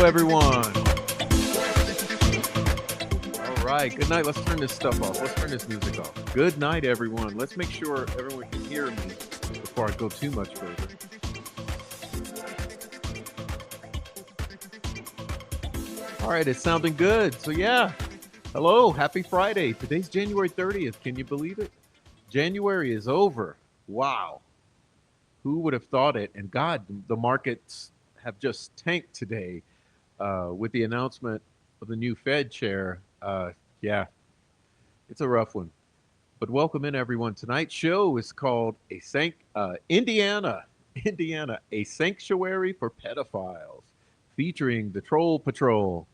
everyone. All right, good night. Let's turn this stuff off. Let's turn this music off. Good night, everyone. Let's make sure everyone can hear me before I go too much further. All right, it's sounding good. So, yeah, hello, happy Friday. Today's January 30th. Can you believe it? January is over. Wow. Who would have thought it? And God, the markets have just tanked today with the announcement of the new Fed chair. Yeah, it's a rough one. But welcome in, everyone. Tonight's show is called Indiana, Indiana, a sanctuary for pedophiles, featuring the Troll Patrol.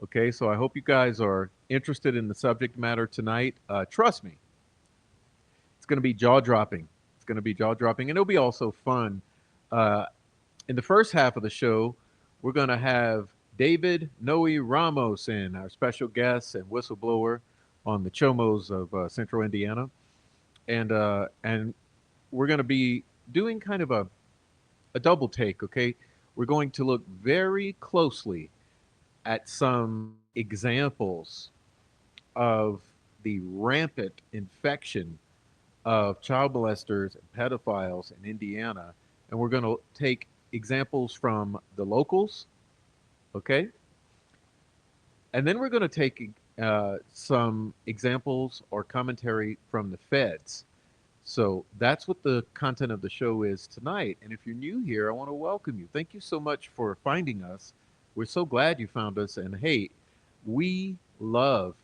Okay, so I hope you guys are interested in the subject matter tonight. Trust me, it's going to be jaw dropping. It's going to be jaw dropping, and it'll be also fun. Uh, in the first half of the show, we're going to have David Noe Ramos in, our special guest and whistleblower on the Chomos of Central Indiana, and we're going to be doing kind of a double take. Okay, we're going to look very closely at some examples of the rampant infection of child molesters and pedophiles in Indiana, and we're going to take examples from the locals, okay, and then we're going to take some examples or commentary from the feds. So that's what the content of the show is tonight. And if you're new here, I want to welcome you. Thank you so much for finding us. We're so glad you found us. And hey, we love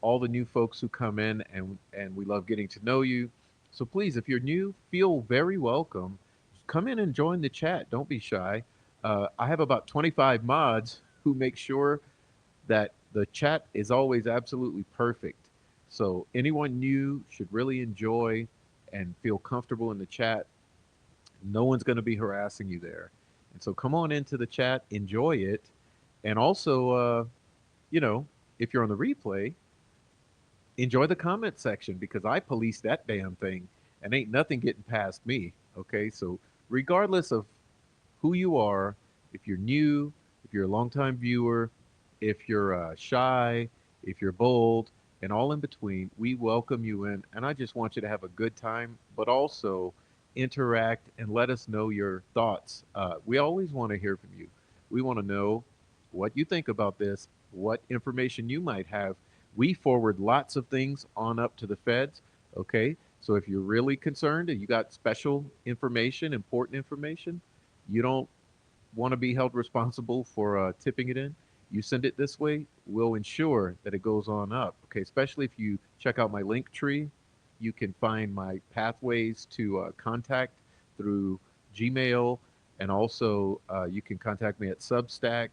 all the new folks who come in, and we love getting to know you. So please, if you're new, feel very welcome. Come in and join the chat. Don't be shy. I have about 25 mods who make sure that the chat is always absolutely perfect. So anyone new should really enjoy and feel comfortable in the chat. No one's going to be harassing you there. And so come on into the chat, enjoy it. And also, you know, if you're on the replay, enjoy the comment section because I police that damn thing and ain't nothing getting past me. Okay. So, regardless of who you are, if you're new, if you're a longtime viewer, if you're shy, if you're bold, and all in between, we welcome you in. And I just want you to have a good time, but also interact and let us know your thoughts. We always want to hear from you. We want to know what you think about this, what information you might have. We forward lots of things on up to the feds. Okay. So if you're really concerned and you got special information, important information, you don't want to be held responsible for tipping it in, you send it this way, we'll ensure that it goes on up. Okay, especially if you check out my link tree, you can find my pathways to contact through Gmail, and also you can contact me at Substack,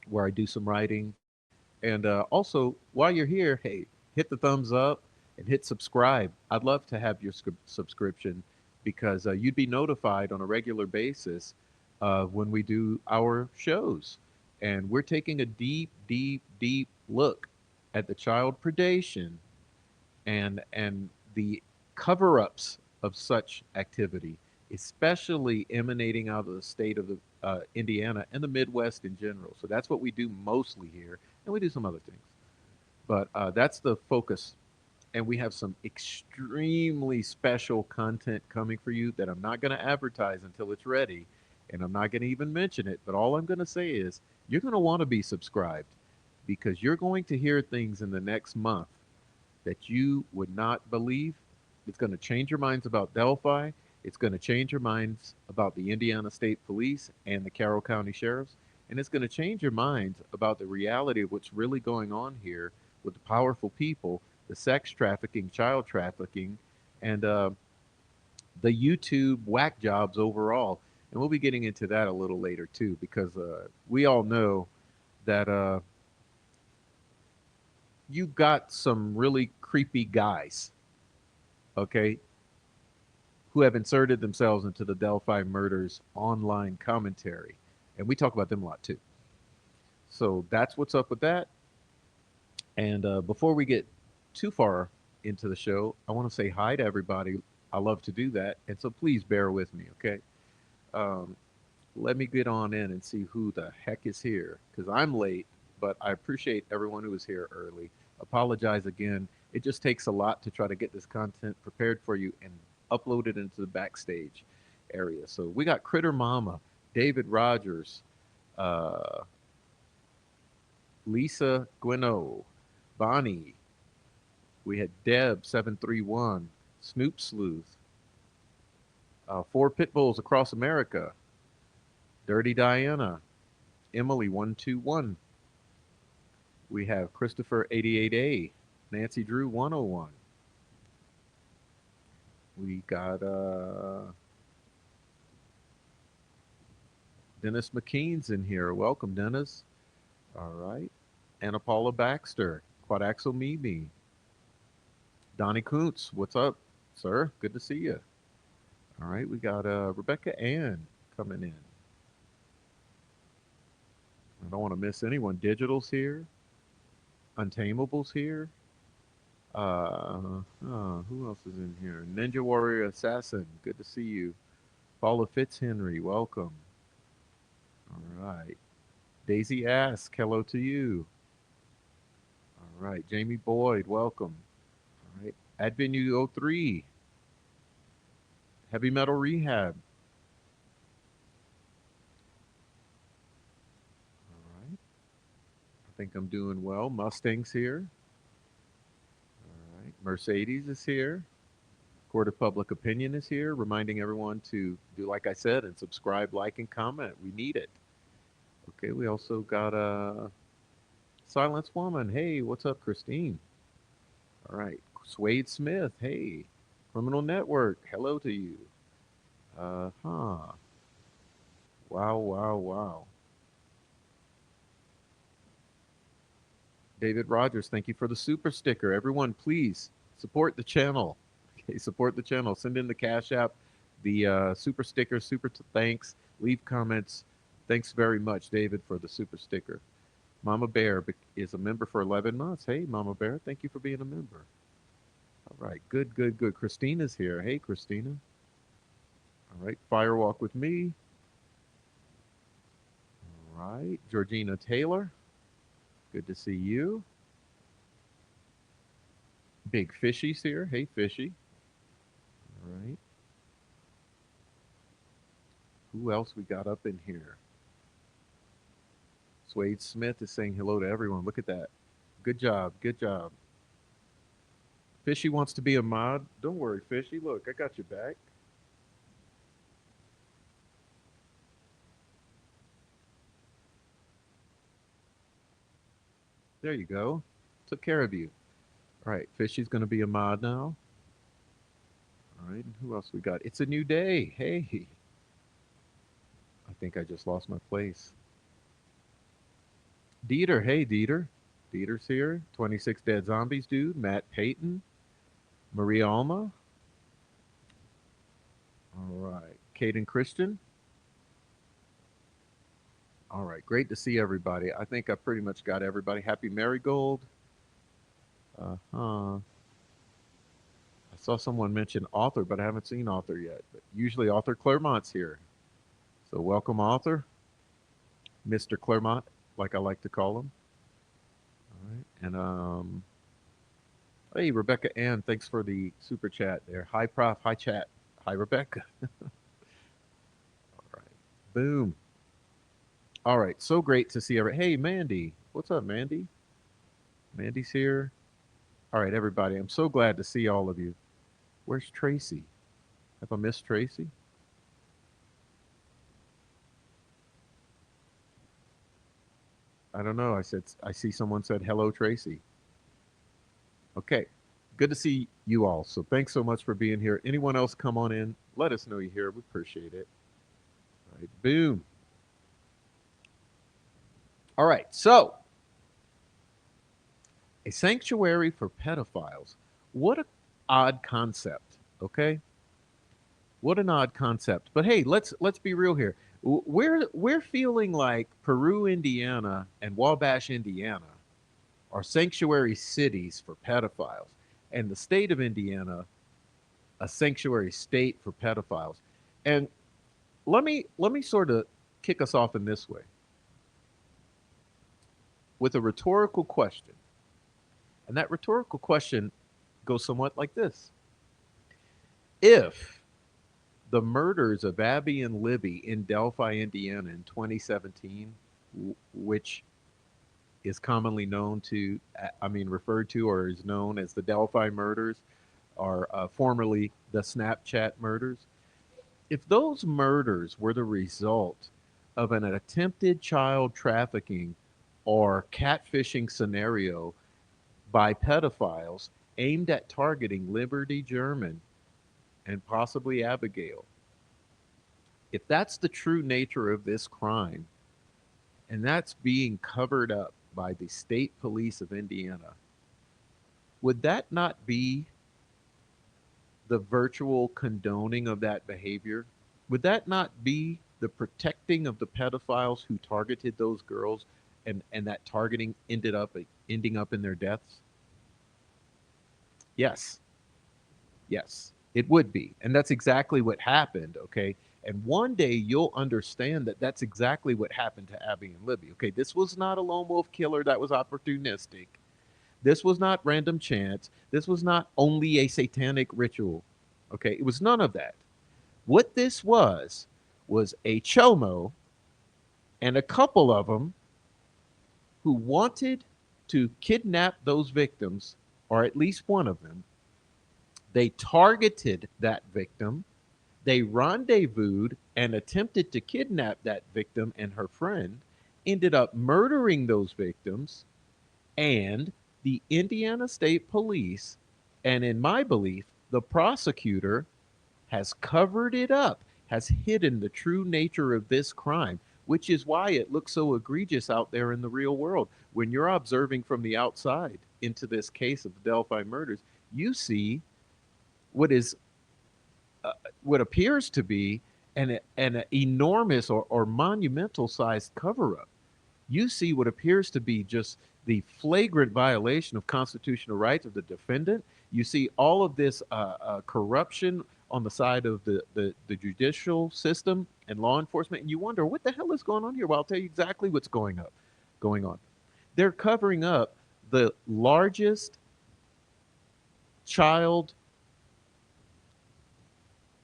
where I do some writing. And also, while you're here, hey, hit the thumbs up and hit subscribe. I'd love to have your subscription because you'd be notified on a regular basis when we do our shows. And we're taking a deep, deep, deep look at the child predation and the cover-ups of such activity, especially emanating out of the state of the Indiana and the Midwest in general. So that's what we do mostly here, and we do some other things. But that's the focus. And we have some extremely special content coming for you that I'm not going to advertise until it's ready. And I'm not going to even mention it. But all I'm going to say is you're going to want to be subscribed because you're going to hear things in the next month that you would not believe. It's going to change your minds about Delphi. It's going to change your minds about the Indiana State Police and the Carroll County Sheriffs. And it's going to change your minds about the reality of what's really going on here with the powerful people, the sex trafficking, child trafficking, and the YouTube whack jobs overall. And we'll be getting into that a little later too, because we all know that you got some really creepy guys, okay, who have inserted themselves into the Delphi murders online commentary. And we talk about them a lot too. So that's what's up with that. And before we get too far into the show, I want to say hi to everybody. I love to do that. And so please bear with me, okay? Um, Let me get on in and see who the heck is here because I'm late, but I appreciate everyone who is here early. Apologize again. It just takes a lot to try to get this content prepared for you and upload it into the backstage area. So we got Critter Mama, David Rogers, uh, Lisa Guino, Bonnie. We had Deb731, Snoop Sleuth, Four Pitbulls Across America, Dirty Diana, Emily121. We have Christopher 88A, Nancy Drew 101. We got Dennis McKean's in here. Welcome, Dennis. All right. Anna Paula Baxter, Quadaxel Mimi, Donnie Kuntz. What's up, sir? Good to see you. All right. We got Rebecca Ann coming in. I don't want to miss anyone. Digital's here. Untamable's here. Who else is in here? Ninja Warrior Assassin. Good to see you. Paula Fitzhenry. Welcome. All right. Daisy Ask. Hello to you. All right. Jamie Boyd. Welcome. All right. Advenu03. Heavy Metal Rehab. All right. I think I'm doing well. Mustang's here. All right. Mercedes is here. Court of Public Opinion is here, reminding everyone to do like I said and subscribe, like, and comment. We need it. Okay, we also got a Silence Woman. Hey, what's up, Christine? All right, Swade Smith. Hey, Criminal Network. Hello to you. Huh. Wow, wow, wow. David Rogers, thank you for the super sticker. Everyone, please support the channel. Okay, support the channel. Send in the Cash App, the super sticker, thanks. Leave comments. Thanks very much, David, for the super sticker. Mama Bear is a member for 11 months. Hey, Mama Bear, thank you for being a member. All right, good, good, good. Christina's here. Hey, Christina. All right, Firewalk with me. All right, Georgina Taylor. Good to see you. Big Fishy's here. Hey, Fishy. All right. Who else we got up in here? Swade Smith is saying hello to everyone. Look at that. Good job. Good job. Fishy wants to be a mod. Don't worry, Fishy. Look, I got your back. There you go. Took care of you. All right, Fishy's going to be a mod now. All right, and who else we got? It's a new day. Hey. I think I just lost my place. Dieter. Hey, Dieter. Dieter's here. 26 Dead Zombies dude. Matt Payton. Maria Alma. All right. Caden Christian. All right. Great to see everybody. I think I pretty much got everybody. Happy Marigold. Uh-huh. I saw someone mention author, but I haven't seen author yet. But usually author Claremont's here. So welcome, author. Mr. Claremont, like I like to call him. All right. And hey, Rebecca Ann, thanks for the super chat there. Hi, Prof. Hi, chat. Hi, Rebecca. All right. Boom. All right. So great to see everybody. Hey, Mandy. What's up, Mandy? Mandy's here. All right, everybody. I'm so glad to see all of you. Where's Tracy? Have I missed Tracy? I don't know. I see someone said hello, Tracy. Okay. Good to see you all. So thanks so much for being here. Anyone else come on in? Let us know you're here. We appreciate it. All right. Boom. All right. So, a sanctuary for pedophiles. What an odd concept. Okay. What an odd concept. But hey, let's be real here. We're feeling like Peru, Indiana, and Wabash, Indiana, are sanctuary cities for pedophiles, and the state of Indiana, a sanctuary state for pedophiles. And let me sort of kick us off in this way with a rhetorical question. And that rhetorical question goes somewhat like this: If the murders of Abby and Libby in Delphi, Indiana in 2017, which is commonly known to, referred to or is known as the Delphi murders, or formerly the Snapchat murders, if those murders were the result of an attempted child trafficking or catfishing scenario by pedophiles aimed at targeting Liberty German and possibly Abigail, if that's the true nature of this crime, and that's being covered up by the state police of Indiana, would that not be the virtual condoning of that behavior? Would that not be the protecting of the pedophiles who targeted those girls, and that targeting ending up in their deaths? Yes. Yes, it would be. And that's exactly what happened, okay? And one day you'll understand that that's exactly what happened to Abby and Libby. Okay, this was not a lone wolf killer that was opportunistic. This was not random chance. This was not only a satanic ritual. Okay, it was none of that. What this was a chomo and a couple of them who wanted to kidnap those victims, or at least one of them. They targeted that victim. They rendezvoused and attempted to kidnap that victim and her friend, ended up murdering those victims, and the Indiana State Police, and in my belief, the prosecutor has covered it up, has hidden the true nature of this crime, which is why it looks so egregious out there in the real world. When you're observing from the outside into this case of the Delphi murders, you see what is what appears to be an enormous or monumental sized cover up. You see what appears to be just the flagrant violation of constitutional rights of the defendant. You see all of this corruption on the side of the judicial system and law enforcement, and you wonder what the hell is going on here. Well, I'll tell you exactly what's going on. They're covering up the largest child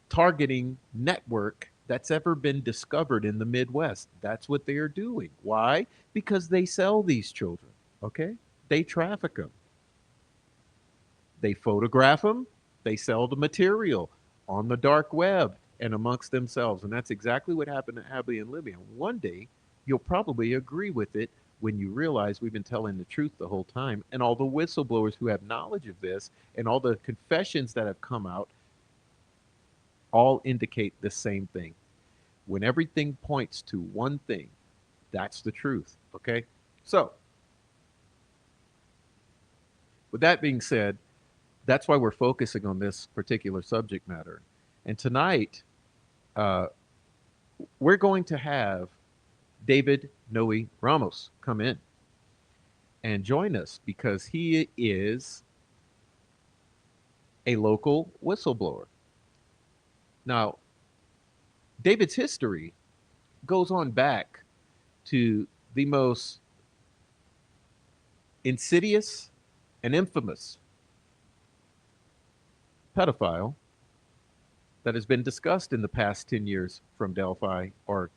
targeting network that's ever been discovered in the Midwest. That's what they are doing. Why? Because they sell these children, okay? They traffic them. They photograph them. They sell the material on the dark web and amongst themselves. And that's exactly what happened to Abby and Libby. And one day, you'll probably agree with it when you realize we've been telling the truth the whole time. And all the whistleblowers who have knowledge of this and all the confessions that have come out all indicate the same thing. When everything points to one thing, that's the truth. Okay? So, with that being said, that's why we're focusing on this particular subject matter. And tonight, uh, we're going to have David Noe Ramos come in and join us because he is a local whistleblower. Now, David's history goes on back to the most insidious and infamous pedophile that has been discussed in the past 10 years from Delphi, or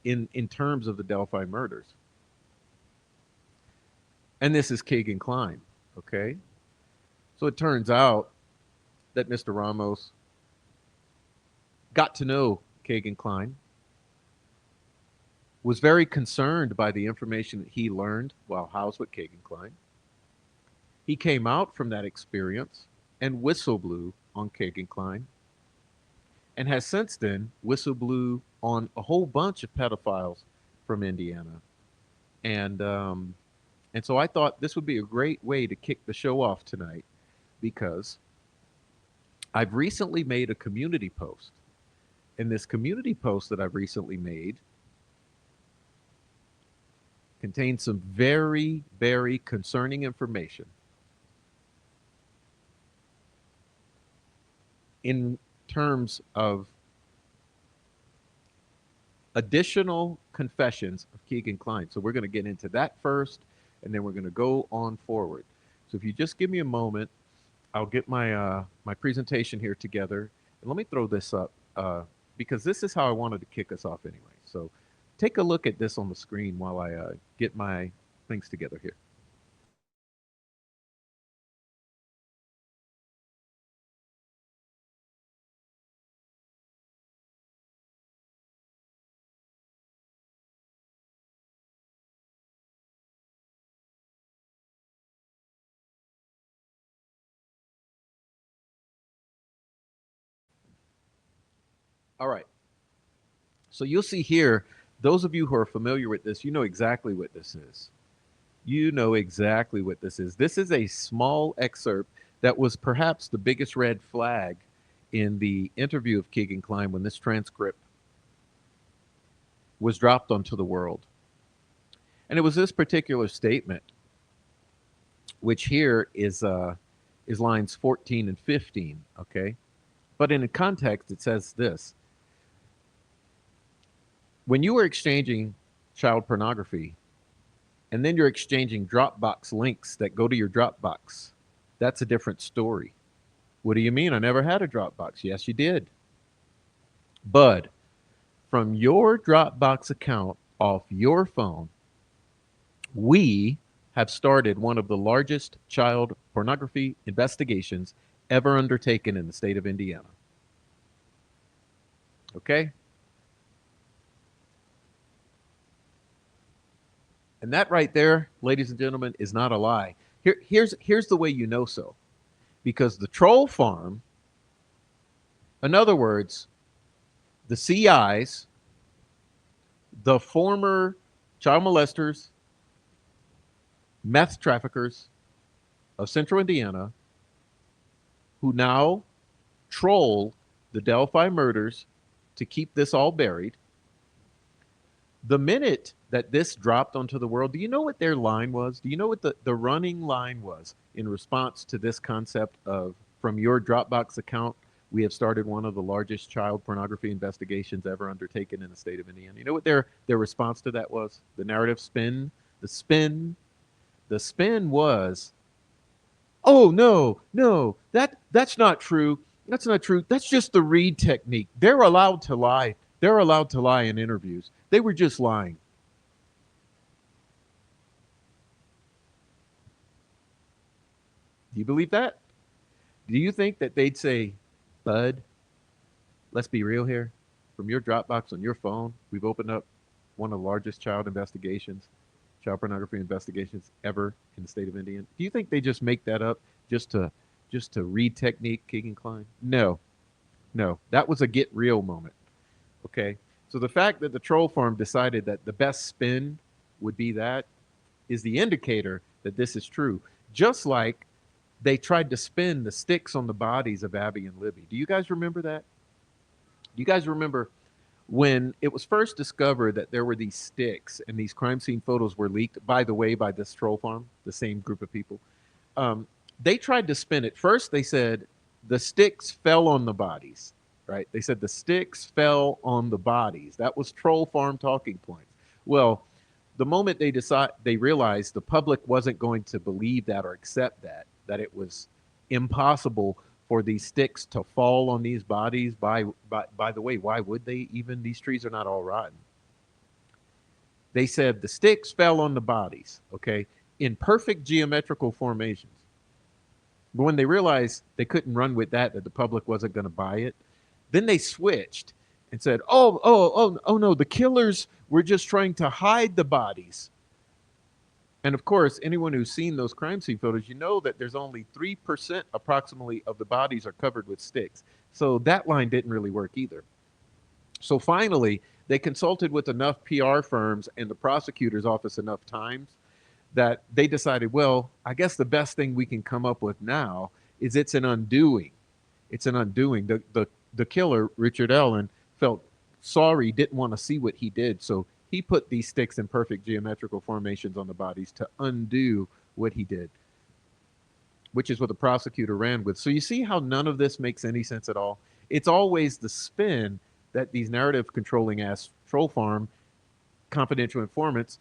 in terms of the Delphi murders. And this is Kagan Klein, okay? So it turns out that Mr. Ramos got to know Kagan Klein, was very concerned by the information that he learned while housed with Kagan Klein. He came out from that experience and whistleblew on Kagan Klein, and has since then whistleblew on a whole bunch of pedophiles from Indiana. And so I thought this would be a great way to kick the show off tonight, because I've recently made a community post. And this community post that I've recently made contains some very, very concerning information in terms of additional confessions of Keegan Klein. So we're going to get into that first, and then we're going to go on forward. So if you just give me a moment, I'll get my presentation here together, and let me throw this up because this is how I wanted to kick us off anyway. So take a look at this on the screen while I get my things together here. All right. So you'll see here, those of you who are familiar with this, you know exactly what this is. You know exactly what this is. This is a small excerpt that was perhaps the biggest red flag in the interview of Keegan Klein when this transcript was dropped onto the world. And it was this particular statement, which here is lines 14 and 15, okay? But in context, it says this. When you are exchanging child pornography, and then you're exchanging Dropbox links that go to your Dropbox, that's a different story. What do you mean? I never had a Dropbox. Yes, you did. Bud, from your Dropbox account off your phone, we have started one of the largest child pornography investigations ever undertaken in the state of Indiana. Okay? And that right there, ladies and gentlemen, is not a lie. Here's the way you know so. Because the troll farm, in other words, the CIs, the former child molesters, meth traffickers of central Indiana, who now troll the Delphi murders to keep this all buried. The minute that this dropped onto the world, do you know what their line was? Do you know what the running line was in response to this concept of from your Dropbox account, we have started one of the largest child pornography investigations ever undertaken in the state of Indiana? You know what their response to that was? The narrative spin, the spin, the spin was, oh no, that's not true. That's not true. That's just the read technique. They're allowed to lie. They're allowed to lie in interviews. They were just lying. Do you believe that? Do you think that they'd say, Bud, let's be real here. From your Dropbox on your phone, we've opened up one of the largest child pornography investigations ever in the state of Indiana. Do you think they just make that up just to read technique, Keegan Klein? No, no. That was a get real moment. Okay. So the fact that the troll farm decided that the best spin would be that is the indicator that this is true. Just like they tried to spin the sticks on the bodies of Abby and Libby. Do you guys remember that? Do you guys remember when it was first discovered that there were these sticks and these crime scene photos were leaked, by the way, by this troll farm, the same group of people? They tried to spin it. First, they said the sticks fell on the bodies, right? They said the sticks fell on the bodies. That was troll farm talking points. Well, the moment they realized the public wasn't going to believe that or accept that it was impossible for these sticks to fall on these bodies. By the way, why would they even? These trees are not all rotten. They said the sticks fell on the bodies, okay, in perfect geometrical formations. But when they realized they couldn't run with that the public wasn't going to buy it, then they switched and said, oh no, the killers were just trying to hide the bodies. And of course, anyone who's seen those crime scene photos, you know that there's only 3% approximately of the bodies are covered with sticks. So that line didn't really work either. So finally, they consulted with enough PR firms and the prosecutor's office enough times that they decided, well, I guess the best thing we can come up with now is it's an undoing. It's an undoing. The killer, Richard Allen, felt sorry, didn't want to see what he did. So he put these sticks in perfect geometrical formations on the bodies to undo what he did, which is what the prosecutor ran with. So you see how none of this makes any sense at all? It's always the spin that these narrative controlling ass troll farm confidential informants,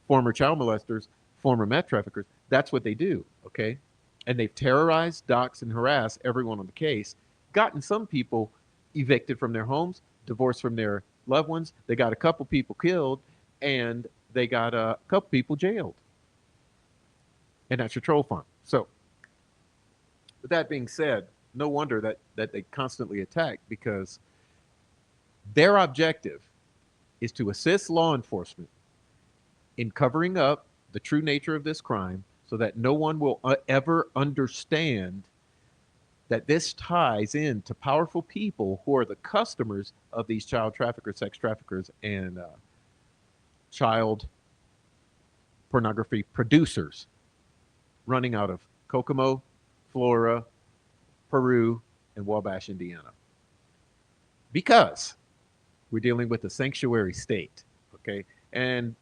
former child molesters, former meth traffickers. That's what they do, okay? And they've terrorized, doxxed, and harassed everyone on the case, gotten some people evicted from their homes, divorced from their loved ones. They got a couple people killed, and they got a couple people jailed. And that's your troll farm. So, with that being said, no wonder that they constantly attack, because their objective is to assist law enforcement in covering up the true nature of this crime so that no one will ever understand that this ties into powerful people who are the customers of these child traffickers, sex traffickers, and child pornography producers running out of Kokomo, Florida, Peru, and Wabash, Indiana. Because we're dealing with a sanctuary state, okay? And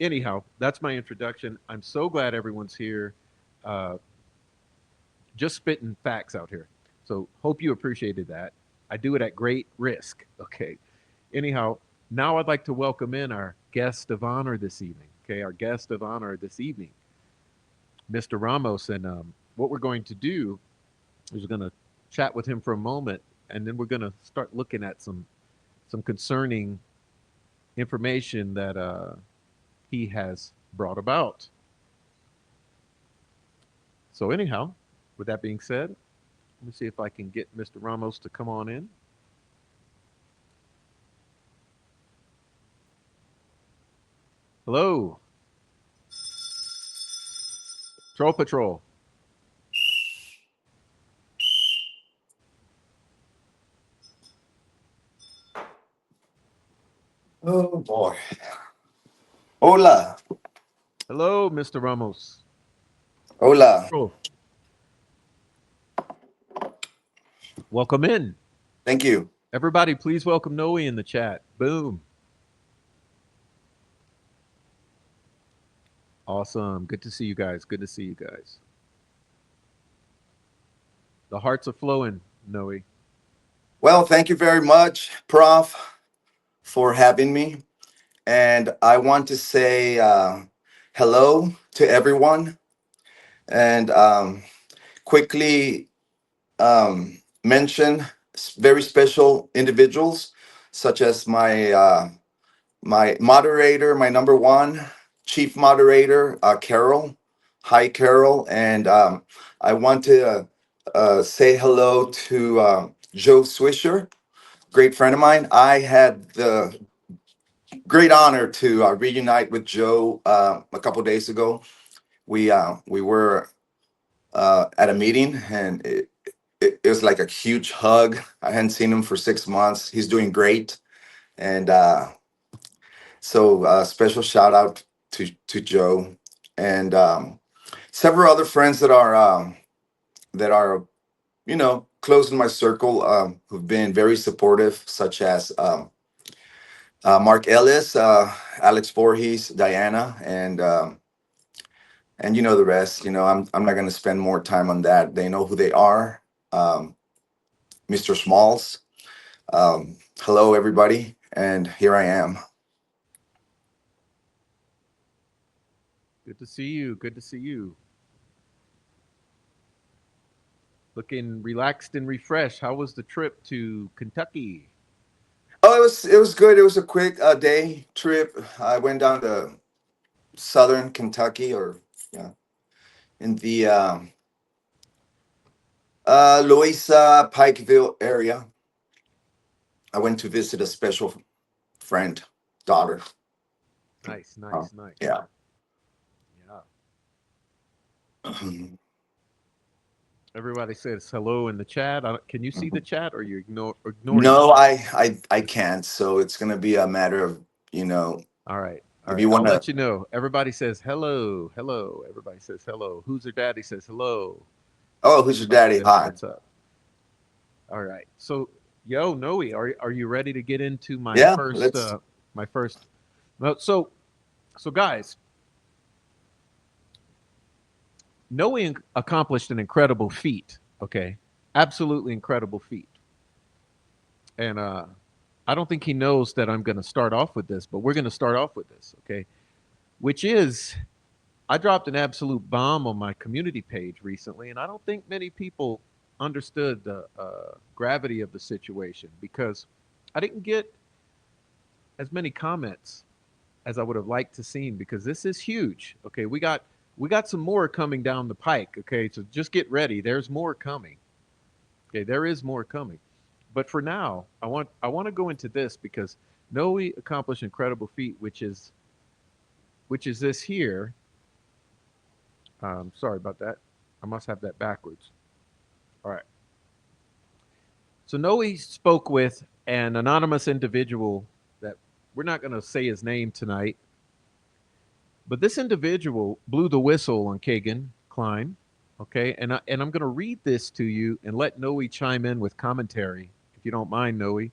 anyhow, that's my introduction. I'm so glad everyone's here. Uh, just spitting facts out here. So hope you appreciated that. I do it at great risk. Okay. Anyhow, now I'd like to welcome in our guest of honor this evening. Okay, our guest of honor this evening, Mr. Ramos, and what we're going to do is we're going to chat with him for a moment, and then we're going to start looking at some concerning information that he has brought about. So anyhow, with that being said, let me see if I can get Mr. Ramos to come on in. Hello, Troll Patrol. Oh boy. Hola. Hello, Mr. Ramos. Hola. Troll, welcome in. Thank you. Everybody, please welcome Noe in the chat. Boom. Awesome. Good to see you guys. Good to see you guys. The hearts are flowing, Noe. Well, thank you very much, Prof, for having me. And I want to say hello to everyone and quickly mention very special individuals, such as my moderator, my number one chief moderator, Carol. Hi, Carol. And I want to say hello to Joe Swisher, great friend of mine. I had the great honor to reunite with Joe a couple days ago. We were at a meeting, and it was like a huge hug. I hadn't seen him for 6 months. He's doing great, and so special shout out to Joe and several other friends that are close in my circle who've been very supportive, such as Mark Ellis, Alex Voorhees, Diana, and the rest. I'm not going to spend more time on that. They know who they are. Um, Mr. Smalls. Hello, everybody, and here I am. Good to see you. Good to see you. Looking relaxed and refreshed. How was the trip to Kentucky? Oh, it was good. It was a quick day trip. I went down to southern Kentucky, or yeah, in the Louisa Pikeville area. I went to visit a special friend, daughter. Nice, Oh, nice, nice. yeah. Yeah. Everybody says hello in the chat. Can you see the chat, or you ignoring the No, chat? I can't. So it's gonna be a matter of All right. All if right. you I'll want to. let you know. Everybody says hello. Hello. Everybody says hello. Who's their daddy says hello. Oh, who's your Everybody daddy? says Hi. what's up. All right. So, yo, Noe, are you ready to get into Yeah. Let's. my first well, so guys, Noe accomplished an incredible feat, okay? Absolutely incredible feat. And I don't think he knows that I'm going to start off with this, but we're going to start off with this, okay? Which is, I dropped an absolute bomb on my community page recently, and I don't think many people understood the gravity of the situation because I didn't get as many comments as I would have liked to seen because this is huge. Okay, we got some more coming down the pike. Okay, so just get ready. There's more coming. Okay, there is more coming. But for now, I want to go into this because Noe accomplished an incredible feat, which is this here. Sorry about that. I must have that backwards. All right. So Noe spoke with an anonymous individual that we're not going to say his name tonight, but this individual blew the whistle on Kagan Klein. Okay, and I'm going to read this to you and let Noe chime in with commentary, if you don't mind, Noe,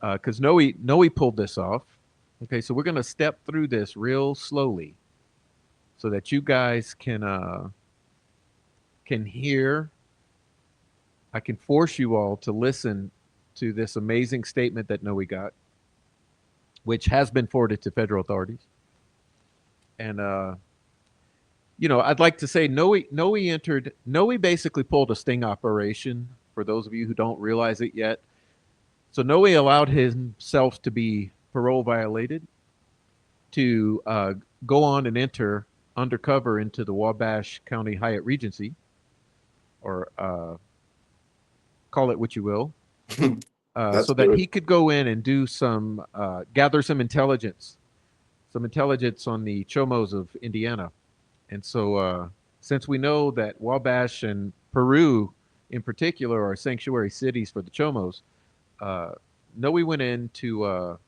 because Noe pulled this off. Okay, so we're going to step through this real slowly so that you guys can hear. I can force you all to listen to this amazing statement that Noe got, which has been forwarded to federal authorities. And I'd like to say Noe basically pulled a sting operation. For those of you who don't realize it yet, so Noe allowed himself to be parole violated to go on and enter undercover into the Wabash County Hyatt Regency, or call it what you will, That's so that good. he could go in and do gather some intelligence on the Chomos of Indiana. And so, since we know that Wabash and Peru, in particular, are sanctuary cities for the Chomos, uh, Noe went in to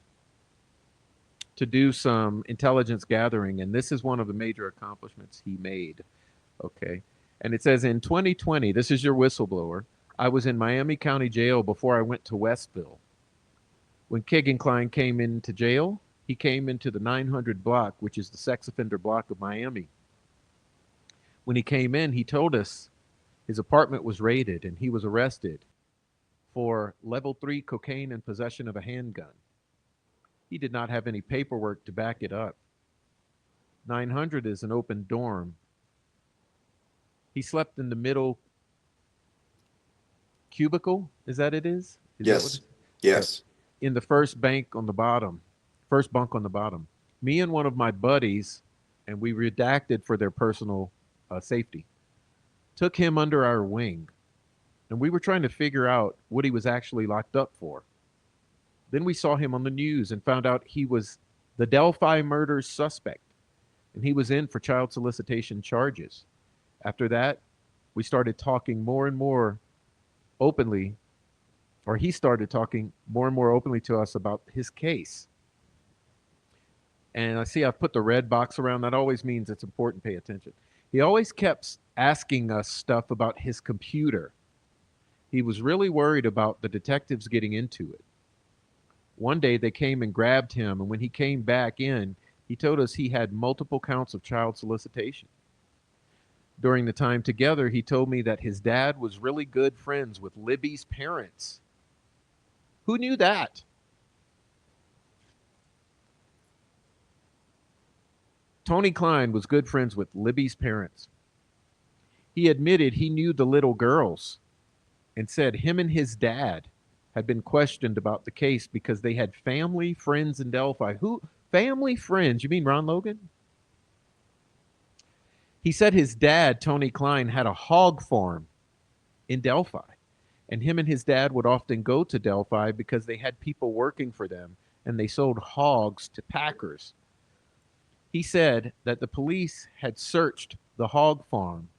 do some intelligence gathering, and this is one of the major accomplishments he made. Okay, and it says in 2020, this is your whistleblower. I was in Miami County Jail before I went to Westville. When Kegan Klein came into jail, he came into the 900 block, which is the sex offender block of Miami. When he came in, he told us his apartment was raided and he was arrested for level 3 cocaine and possession of a handgun. He did not have any paperwork to back it up. 900 is an open dorm. He slept in the middle cubicle. Is that it is? Is that what Yes. it? Okay. Yes. In the first bunk on the bottom. Me and one of my buddies, and we redacted for their personal safety, took him under our wing, and we were trying to figure out what he was actually locked up for. Then we saw him on the news and found out he was the Delphi murders suspect, and he was in for child solicitation charges. After that, we started talking more and more openly, or he started talking more and more openly to us about his case. And I see I've put the red box around. That always means it's important. Pay attention. He always kept asking us stuff about his computer. He was really worried about the detectives getting into it. One day they came and grabbed him, and when he came back in, he told us he had multiple counts of child solicitation. During the time together, he told me that his dad was really good friends with Libby's parents. Who knew that? Tony Klein was good friends with Libby's parents. He admitted he knew the little girls and said him and his dad had been questioned about the case because they had family friends in Delphi. Who family friends? You mean Ron Logan? He said his dad, Tony Klein, had a hog farm in Delphi. And him and his dad would often go to Delphi because they had people working for them and they sold hogs to packers. He said that the police had searched the hog farm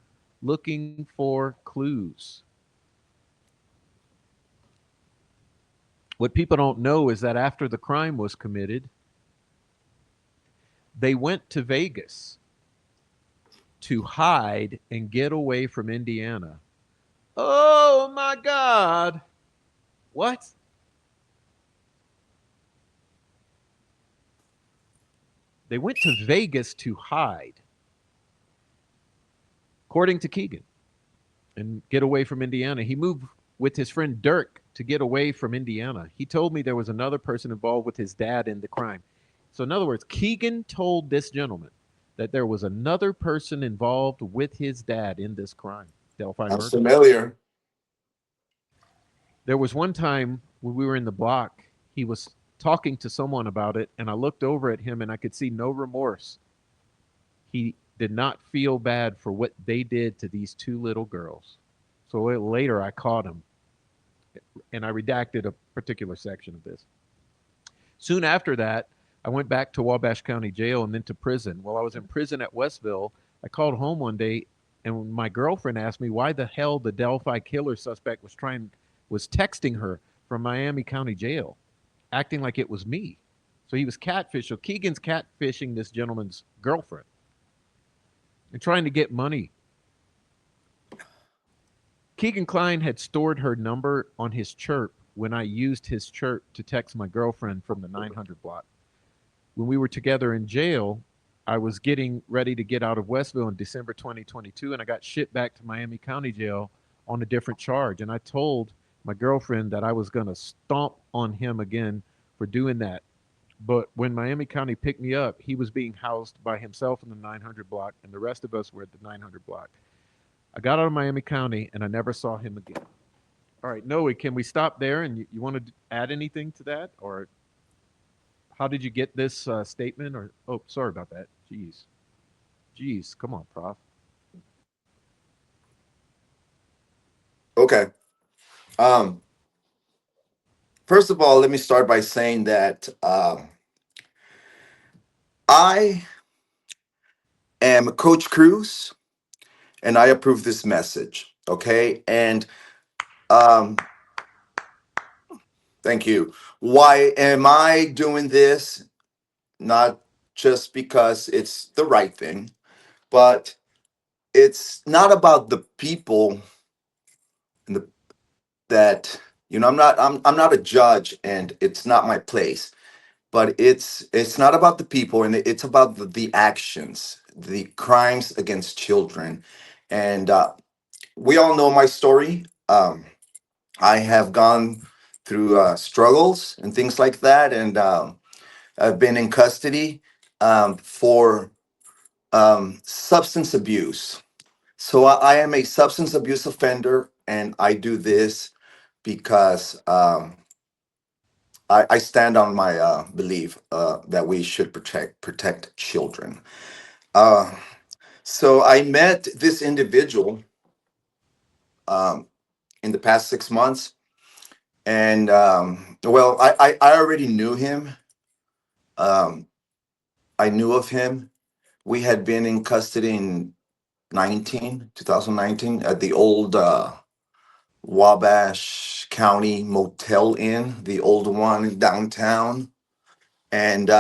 looking for clues. What people don't know is that after the crime was committed, they went to Vegas to hide and get away from Indiana. Oh my God. What? They went to Vegas to hide, according to Keegan, and get away from Indiana. He moved with his friend Dirk to get away from Indiana. He told me there was another person involved with his dad in the crime. So, in other words, Keegan told this gentleman that there was another person involved with his dad in this crime, Delphi I'm murder. familiar. There was one time when we were in the block, he was talking to someone about it, and I looked over at him and I could see no remorse. He did not feel bad for what they did to these two little girls. So later I caught him and I redacted a particular section of this. Soon after that, I went back to Wabash County Jail and then to prison. While I was in prison at Westville, I called home one day and my girlfriend asked me why the hell the Delphi killer suspect was texting her from Miami County Jail, acting like it was me. So he was catfish. So Keegan's catfishing this gentleman's girlfriend and trying to get money. Keegan Klein had stored her number on his chirp when I used his chirp to text my girlfriend from the 900 block. When we were together in jail, I was getting ready to get out of Westville in December 2022, and I got shipped back to Miami County Jail on a different charge. And I told my girlfriend that I was going to stomp on him again for doing that. But when Miami County picked me up, he was being housed by himself in the 900 block, and the rest of us were at the 900 block. I got out of Miami County, and I never saw him again. All right, Noe, can we stop there? And you want to add anything to that, or how did you get this statement? Or oh, sorry about that. Jeez, come on, Prof. Okay. Um, First of all, let me start by saying that I am Coach Cruz, and I approve this message. Okay, and um, thank you. Why am I doing this? Not just because it's the right thing, but it's not about the people and the that I'm not a judge, and it's not my place. But it's not about the people, and it's about the actions, the crimes against children, and we all know my story. I have gone through struggles and things like that, and I've been in custody for substance abuse. So I am a substance abuse offender, and I do this because I stand on my belief that we should protect children. Uh, so I met this individual um, in the past 6 months, and well, I already knew him. Um, I knew of him. We had been in custody in 2019 at the old Wabash County Motel Inn, the old one downtown. And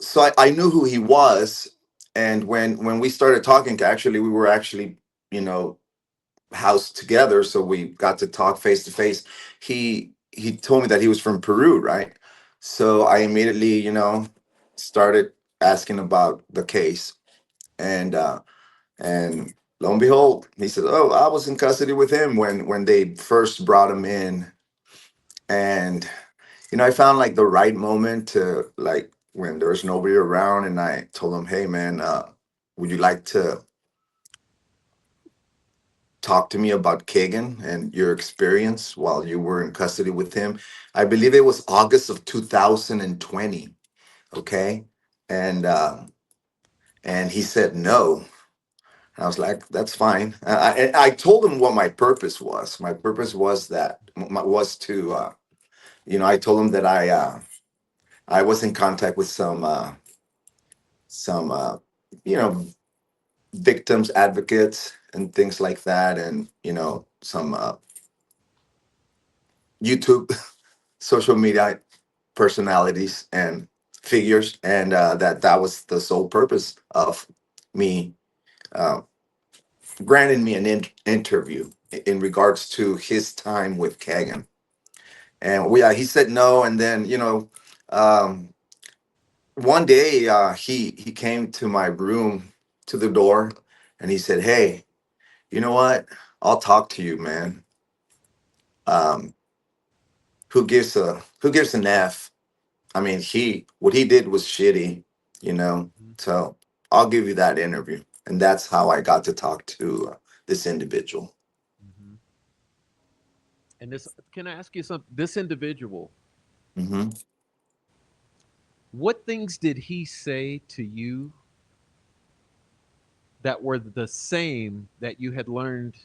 so I knew who he was. And when we started talking, actually, we were actually, you know, housed together. So we got to talk face to face. He told me that he was from Peru, right? So I immediately, started asking about the case. And and lo and behold, he said, "Oh, I was in custody with him when they first brought him in." And I found like the right moment to, like, when there was nobody around, and I told him, "Hey, man, would you like to talk to me about Kagan and your experience while you were in custody with him?" I believe it was August of 2020. Okay, and and he said no. I was like, "That's fine." I told him what my purpose was. My purpose was was to, I told him that I was in contact with some you know victims advocates and things like that, and some YouTube social media personalities and figures, and that was the sole purpose of me uh, granting me an interview in regards to his time with Kagan. And he said no, and then um, one day he came to my room, to the door, and he said, "Hey, you know what? I'll talk to you, man." um, who gives an F? I mean, what he did was shitty, you know. Mhm. So I'll give you that interview, and that's how I got to talk to this individual. Mhm. And this, can I ask you something? This individual, Hmm. what things did he say to you that were the same that you had learned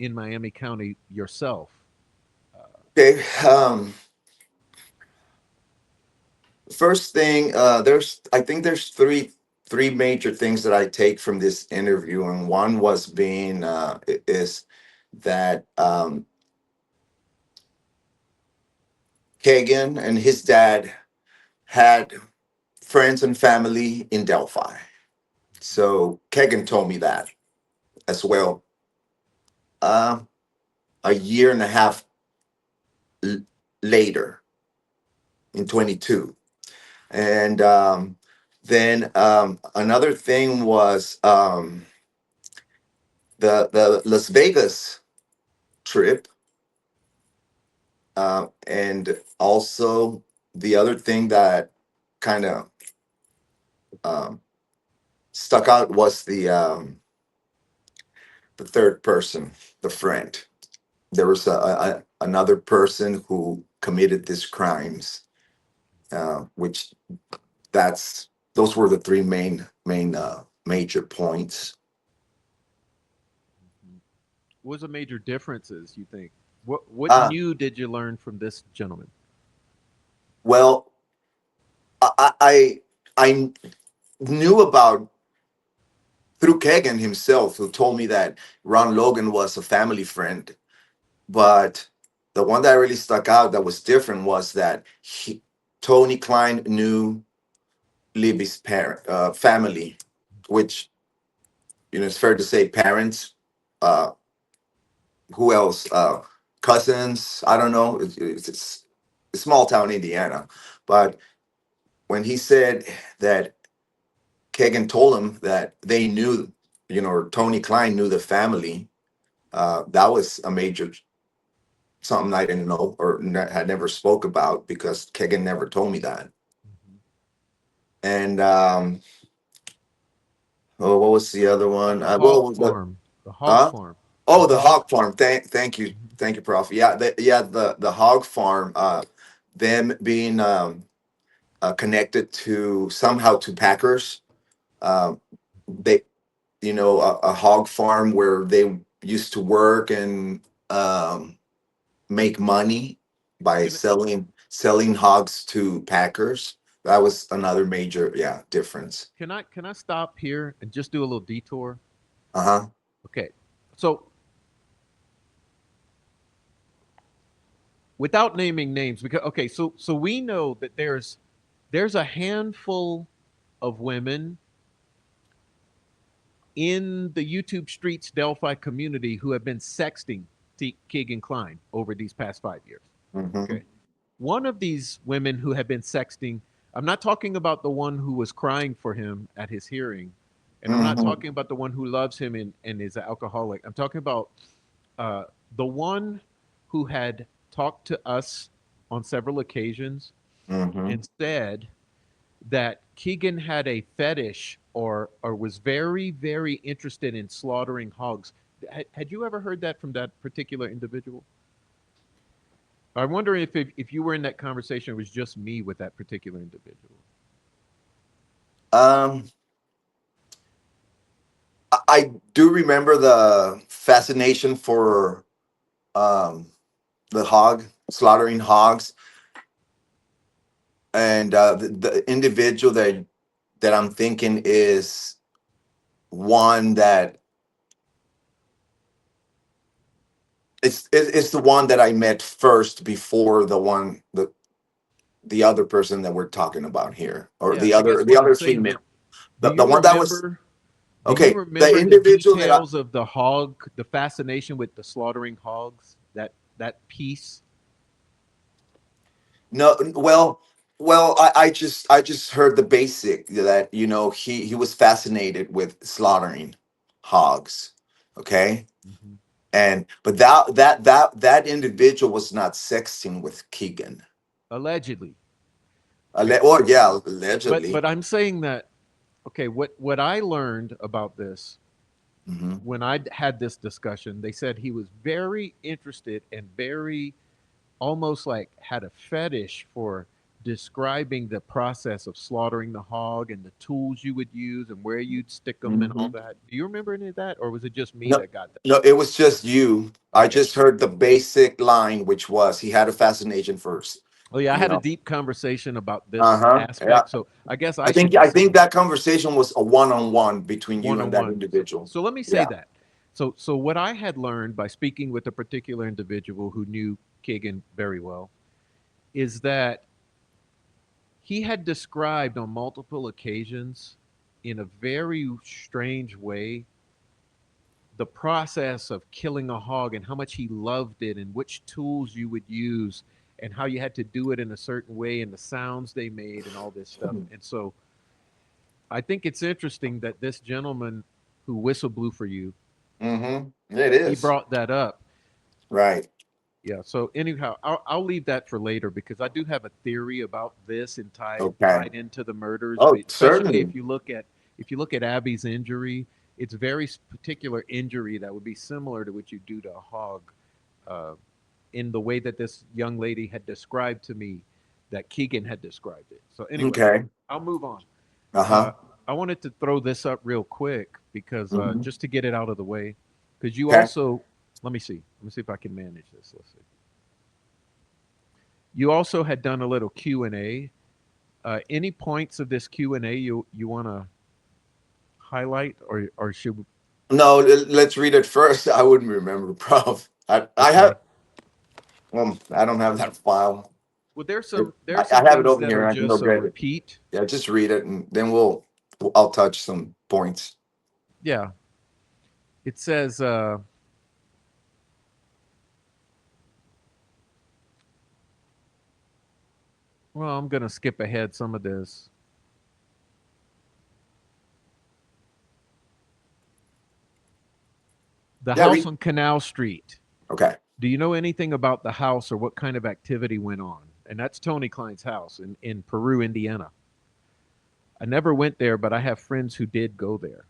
in Miami County yourself? Uh, Okay. First thing, I think there's three major things that I take from this interview, and one was being is that Kagan and his dad had friends and family in Delphi. So Kagan told me that as well. Uh, a year and a half l- later in 22, and then another thing was the Las Vegas trip. And also, the other thing that kind of um, stuck out was the third person, the friend. There was another person who committed these crimes, which those were the three main major points. mhm. What was the major differences you think? What Uh, new did you learn from this gentleman? well, I I, I knew about through Kagan himself, who told me that Ron Logan was a family friend. But the one that really stuck out that was different was that Tony Klein knew Libby's family, which it's fair to say parents. Uh, who else? Cousins. I don't know. It's a small town Indiana, but when he said that Kagan told him that they knew, or Tony Klein knew the family, that was a major something I didn't know or had never spoke about because Kegan never told me that. Mhm. And oh, what was the other one? The hog Well, farm. The hog huh? farm. The Oh, the hog. hog farm. Mhm. Thank you, Prof. Yeah, the hog farm. Them being connected to somehow to Packers. Um, they, a hog farm where they used to work and um, make money by Can selling hogs to packers. That was another major, yeah, difference. can I stop here and just do a little detour? Uh-huh. Okay. So without naming names, because okay, so we know that there's a handful of women in the YouTube Streets Delphi community who have been sexting Keegan Klein over these past 5 years. Mm-hmm. Okay. One of these women who had been sexting, I'm not talking about the one who was crying for him at his hearing, and I'm not Mm-hmm. talking about the one who loves him and is an alcoholic. I'm talking about uh, the one who had talked to us on several occasions Mm-hmm. and said that Keegan had a fetish or was very very interested in slaughtering hogs. Had you ever heard that from that particular individual? I'm wondering if you were in that conversation, it was just me with that particular individual. Um, I do remember the fascination for um, the hog, slaughtering hogs, and the individual that I'm thinking is one that it's the one that I met first before the other person that we're talking about here, or Yeah, the I other guess the what I'm other saying, female, do the you one that was remember do you okay. The remember the individual that I details of the hog, the fascination with the slaughtering hogs, that piece? no well I just heard the basic that he was fascinated with slaughtering hogs. Okay. Mhm. And but that individual was not sexting with Keegan. Allegedly. Okay. Or yeah, But allegedly. I'm saying that, okay, what I learned about this Hmm. when I had this discussion, they said he was very interested and very almost like had a fetish for describing the process of slaughtering the hog and the tools you would use and where you'd stick them and all Hmm. that. Do you remember any of that, or was it just me No, that got that? no, it was just you. I Okay. just heard the basic line, which was he had a fascination first. Oh yeah, I You had a know. deep conversation about Uh this huh. Yeah. aspect, so I guess I I should think just I say think that conversation was a one-on-one between you one and on that one. So individual. so let me say Yeah. that. So what I had learned by speaking with a particular individual who knew Kagan very well is that he had described on multiple occasions in a very strange way the process of killing a hog and how much he loved it and which tools you would use and how you had to do it in a certain way and the sounds they made and all this stuff. And so I think it's interesting that this gentleman who whistle blew for you, Mm-hmm. It he is. brought that up. Right. Yeah. So anyhow, I'll leave that for later because I do have a theory about this and Okay. tied into the murders, Oh, but especially certainly. if you look at Abby's injury, it's very particular injury that would be similar to what you do to a hog, uh, in the way that this young lady had described to me, that Keegan had described it. So anyway, Okay. I'll move on. Uh, Uh-huh. I wanted to throw this up real quick because Hmm. just to get it out of the way, because you Okay. also let me see. Let me see if I can manage this. Let's see. You also had done a little Q&A. Any points of this Q&A you want to highlight, or should No, let's read it first. I wouldn't remember, prof. I have okay? I don't have that file. Well, It, there's I some have it things over that are here. I can go just a get it. repeat. Yeah, just read it and then I'll touch some points. Yeah, it says. Well, I'm gonna skip ahead some of this. The Yeah, house read. on Canal Street. Okay. Do you know anything about the house or what kind of activity went on? And that's Tony Klein's house in Peru, Indiana. I never went there, but I have friends who did go there.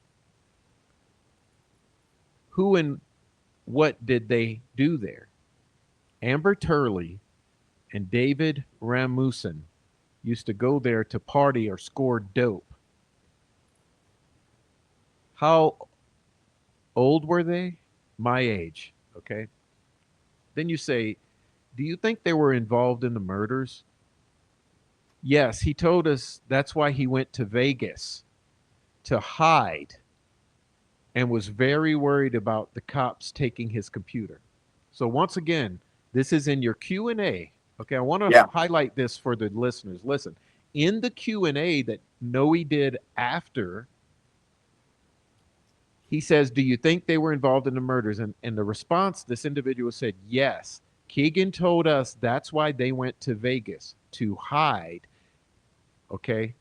Who and what did they do there? Amber Turley and David Ramusin used to go there to party or score dope. How old were they? My age. Okay. Then you say, do you think they were involved in the murders? Yes, he told us that's why he went to Vegas to hide and was very worried about the cops taking his computer. So once again, this is in your Q&A. Okay, I want to Yeah. highlight this for the listeners. Listen, in the Q&A that Noe did after, he says, "Do you think they were involved in the murders?" And the response, this individual said, "Yes. Keegan told us that's why they went to Vegas to hide, okay?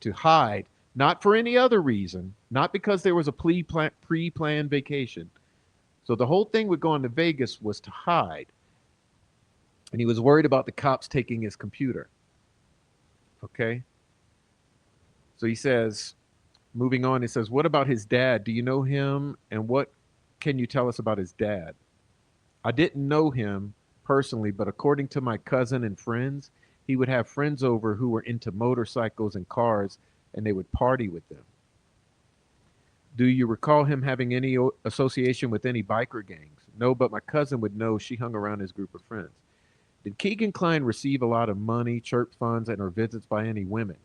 To hide, not for any other reason, not because there was a pre-planned vacation. So the whole thing with going to Vegas was to hide, and he was worried about the cops taking his computer. Okay, so he says, moving on, he says, "What about his dad? Do you know him, and what can you tell us about his dad?" I didn't know him personally, but according to my cousin and friends, he would have friends over who were into motorcycles and cars, and they would party with them. Do you recall him having any association with any biker gangs? No, but my cousin would know. She hung around his group of friends. Did Keegan Klein receive a lot of money, church funds, and or visits by any women?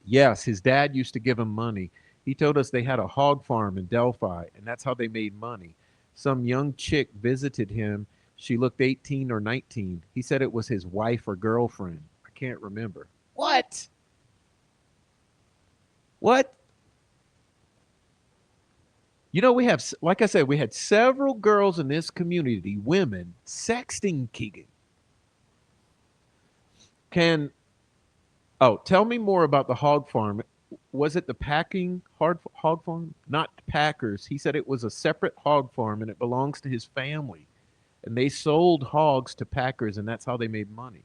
Yes, his dad used to give him money. He told us they had a hog farm in Delphi, and that's how they made money. Some young chick visited him. She looked 18 or 19. He said it was his wife or girlfriend. I can't remember. What? What? You know, we have, like I said, we had several girls in this community, women, sexting Keegan. Can, oh, tell me more about the hog farm. Was it the packing hard hog farm? Not Packers. He said it was a separate hog farm and it belongs to his family. And they sold hogs to Packers, and that's how they made money.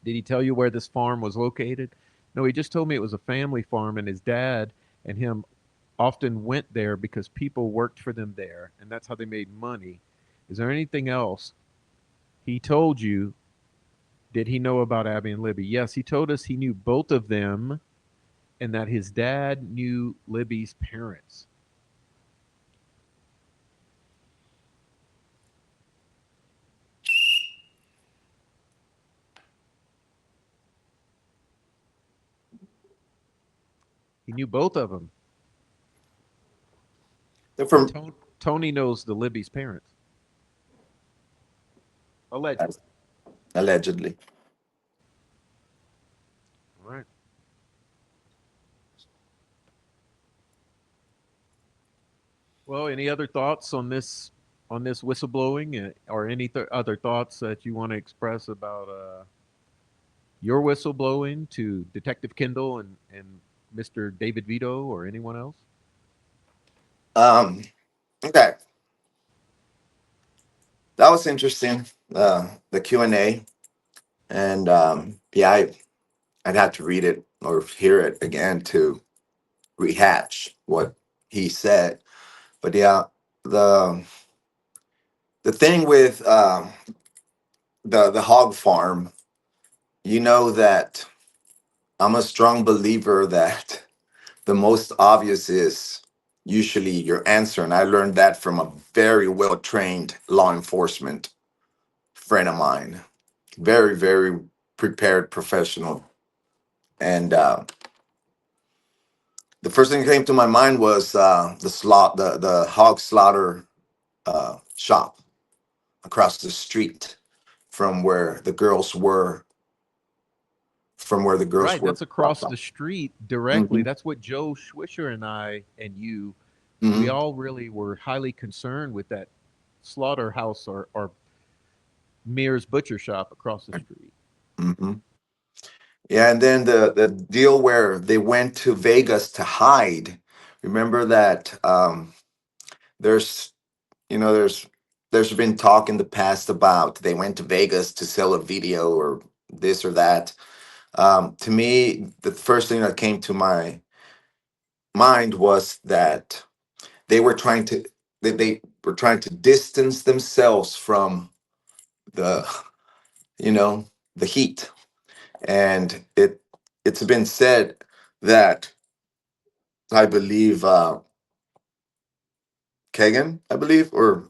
Did he tell you where this farm was located? No, he just told me it was a family farm, and his dad and him often went there because people worked for them there, and that's how they made money. Is there anything else he told you? Did he know about Abby and Libby? Yes, he told us he knew both of them and that his dad knew Libby's parents. He knew both of them. They're And from Tony knows the Libby's parents, allegedly. allegedly. All right. Well, any other thoughts on this whistleblowing, or any other thoughts that you want to express about your whistleblowing to Detective Kendall and Mr. David Vito or anyone else? Um, okay, that was interesting. The Q&A, and yeah, I'd have to read it or hear it again to rehatch what he said. But yeah, the the thing with the hog farm, you know that I'm a strong believer that the most obvious is usually your answer, and I learned that from a very well trained law enforcement friend of mine, very prepared professional, and the first thing that came to my mind was the hog slaughter shop across the street from where the girls were from where the girls Right, were that's across dropped the off. street directly. Hmm. That's what Joe Schwisher and I and you, we Hmm. all really were highly concerned with that slaughterhouse or Mears butcher shop across the street. Hmm. Yeah, and then the deal where they went to Vegas to hide. Remember that there's there's been talk in the past about they went to Vegas to sell a video or this or that. To me, the first thing that came to my mind was that they were trying to they were trying to distance themselves from the you know the heat, and it's been said that I believe Kagan, I believe, or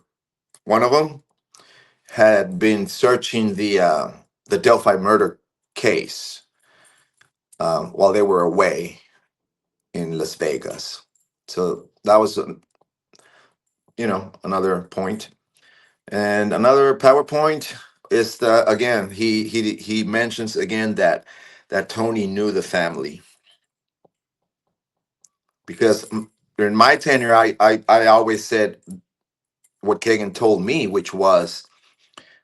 one of them had been searching the Delphi murder case while they were away in Las Vegas. So that was another point. And another PowerPoint is that again he mentions again that Tony knew the family because during my tenure I always said what Kagan told me, which was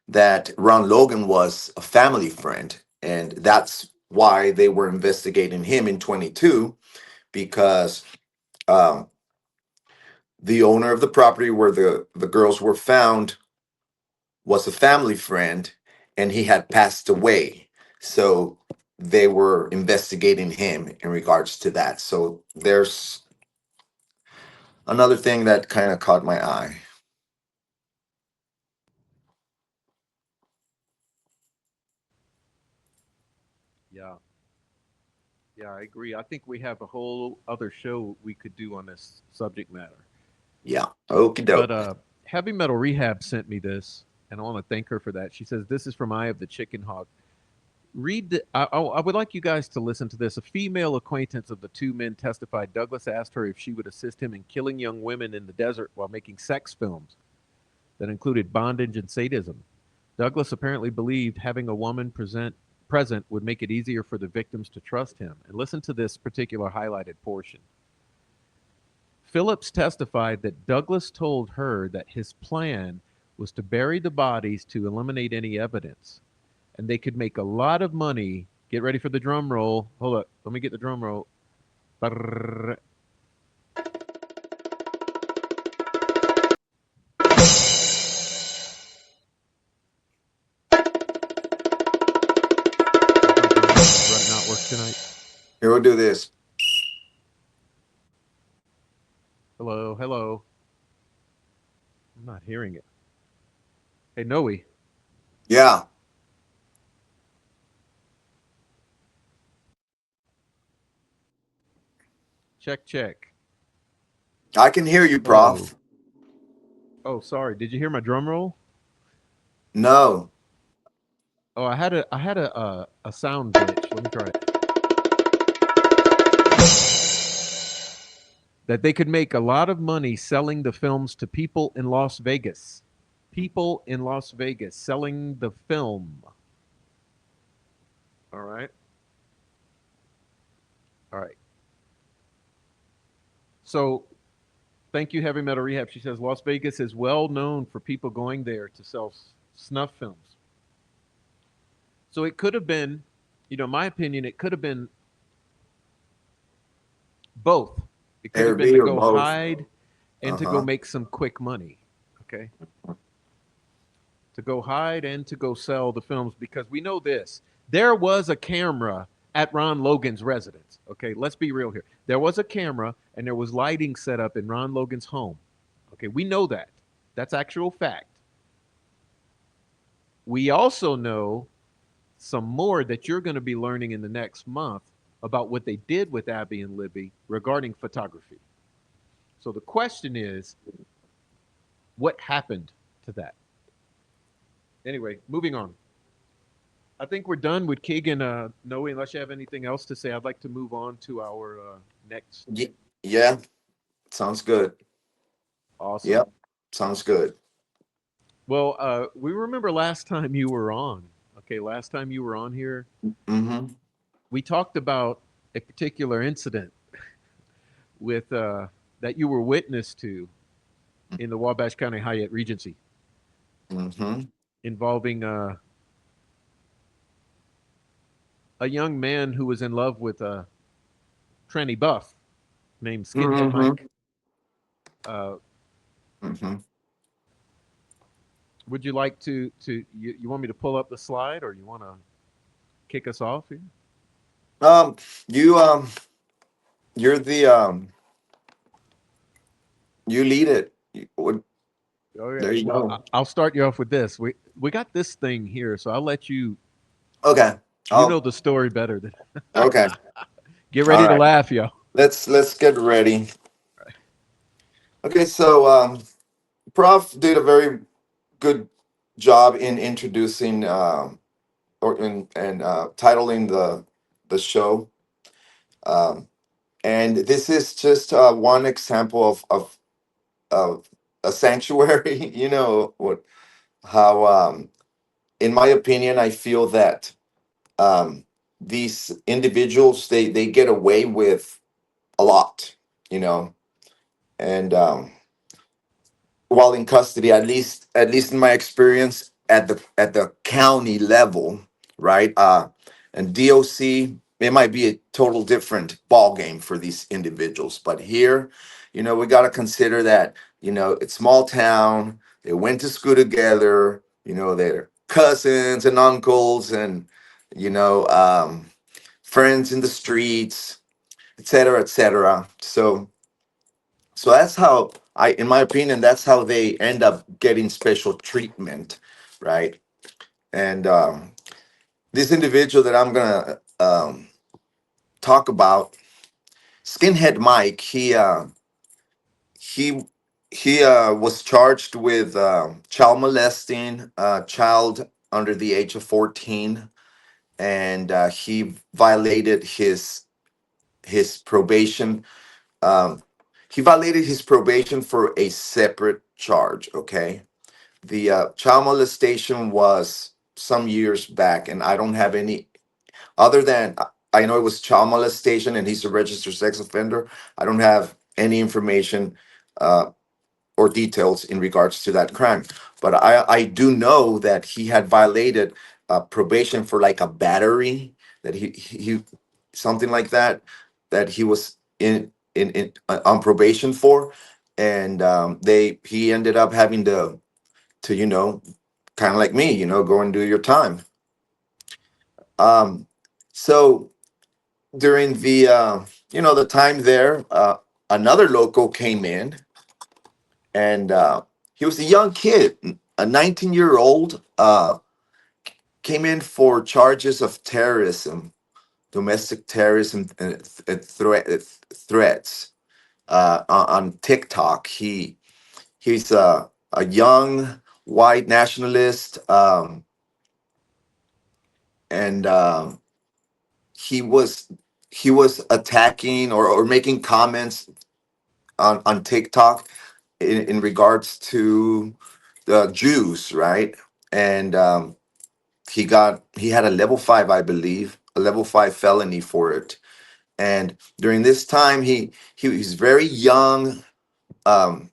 that Ron Logan was a family friend, and that's why they were investigating him in 22 because um, the owner of the property where the girls were found was a family friend, and he had passed away. So they were investigating him in regards to that. So there's another thing that kind of caught my eye. Yeah, yeah, I agree. I think we have a whole other show we could do on this subject matter. Yeah. Okie But doke. Heavy Metal Rehab sent me this, and I want to thank her for that. She says this is from Eye of the Chicken Hawk. I would like you guys to listen to this. A female acquaintance of the two men testified Douglas asked her if she would assist him in killing young women in the desert while making sex films that included bondage and sadism. Douglas apparently believed having a woman present would make it easier for the victims to trust him. And listen to this particular highlighted portion. Phillips testified that Douglas told her that his plan was to bury the bodies to eliminate any evidence, and they could make a lot of money. Get ready for the drum roll. Hold up, let me get the drum roll. Brrr. Does my drum not work tonight? Here, we'll do this. Hello, hello. I'm not hearing it. Hey, Noe, Yeah, check, check. I can hear you, Oh, Prof. oh, sorry. Did you hear my drum roll? No. Oh, I had a sound glitch. Let me try it. That they could make a lot of money selling the films to people in Las Vegas. People in Las Vegas selling the film. All right. All right. So thank you, Heavy Metal Rehab. She says Las Vegas is well known for people going there to sell snuff films. So it could have been, my opinion, it could have been both. It could have been Airbnb to or go both. hide and to go Uh-huh. make some quick money. Okay. To go hide and to go sell the films because we know this. There was a camera at Ron Logan's residence. Okay, let's be real here. There was a camera and there was lighting set up in Ron Logan's home. Okay, we know that. That's actual fact. We also know some more that you're going to be learning in the next month about what they did with Abby and Libby regarding photography. So the question is, what happened to that? Anyway, moving on. I think we're done with Keegan. Noe, unless you have anything else to say, I'd like to move on to our next. Yeah, sounds good. Awesome. Yep, sounds good. Well, we remember last time you were on. Okay, last time you were on here, Mm-hmm. we talked about a particular incident with that you were witness to in the Wabash County Hyatt Regency Mm-hmm. involving a young man who was in love with a tranny buff named Skinhead Mm-hmm. Mike. Uh, Mm-hmm. would you like you want me to pull up the slide or you want to kick us off here? Um, you you're the you lead it. Okay. There you Well, go. I'll start you off with this. We got this thing here, so I'll let you. Okay. You know Oh, the story better than. okay. Get All ready to right. laugh, yo. Let's get ready. Okay, so Prof did a very good job in introducing or in and titling the show. Um, and this is just one example of a sanctuary. You know what? How, in my opinion, I feel that these individuals they get away with a lot. You know, and while in custody, at least in my experience at the county level, right? And DOC, it might be a total different ball game for these individuals, but here, we got to consider that it's small town. They went to school together. They're cousins and uncles, and friends in the streets, et cetera, et cetera. So that's how in my opinion, that's how they end up getting special treatment, right? And this individual that I'm gonna talk about, Skinhead Mike, he was charged with child molesting a child under the age of 14, and he violated his probation. Um, he violated his probation for a separate charge. Okay. The child molestation was some years back, and I don't have any other than I know it was child molestation, and he's a registered sex offender. I don't have any information uh, or details in regards to that crime, but I do know that he had violated probation for like a battery that he something like that he was. on probation for, and they he ended up having to kind of like me, go and do your time. Um, so during the time there, another local came in, and he was a young kid, a 19-year-old, came in for charges of terrorism, domestic terrorism, and threats on TikTok. He's a young white nationalist, and he was he was attacking or making comments on TikTok in regards to the Jews, right? And he had a level 5, I believe, a level 5 felony for it. And during this time, he was very young. Um,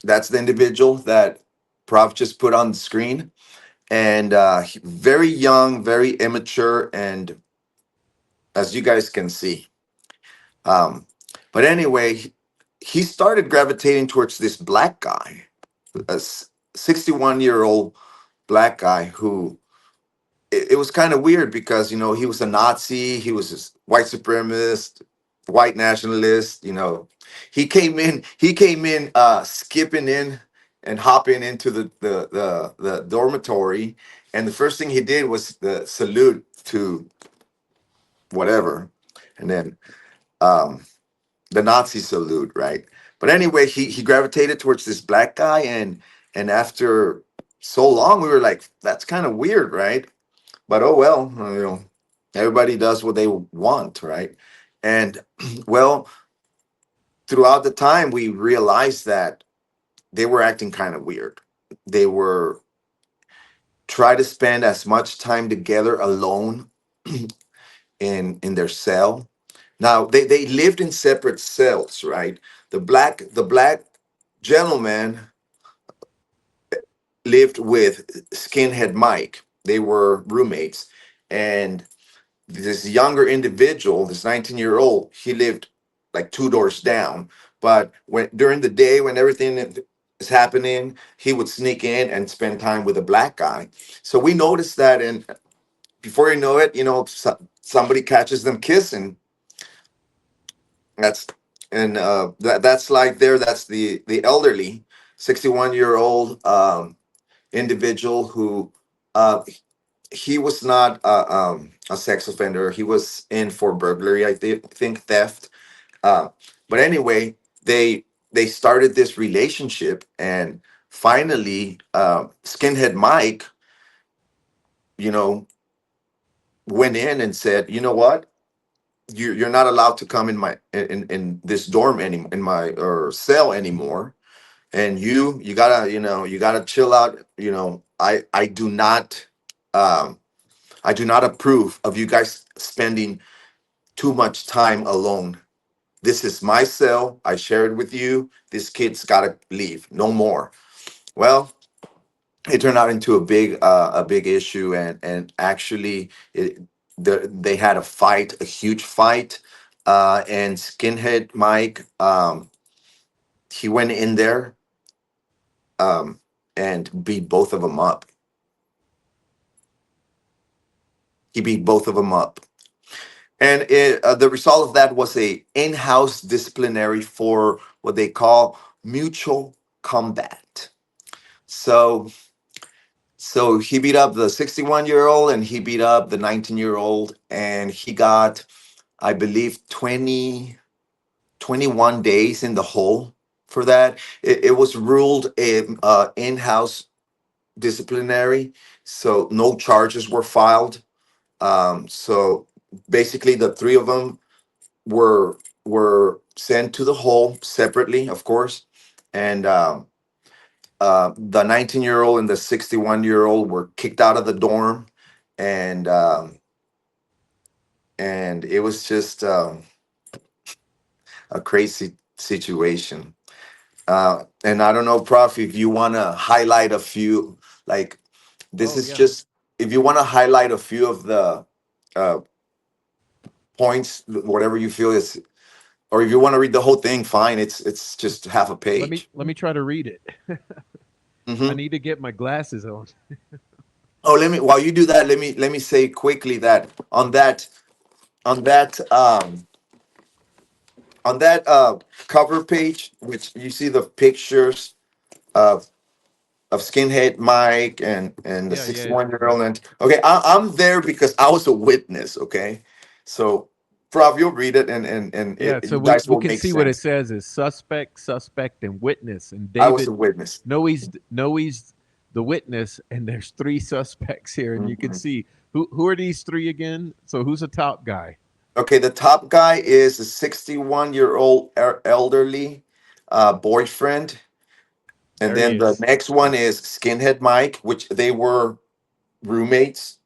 that's the individual that Prof just put on the screen, and very young, very immature, and as you guys can see. Um, but anyway, he started gravitating towards this black guy, a 61-year-old black guy who it was kind of weird because he was a Nazi, he was a white supremacist, white nationalist. He came in skipping in and hopping into the dormitory, and the first thing he did was the salute to whatever, and then um, the Nazi salute, right? But anyway, he gravitated towards this black guy, and after so long, we were like, that's kind of weird, right? But oh well, everybody does what they want, right? And well, throughout the time, we realized that they were acting kind of weird. They were try to spend as much time together alone in their cell. Now they lived in separate cells, right? The black gentleman lived with Skinhead Mike. They were roommates, and this younger individual, this 19-year-old, he lived like two doors down. But when during the day, when everything is happening, he would sneak in and spend time with a black guy. So we noticed that, and before you know it, somebody catches them kissing. That's and that's like there. That's the elderly, 61-year-old individual who uh, he was not a sex offender. He was in for burglary, I think theft. Uh, but anyway, they started this relationship, and finally, Skinhead Mike, you know, went in and said, "You know what? You're not allowed to come in in this dorm anymore, in my or cell anymore, and you gotta you gotta chill out. I do not." I do not approve of you guys spending too much time alone. This is my cell. I share it with you. This kid's got to leave. No more. Well, it turned out into a big issue, and actually, they had a fight, a huge fight, and Skinhead Mike, he went in there, um, and beat both of them up. He beat both of them up. And the result of that was a in-house disciplinary for what they call mutual combat. So so he beat up the 61-year-old, and he beat up the 19-year-old, and he got, I believe, 21 days in the hole for that. It was ruled a in-house disciplinary, so no charges were filed. So basically, the three of them were sent to the hole separately, of course, and the 19-year-old and the 61-year-old were kicked out of the dorm, and it was just a crazy situation. And I don't know, Prof, if you want to highlight a few, like this Oh is yeah. just if you want to highlight a few of the uh, points, whatever you feel is Or if you want to read the whole thing, fine. It's just half a page. Let me try to read it. I Hmm. need to get my glasses on. Oh, let me while you do that, let me say quickly that on that on that cover page, which you see the pictures of skinhead Mike and the Yeah, yeah, 61-year-old. And okay, I'm there because I was a witness. Okay, so Prof, you'll read it, and yeah. So you we guys we will can make see what it sense. says is suspect, suspect, and witness. And I was a David witness. Noe's the witness, and there's three suspects here, and you can Mhm. see who are these three again. So who's the top guy? Okay, the top guy is a 61-year-old elderly boyfriend, and There he then the is. next one is Skinhead Mike, which they were roommates.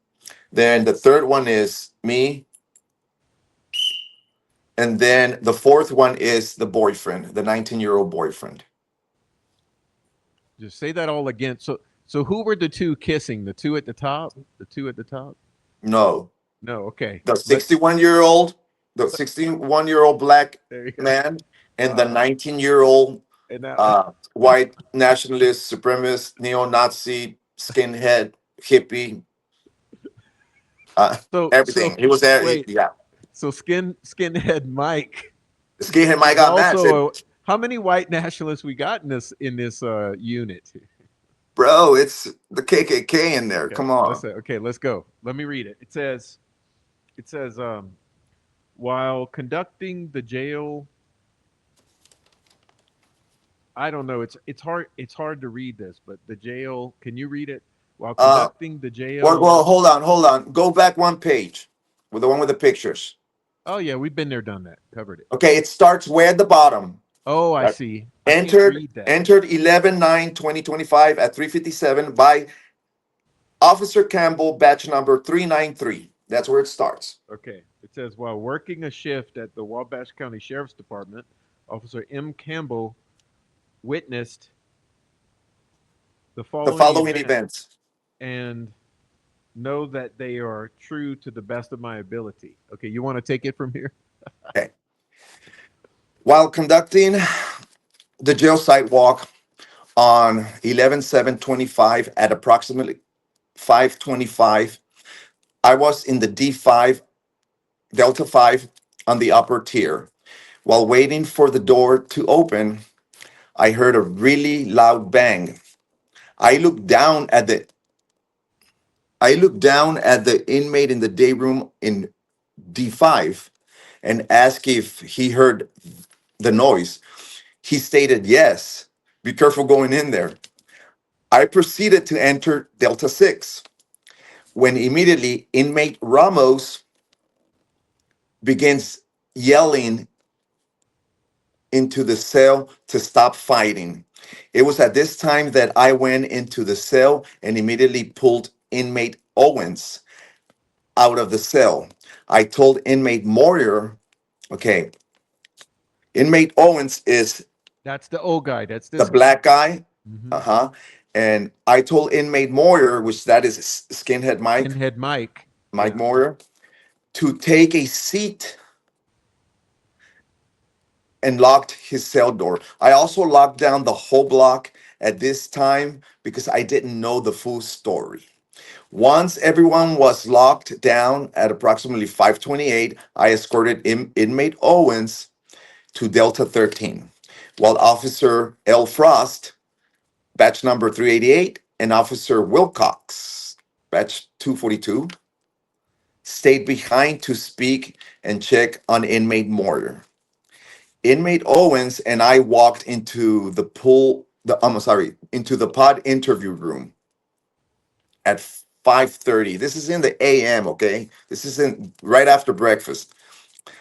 Then the third one is me, and then the fourth one is the boyfriend, the 19-year-old boyfriend. Just say that all again. So who were the two kissing? The two at the top. The two at the top. No, No. Okay. the Let 61-year-old, the 61-year-old black there you go. man, and the Uh, 19-year-old and now white nationalist, supremacist, neo-Nazi, skinhead, hippie, uh, so everything. He was there. wait. Yeah, So skinhead Mike skinhead Mike is got mad. Said, also how many white nationalists we got in this unit? "Bro, it's the KKK in there. Okay, Come on." let's go. Let me read it. It says while conducting the jail, I don't know. It's hard to read this, but the jail. Can you read it? While Uh, conducting the well, jail. hold on. Go back one page with the one with the pictures. Oh yeah, we've been there, done that, covered it. Okay, it starts way at the bottom. Oh, I Right. see. I can't Entered read that. entered 11/9/2025 at 3:57 by Officer Campbell, batch number 393. That's where it starts. Okay. It says while working a shift at the Wabash County Sheriff's Department, Officer M. Campbell witnessed the The following following events events. and know that they are true to the best of my ability. Okay, you want to take it from here? Okay. While conducting the jail site walk on 11/7/25 at approximately 5:25, I was in the D5, Delta 5 on the upper tier. While waiting for the door to open, I heard a really loud bang. I looked down at the I looked down at the inmate in the day room in D5 and asked if he heard the noise. He stated yes. Be careful going in there. I proceeded to enter Delta 6 when immediately inmate Ramos begins yelling into the cell to stop fighting. It was at this time that I went into the cell and immediately pulled inmate Owens out of the cell. I told inmate Moyer, okay, inmate Owens is That's the old guy. That's the this guy. black guy. Mm-hmm. Uh-huh. And I told inmate Moyer, which that is skinhead Mike, Skinhead Mike. Mike Yeah. Moyer, to take a seat and locked his cell door. I also locked down the whole block at this time because I didn't know the full story. Once everyone was locked down at approximately 5:28, I escorted inmate Owens to Delta 13, while Officer L. Frost, batch number 388, and Officer Wilcox, batch 242, stayed behind to speak and check on inmate Moyer. Inmate Owens and I walked into the pool, I'm sorry, into the pod interview room at 5:30. This is in the AM, okay? This is in right after breakfast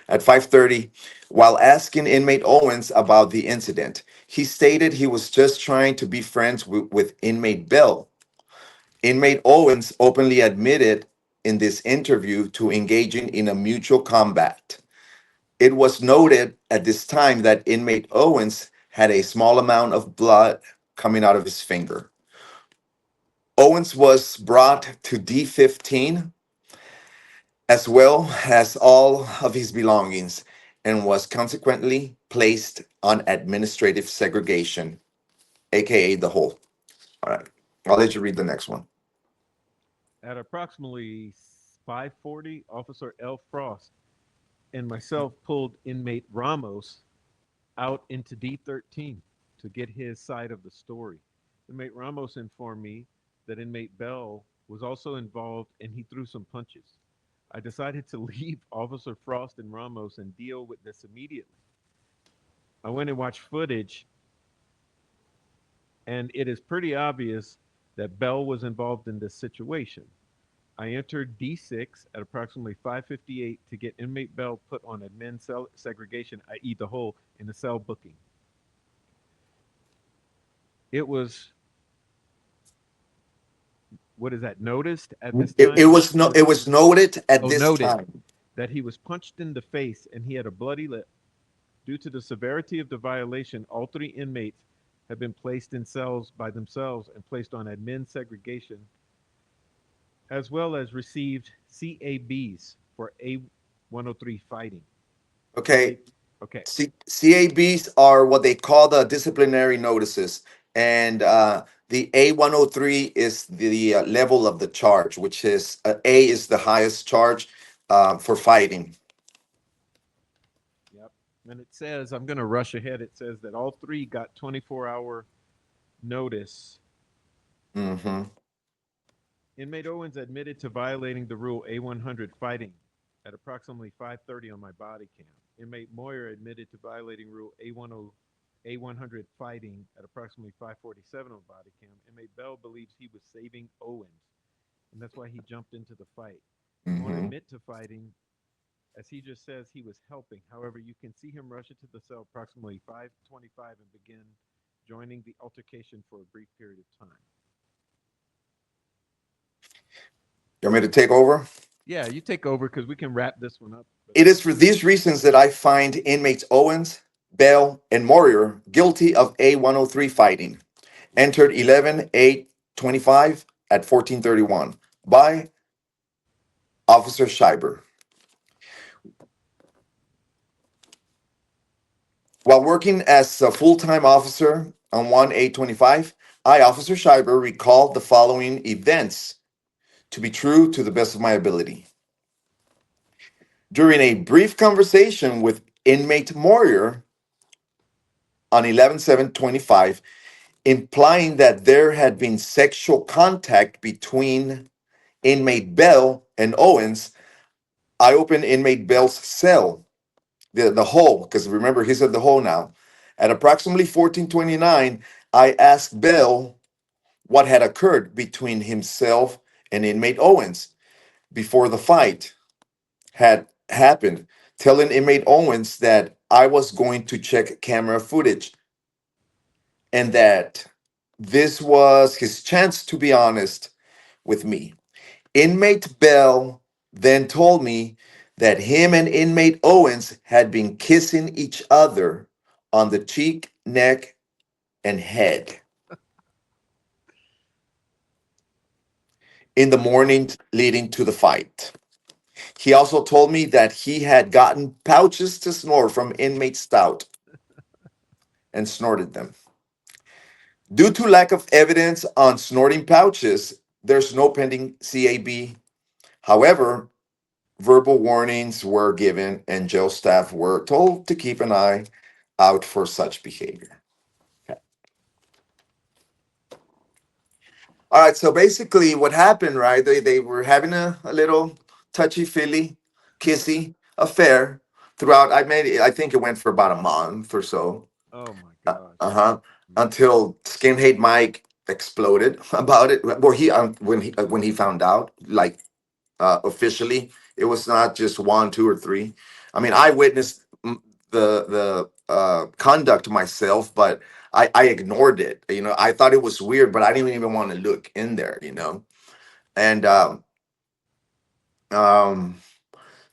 at 5:30 while asking inmate Owens about the incident. He stated he was just trying to be friends with inmate Bill. Inmate Owens openly admitted in this interview to engaging in a mutual combat. It was noted at this time that inmate Owens had a small amount of blood coming out of his finger. Owens was brought to D15 as well as all of his belongings. and was consequently placed on administrative segregation, aka the hole. All right. I'll let you read the next one. At approximately 5:40, Officer L. Frost and myself pulled inmate Ramos out into D13 to get his side of the story. Inmate Ramos informed me that inmate Bell was also involved and he threw some punches. I decided to leave Officer Frost and Ramos and deal with this immediately. I went and watched footage, and it is pretty obvious that Bell was involved in this situation. I entered D6 at approximately 5:58 to get inmate Bell put on admin cell segregation, i.e., the hole in the cell booking. It was, what is that, noticed at this It time that was he no, was, it was noted at oh, this noted time. that he was punched in the face and he had a bloody lip. Due to the severity of the violation, all three inmates have been placed in cells by themselves and placed on admin segregation, as well as received CABs for A103 fighting. Okay. Inmate, okay, CABs are what they call the disciplinary notices, and the A103 is the level of the charge, which is A is the highest charge for fighting. yep. And it says, I'm going to rush ahead. It says that all three got 24-hour notice. Hmm. Inmate Owens admitted to violating the rule A100 fighting at approximately 5:30 on my body cam. Inmate Moyer admitted to violating rule A100 fighting at approximately 5:47 on body cam. Inmate Bell believes he was saving Owens, and that's why he jumped into the fight. He won't Hmm. admit to fighting, as he just says he was helping. However, you can see him rush into the cell approximately 5:25 and begin joining the altercation for a brief period of time. You want me to take over? Yeah, you take over because we can wrap this one up. But It is for these reasons that I find inmates Owens, Bell, and Moyer guilty of A103 fighting. Entered 11/8/25 at 14:31 by Officer Scheiber. While working as a full-time officer on 1/8/25, I, Officer Scheiber, recalled the following events to be true to the best of my ability. During a brief conversation with inmate Moyer on 11/7/25, implying that there had been sexual contact between inmate Bell and Owens, I opened inmate Bell's cell, the hole, because remember, he's at the hole now. At approximately 14:29, I asked Bell what had occurred between himself and inmate Owens before the fight had happened, telling inmate Owens that I was going to check camera footage and that this was his chance to be honest with me. Inmate Bell then told me that him and inmate Owens had been kissing each other on the cheek, neck, and head in the morning leading to the fight. He also told me that he had gotten pouches to snort from inmate Stout and snorted them. Due to lack of evidence on snorting pouches, there's no pending CAB. However, verbal warnings were given and jail staff were told to keep an eye out for such behavior. Okay. All right, so basically what happened, right? They were having a little touchy-feely, kissy affair throughout. I think it went for about a month or so. oh my gosh. Uh-huh. Mhm. Until Skin Hate Mike exploded about it. Well, he when he found out, like officially, it was not just one, two, or three. I mean, I witnessed the conduct myself, but I ignored it. You know, I thought it was weird, but I didn't even want to look in there. You know, and um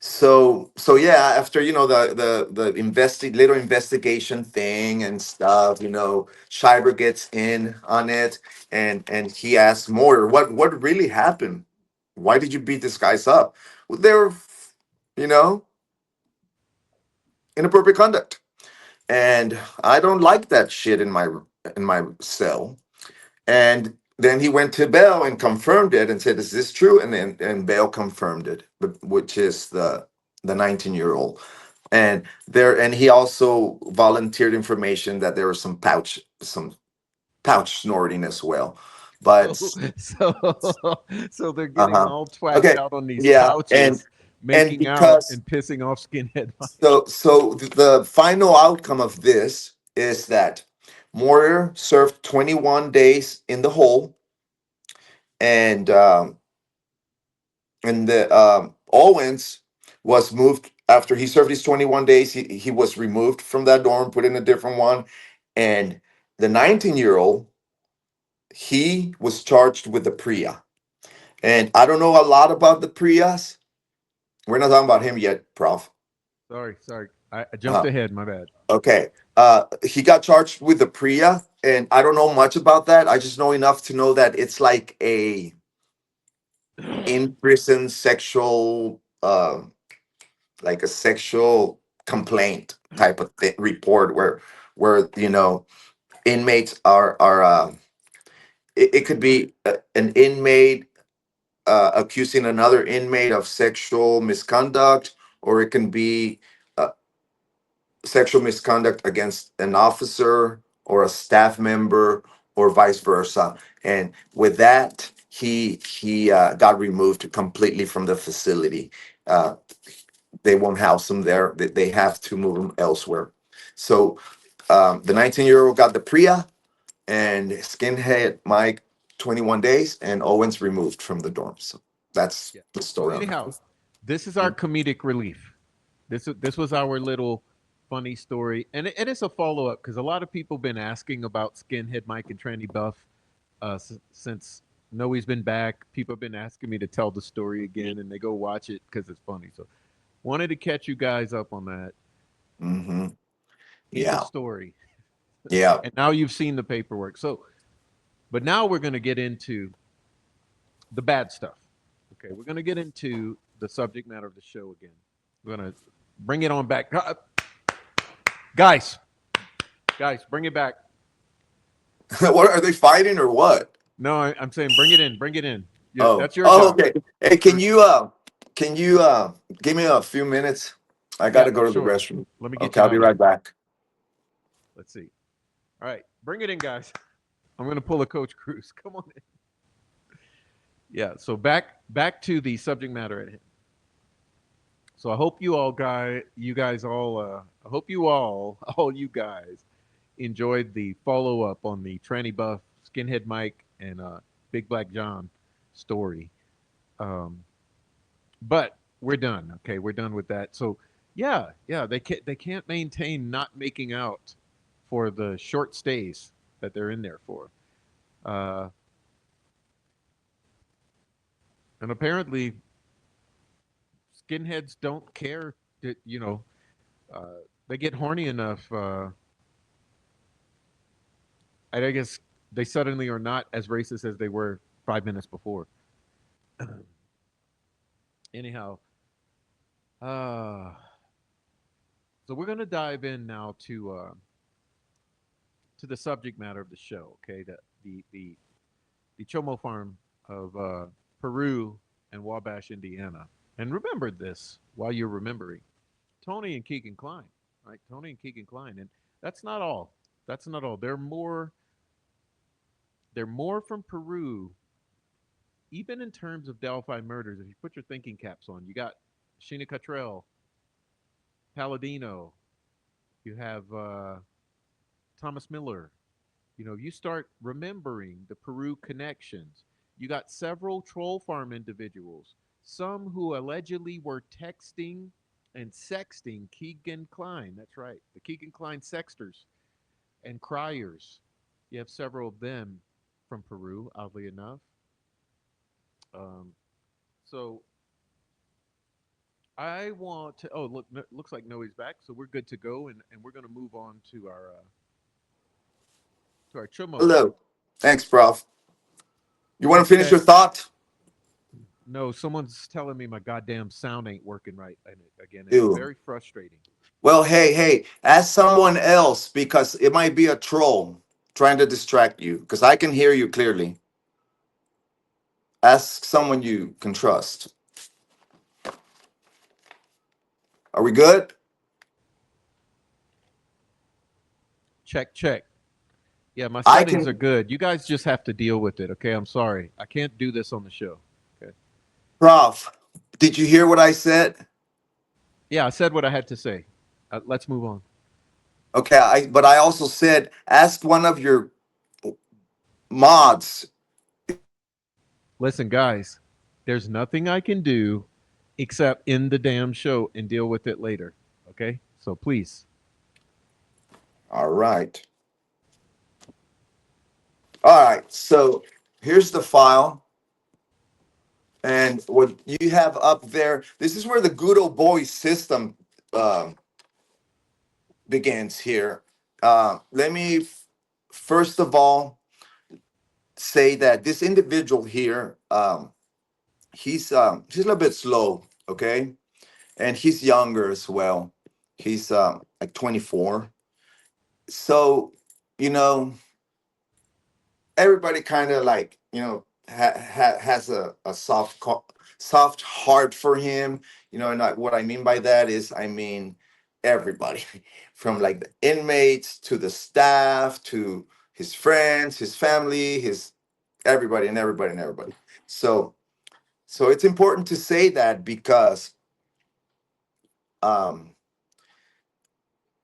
so yeah, after the little investigation thing and stuff, Schreiber gets in on it, and he asks Moore, what really happened? Why did you beat this guys up? Well, they were, you know inappropriate conduct. And I don't like that shit in my cell. And then he went to Bell and confirmed it and said, "Is this true?" And then and Bell confirmed it, but which is the 19-year-old. And he also volunteered information that there was some pouch snorting as well. So, But so they're getting uh-huh. all twacked Okay. out on these Yeah, pouches, and making out because and pissing off Skinhead Mike. so the final outcome of this is that Moyer served 21 days in the hole, and the Owens was moved after he served his 21 days. He was removed from that dorm, put in a different one, and the 19-year-old, he was charged with the Priya. And I don't know a lot about the Priyas. We're not talking about him yet, Prof. Sorry, I jumped Uh, ahead. My bad. okay. He got charged with the Priya, and I don't know much about that. I just know enough to know that it's like a in prison sexual, like a sexual complaint type of report where inmates are it could be an inmate accusing another inmate of sexual misconduct, or it can be uh, sexual misconduct against an officer or a staff member, or vice versa. And with that, he got removed completely from the facility. Uh, they won't house him there. They have to move him elsewhere. So the 19-year-old got the Priya, and Skinhead Mike 21 days, and Owens removed from the dorm. So that's Yeah. the So story on anyhow, this is our that. comedic relief. This was our little funny story, and it's a follow up because a lot of people been asking about Skinhead Mike and Tranny Buff since Noe's been back. People have been asking me to tell the story again, and they go watch it because it's funny. So wanted to catch you guys up on that. Hmm. Keep it Yeah, story, yeah. and now you've seen the paperwork. So, but now we're going to get into the bad stuff. Okay, we're going to get into the subject matter of the show again. We're going to bring it on back. Guys, guys, bring it back. What are they fighting or what? No, I'm saying bring it in, bring it in. Yeah, Oh, that's your oh, job. okay. Hey, Your, can you give me a few minutes? I yeah, gotta go to the sure. restroom. Let me get Okay, you I'll out be of right here. back. Let's see. All right, bring it in, guys. I'm going to pull a Coach Cruz. Come on in. Yeah, so back to the subject matter at hand. So I hope you guys all, I hope you all, all you guys enjoyed the follow up on the Tranny Buff, Skinhead Mike, and Big Black John story. Um, but we're done. Okay, we're done with that. So yeah, they can't maintain not making out for the short stays that they're in there for. Uh, and apparently, skinheads don't care that they get horny enough. I guess they suddenly are not as racist as they were 5 minutes before. Anyhow, uh, so we're gonna dive in now to the subject matter of the show. Okay, the Chomo Farm of Peru and Wabash, Indiana. And remember this while you're remembering Tony and Keegan Klein, right? Tony and Keegan Klein, and that's not all. That's not all. They're more. They're more from Peru, even in terms of Delphi murders. If you put your thinking caps on, you got Sheena Cottrell, Palladino. You have Thomas Miller. You start remembering the Peru connections. You got several troll farm individuals, some who allegedly were texting and sexting Keegan Klein. That's right, the Keegan Klein sexters and criers. You have several of them from Peru, oddly enough. Um, so I want to. Oh, look, looks like Noe's back, so we're good to go, and we're going to move on to our Chumo. Hello. Thanks, Prof. You want He to finish your said, thought? "No, someone's telling me my goddamn sound ain't working right again, and it's Ew. very frustrating." Well, hey, ask someone else because it might be a troll trying to distract you because I can hear you clearly. Ask someone you can trust. Are we good? Check, check. Yeah, my I settings are can, good. You guys just have to deal with it, okay? I'm sorry. I can't do this on the show. Okay. Prof. Did you hear what I said? Yeah, I said what I had to say. Let's move on. Okay, but I also said ask one of your mods. Listen, guys, there's nothing I can do except end the damn show and deal with it later. Okay? So please. All right. All right. So here's the file. And what you have up there, this is where the good old boy system uh, begins here. Let me first of all say that this individual here, he's a little bit slow, okay, and he's younger as well. He's like 24. So you know, everybody kind of like has a soft heart for him, and what I mean by that is I mean everybody from like the inmates to the staff to his friends, his family, his everybody and everybody and everybody. So it's important to say that because um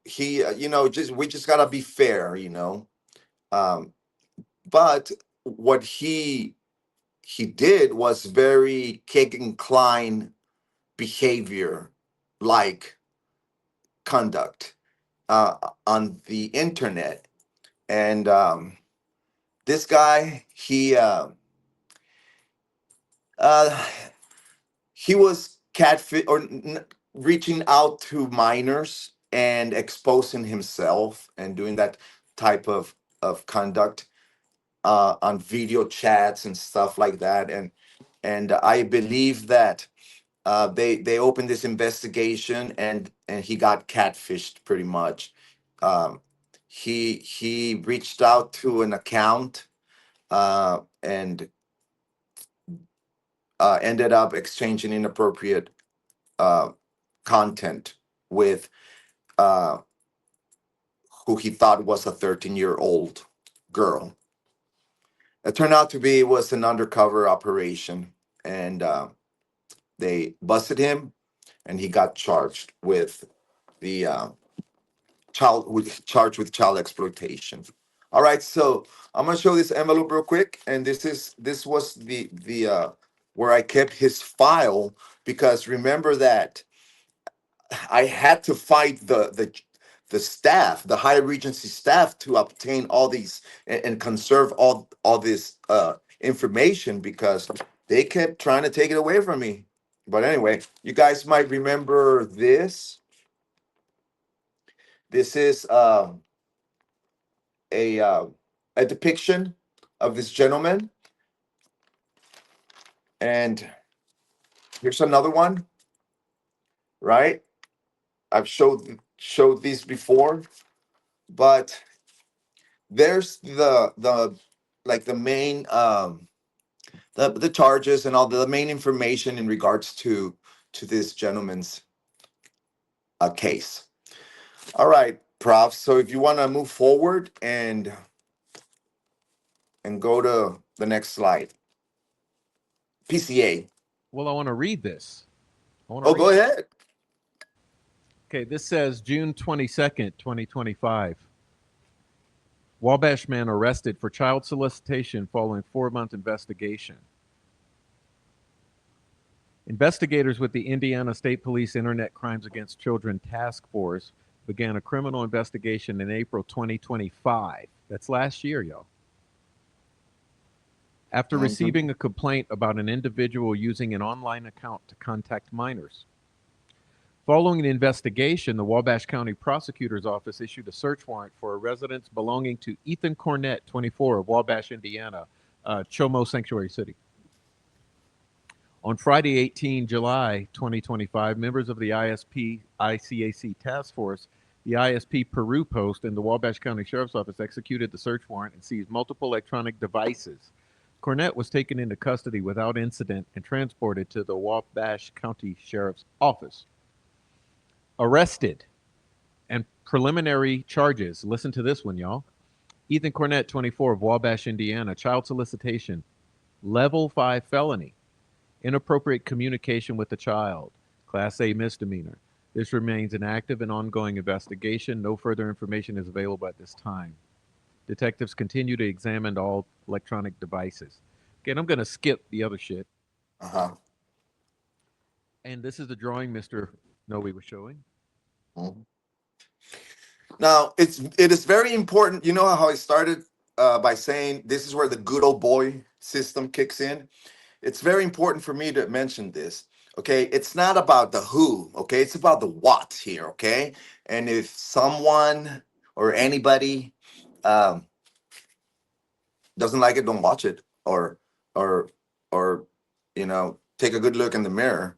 he just we just got to be fair, um but what he did was very Keg inclined behavior like conduct on the internet. And this guy, uh, he was catfish or reaching out to minors and exposing himself and doing that type of conduct on video chats and stuff like that. And I believe that they opened this investigation and he got catfished pretty much. Um, he reached out to an account and ended up exchanging inappropriate uh, content with uh, who he thought was a 13-year-old girl. It turned out to be it was an undercover operation, and they busted him, and he got the charged with child exploitation. All right, so I'm gonna show this envelope real quick, and this was the where I kept his file because remember that I had to fight the staff, the high regency staff, to obtain all these and conserve all this information because they kept trying to take it away from me. But anyway, you guys might remember this. This is a uh, a depiction of this gentleman, and here's another one. Right, I've showed these before, but there's the like the main the charges and all the main information in regards to this gentleman's case. All right, Prof. So if you want to move forward and go to the next slide, PCA. Well, I want to read this. I want to Oh, read go it. ahead. Okay, this says June 22nd, 2025. Wabash man arrested for child solicitation following 4-month investigation. Investigators with the Indiana State Police Internet Crimes Against Children Task Force began a criminal investigation in April 2025. That's last year, y'all. After Mhm. receiving a complaint about an individual using an online account to contact minors. Following an investigation, the Wabash County Prosecutor's Office issued a search warrant for a residence belonging to Ethan Cornett, 24, of Wabash, Indiana, Chomo Sanctuary City. On Friday, 18 July 2025, members of the ISP ICAC task force, the ISP Peru post, and the Wabash County Sheriff's Office executed the search warrant and seized multiple electronic devices. Cornett was taken into custody without incident and transported to the Wabash County Sheriff's Office. Arrested and preliminary charges. Listen to this one, y'all. Ethan Cornett, 24, of Wabash, Indiana, child solicitation, level 5 felony, inappropriate communication with a child, class A misdemeanor. This remains an active and ongoing investigation. No further information is available at this time. Detectives continue to examine all electronic devices. Okay, and I'm going to skip the other shit. Uh-huh. And this is the drawing Mr. Noe was showing. Mhm. Now, it is very important. You know how I started by saying this is where the good old boy system kicks in? It's very important for me to mention this. Okay, it's not about the who. Okay, it's about the what here. Okay, and if someone or anybody um, doesn't like it, don't watch it, or or take a good look in the mirror.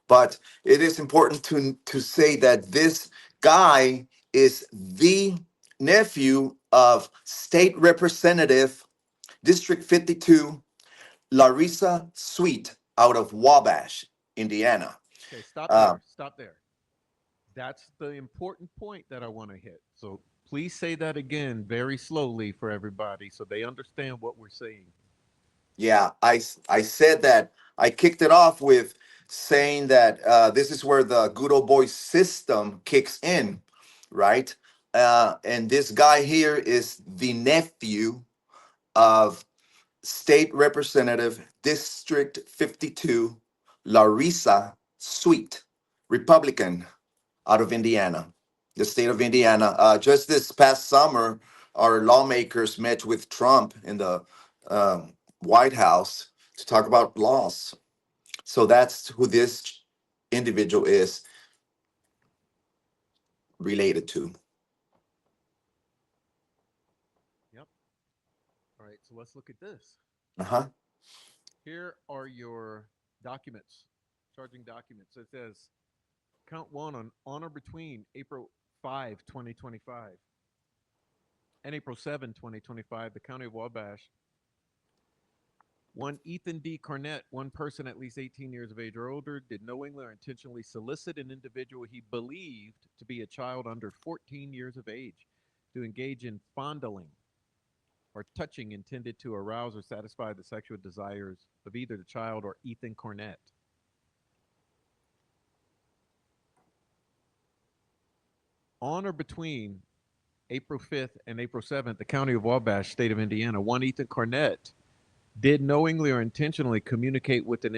But it is important to say that this guy is the nephew of State Representative District 52 Larissa Sweet out of Wabash, Indiana. Okay, stop Uh, there. Stop there. That's the important point that I want to hit. So please say that again very slowly for everybody so they understand what we're saying. yeah, I said that I kicked it off with saying that this is where the good old boy system kicks in, right? And this guy here is the nephew of State Representative District 52 Larissa Sweet, Republican out of Indiana, the state of Indiana. Just this past summer, our lawmakers met with Trump in the White House to talk about laws. So that's who this individual is related to. Yep. All right, so let's look at this. Uh huh. Here are your documents, charging documents. It says count one on or between April 5, 2025 and April 7, 2025, the County of Wabash. One Ethan D. Cornett, one person at least 18 years of age or older, did knowingly or intentionally solicit an individual he believed to be a child under 14 years of age to engage in fondling or touching intended to arouse or satisfy the sexual desires of either the child or Ethan Cornett. On or between April 5th and April 7th, the County of Wabash, State of Indiana, one Ethan Cornett did knowingly or intentionally communicate with an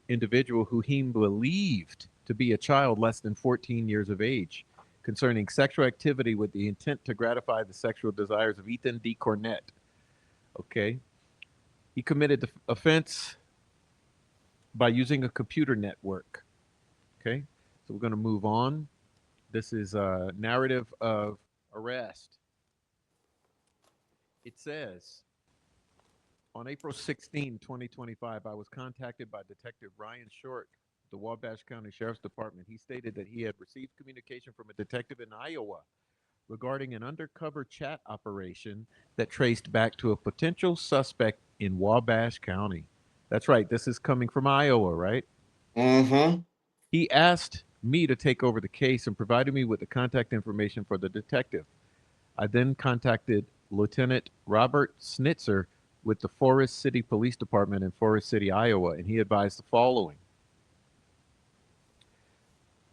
individual who he believed to be a child less than 14 years of age concerning sexual activity with the intent to gratify the sexual desires of Ethan D. Cornett. Okay. He committed the offense by using a computer network. Okay. So we're going to move on. This is a narrative of arrest. It says on April 16, 2025, I was contacted by Detective Ryan Short, the Wabash County Sheriff's Department. He stated that he had received communication from a detective in Iowa regarding an undercover chat operation that traced back to a potential suspect in Wabash County. That's right, this is coming from Iowa, right? Mm hmm. He asked me to take over the case and provided me with the contact information for the detective. I then contacted Lieutenant Robert Snitzer with the Forest City Police Department in Forest City, Iowa, and he advised the following.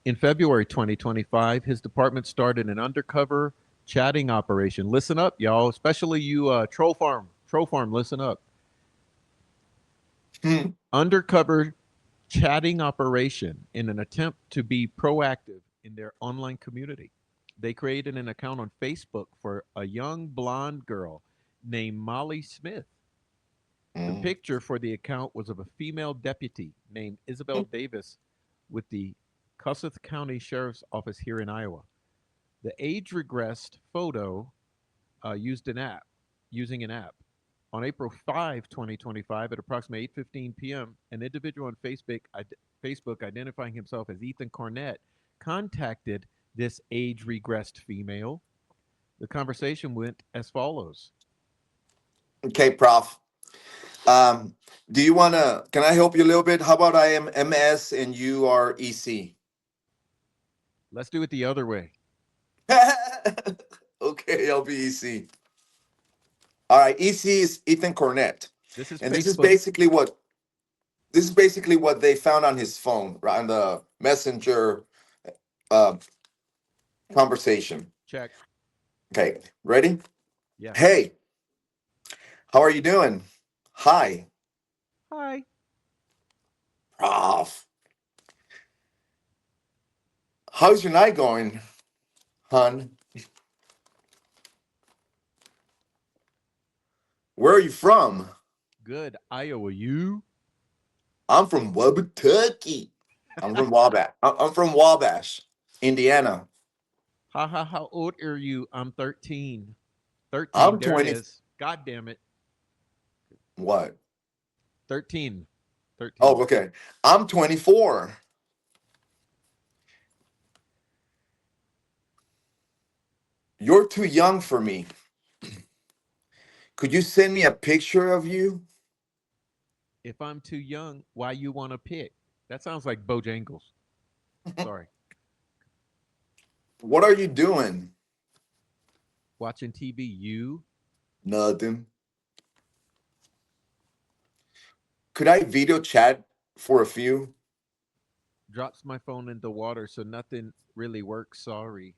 In February 2025, his department started an undercover chatting operation. Listen up, y'all, especially you Troll Farm, listen up. Hmm. Undercover chatting operation in an attempt to be proactive in their online community. They created an account on Facebook for a young blonde girl named Molly Smith. The Mm picture for the account was of a female deputy named Isabel hmm. Davis with the Kossuth County Sheriff's Office here in Iowa. The age regressed photo used an app, using an app. On April 5, 2025, at approximately 8:15 p.m., an individual on Facebook identifying himself as Ethan Cornett contacted this age regressed female. The conversation went as follows. Okay, Prof. Um, do you wanna? Can I help you a little bit? How about I am MS and you are EC? Let's do it the other way. Okay, I'll be EC. All right, EC is Ethan Cornett, This is and this is Facebook. basically what they found on his phone, right on the messenger uh, conversation. Check. Okay, ready? Yeah. Hey, how are you doing? Hi, Hi. Prof. How's your night going, hun? Where are you from? Good. Iowa. You? I'm from Wabatucky. I'm from Wabash. I'm from Wabash, Indiana. Ha ha. How old are you? I'm 13. 13. I'm There it 20. is. God damn it. What? 13. 13. Oh, okay. I'm 24. You're too young for me. Could you send me a picture of you? If I'm too young, why you want to pick? That sounds like Bojangles. Sorry. What are you doing? Watching TV. You? Nothing. Could I video chat for a few? Drops my phone in the water, so nothing really works. Sorry.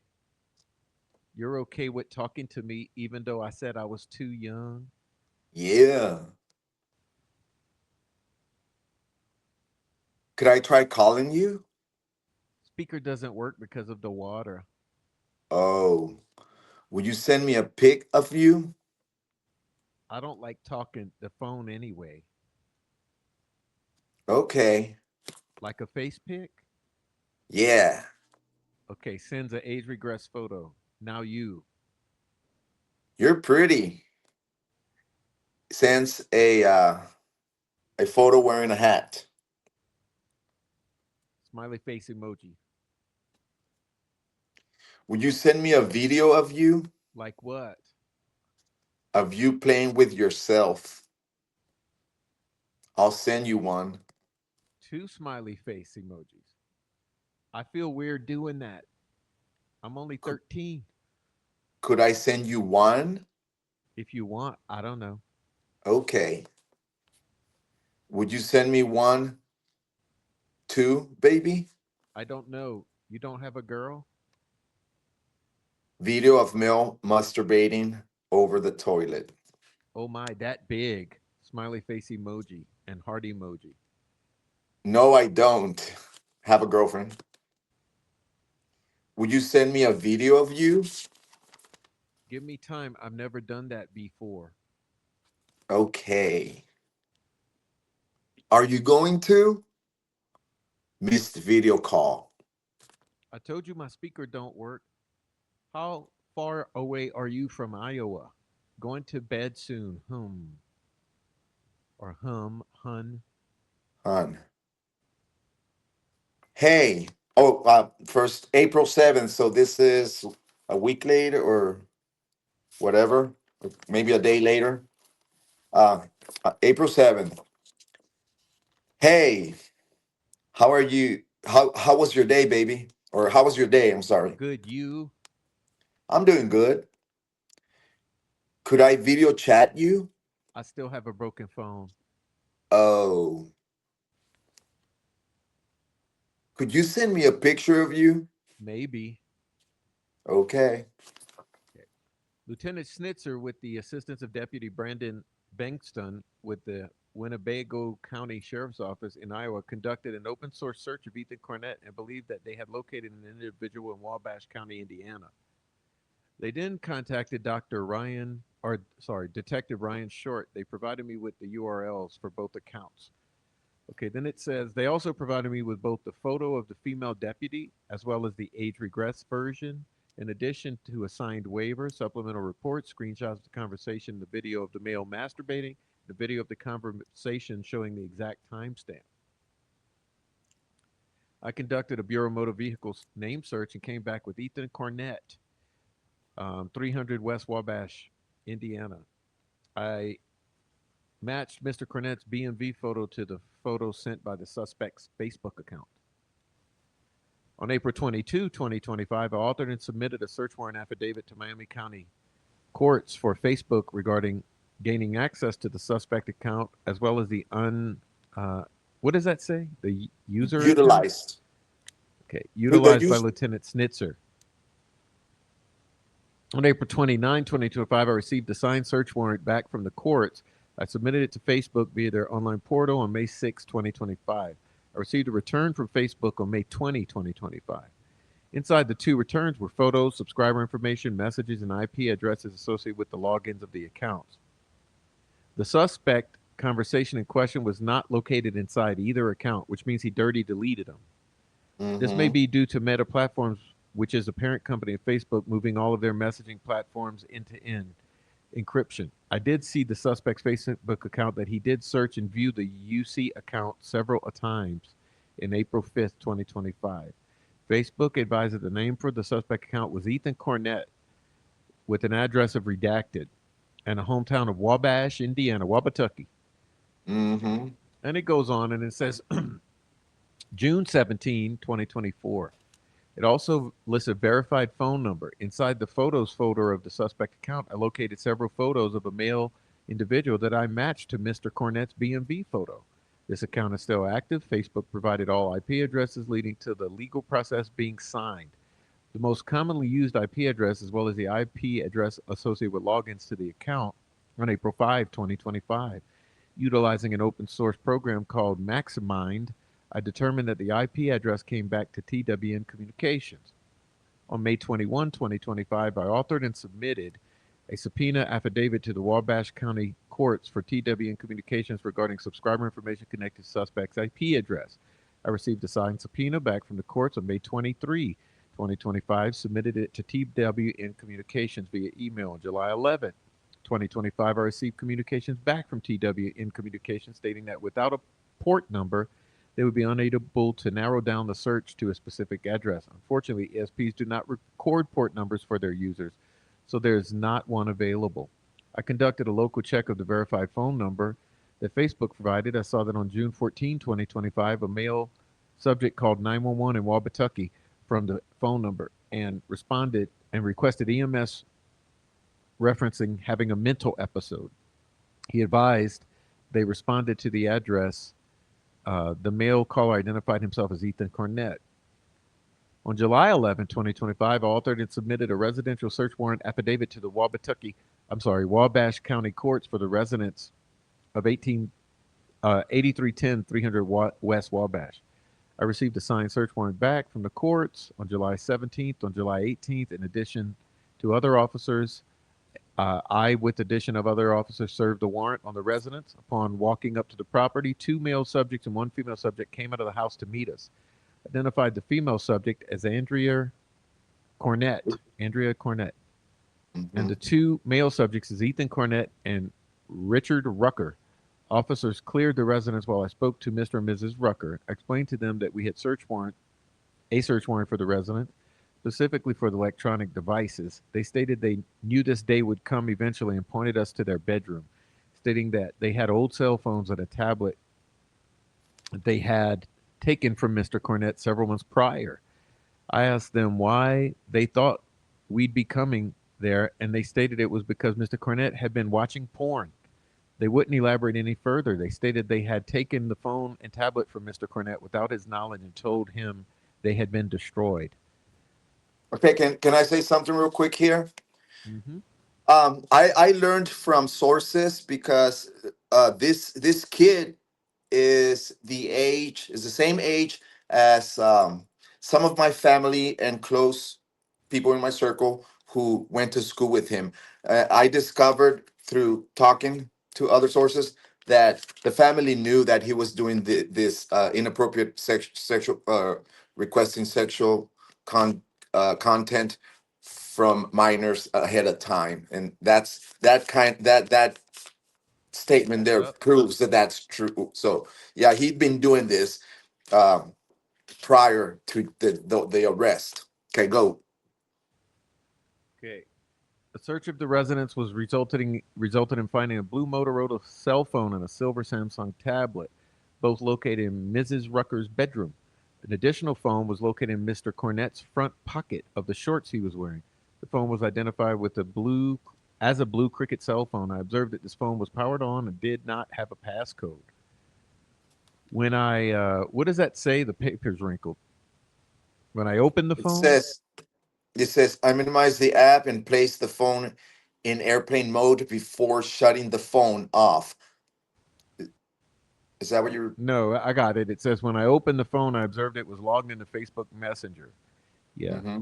You're okay with talking to me even though I said I was too young? Yeah. Could I try calling you? Speaker doesn't work because of the water. Oh, would you send me a pic of you? I don't like talking the phone anyway. Okay. Like a face pic? Yeah. Okay, sends an age regress photo. Now you. You're pretty. Sends a photo wearing a hat. Smiley face emoji. Would you send me a video Like what? of you playing with yourself? I'll send you one. Two smiley face emojis. I feel weird doing that. I'm only Could, 13. could I send you one? If you want, I don't know. Okay. Would you send me one too, baby? I don't know. You don't have a girl? Video of Mel masturbating over the toilet. Oh my, that big. Smiley face emoji and heart emoji. No, I don't have a girlfriend. Would you send me a video of you? Give me time. I've never done that before. Okay. Are you going to? Missed video call. I told you my speaker don't work. How far away are you from Iowa? Going to bed soon. Or hun. Hun. Hey. Oh, first April 7th. So this is a week later or whatever. Maybe a day later. Uh, April 7th. Hey, how are you? How was your day, baby? Or how was your day? I'm sorry. Good, you. I'm doing good. Could I video chat you? I still have a broken phone. Oh, could you send me a picture of you? Maybe. Okay. Okay. Lieutenant Snitzer, with the assistance of Deputy Brandon Bankston with the Winnebago County Sheriff's Office in Iowa, conducted an open source search of Ethan Cornett and believed that they had located an individual in Wabash County, Indiana. They then contacted Detective Ryan Short. They provided me with the URLs for both accounts. Okay, then it says they also provided me with both the photo of the female deputy as well as the age regress version In addition to a signed waiver, supplemental reports, screenshots of the conversation, the video of the male masturbating, the video of the conversation showing the exact timestamp. I conducted a Bureau Motor Vehicles name search and came back with Ethan Cornett, 300 West Wabash, Indiana. I matched Mr. Cornett's BMV photo to the photo sent by the suspect's Facebook account. On April 22, 2025, I authored and submitted a search warrant affidavit to Miami County courts for Facebook regarding gaining access to the suspect account as well as the uh, what does that say? The user account? Utilized. Okay, The utilized by use. Lieutenant Snitzer. On April 29, 2025, I received the signed search warrant back from the courts. I submitted it to Facebook via their online portal on May 6, 2025. I received a return from Facebook on May 20, 2025. Inside the two returns were photos, subscriber information, messages, and IP addresses associated with the logins of the accounts. The suspect conversation in question was not located inside either account, which means he dirty deleted them. This may Mm-hmm. be due to Meta Platforms, which is a parent company of Facebook, moving all of their messaging platforms end to end encryption. I did see the suspect's Facebook account that he did search and view the UC account several times in April 5th, 2025. Facebook advised that the name for the suspect account was Ethan Cornett with an address of redacted and a hometown of Wabash, Indiana, Wabatucky. Mm-hmm. And it goes on and it says June 17, 2024. It also lists a verified phone number. Inside the photos folder of the suspect account, I located several photos of a male individual that I matched to Mr. Cornett's BMV photo. This account is still active. Facebook provided all IP addresses leading to the legal process being signed. The most commonly used IP address, as well as the IP address associated with logins to the account, on April 5, 2025. Utilizing an open source program called Maximind, I determined that the IP address came back to TWN Communications. On May 21, 2025, I authored and submitted a subpoena affidavit to the Wabash County courts for TWN Communications regarding subscriber information connected to suspect's IP address. I received a signed subpoena back from the courts on May 23, 2025, submitted it to TWN Communications via email on July 11, 2025. I received communications back from TWN Communications stating that without a port number, they would be unable to narrow down the search to a specific address. Unfortunately, ESPs do not record port numbers for their users, so there is not one available. I conducted a local check of the verified phone number that Facebook provided. I saw that on June 14, 2025, a male subject called 911 in Wabatucky from the phone number and responded and requested EMS referencing having a mental episode. He advised they responded to the address. The male caller identified himself as Ethan Cornett. On July 11, 2025, I authored and submitted a residential search warrant affidavit to the Wabash County Courts for the residents of 8310 300 West Wabash. I received a signed search warrant back from the courts on July 17th, on July 18th, in addition to other officers. I, with addition of other officers, served the warrant on the residents. Upon walking up to the property, two male subjects and one female subject came out of the house to meet us. Identified the female subject as Andrea Cornett, and Mm-hmm. the two male subjects as Ethan Cornett and Richard Rucker. Officers cleared the residence while I spoke to Mr. and Mrs. Rucker. I explained to them that we had a search warrant for the resident, specifically for the electronic devices. They stated they knew this day would come eventually and pointed us to their bedroom, stating that they had old cell phones and a tablet they had taken from Mr. Cornett several months prior. I asked them why they thought we'd be coming there, and they stated it was because Mr. Cornett had been watching porn. They wouldn't elaborate any further. They stated they had taken the phone and tablet from Mr. Cornett without his knowledge and told him they had been destroyed. Okay, can I say something real quick here? Mm-hmm. I learned from sources because this kid is the same age as some of my family and close people in my circle who went to school with him. I discovered through talking to other sources that the family knew that he was doing this inappropriate sexual requesting sexual content from minors ahead of time, and that statement Adds there up. proves that that's true. So yeah, he'd been doing this um, prior to the arrest. Okay, go. Okay. A search of the residence resulted in finding a blue Motorola cell phone and a silver Samsung tablet, both located in Mrs. Rucker's bedroom. An additional phone was located in Mr. Cornett's front pocket of the shorts he was wearing. The phone was identified with a blue Cricket cell phone. I observed that this phone was powered on and did not have a passcode. What does that say? The paper's wrinkled. When I opened the It phone, says it says I minimize the app and place the phone in airplane mode before shutting the phone off. Is that what you're? no, I got it. It says when I opened the phone, I observed it was logged into Facebook Messenger. Yeah. Mm-hmm.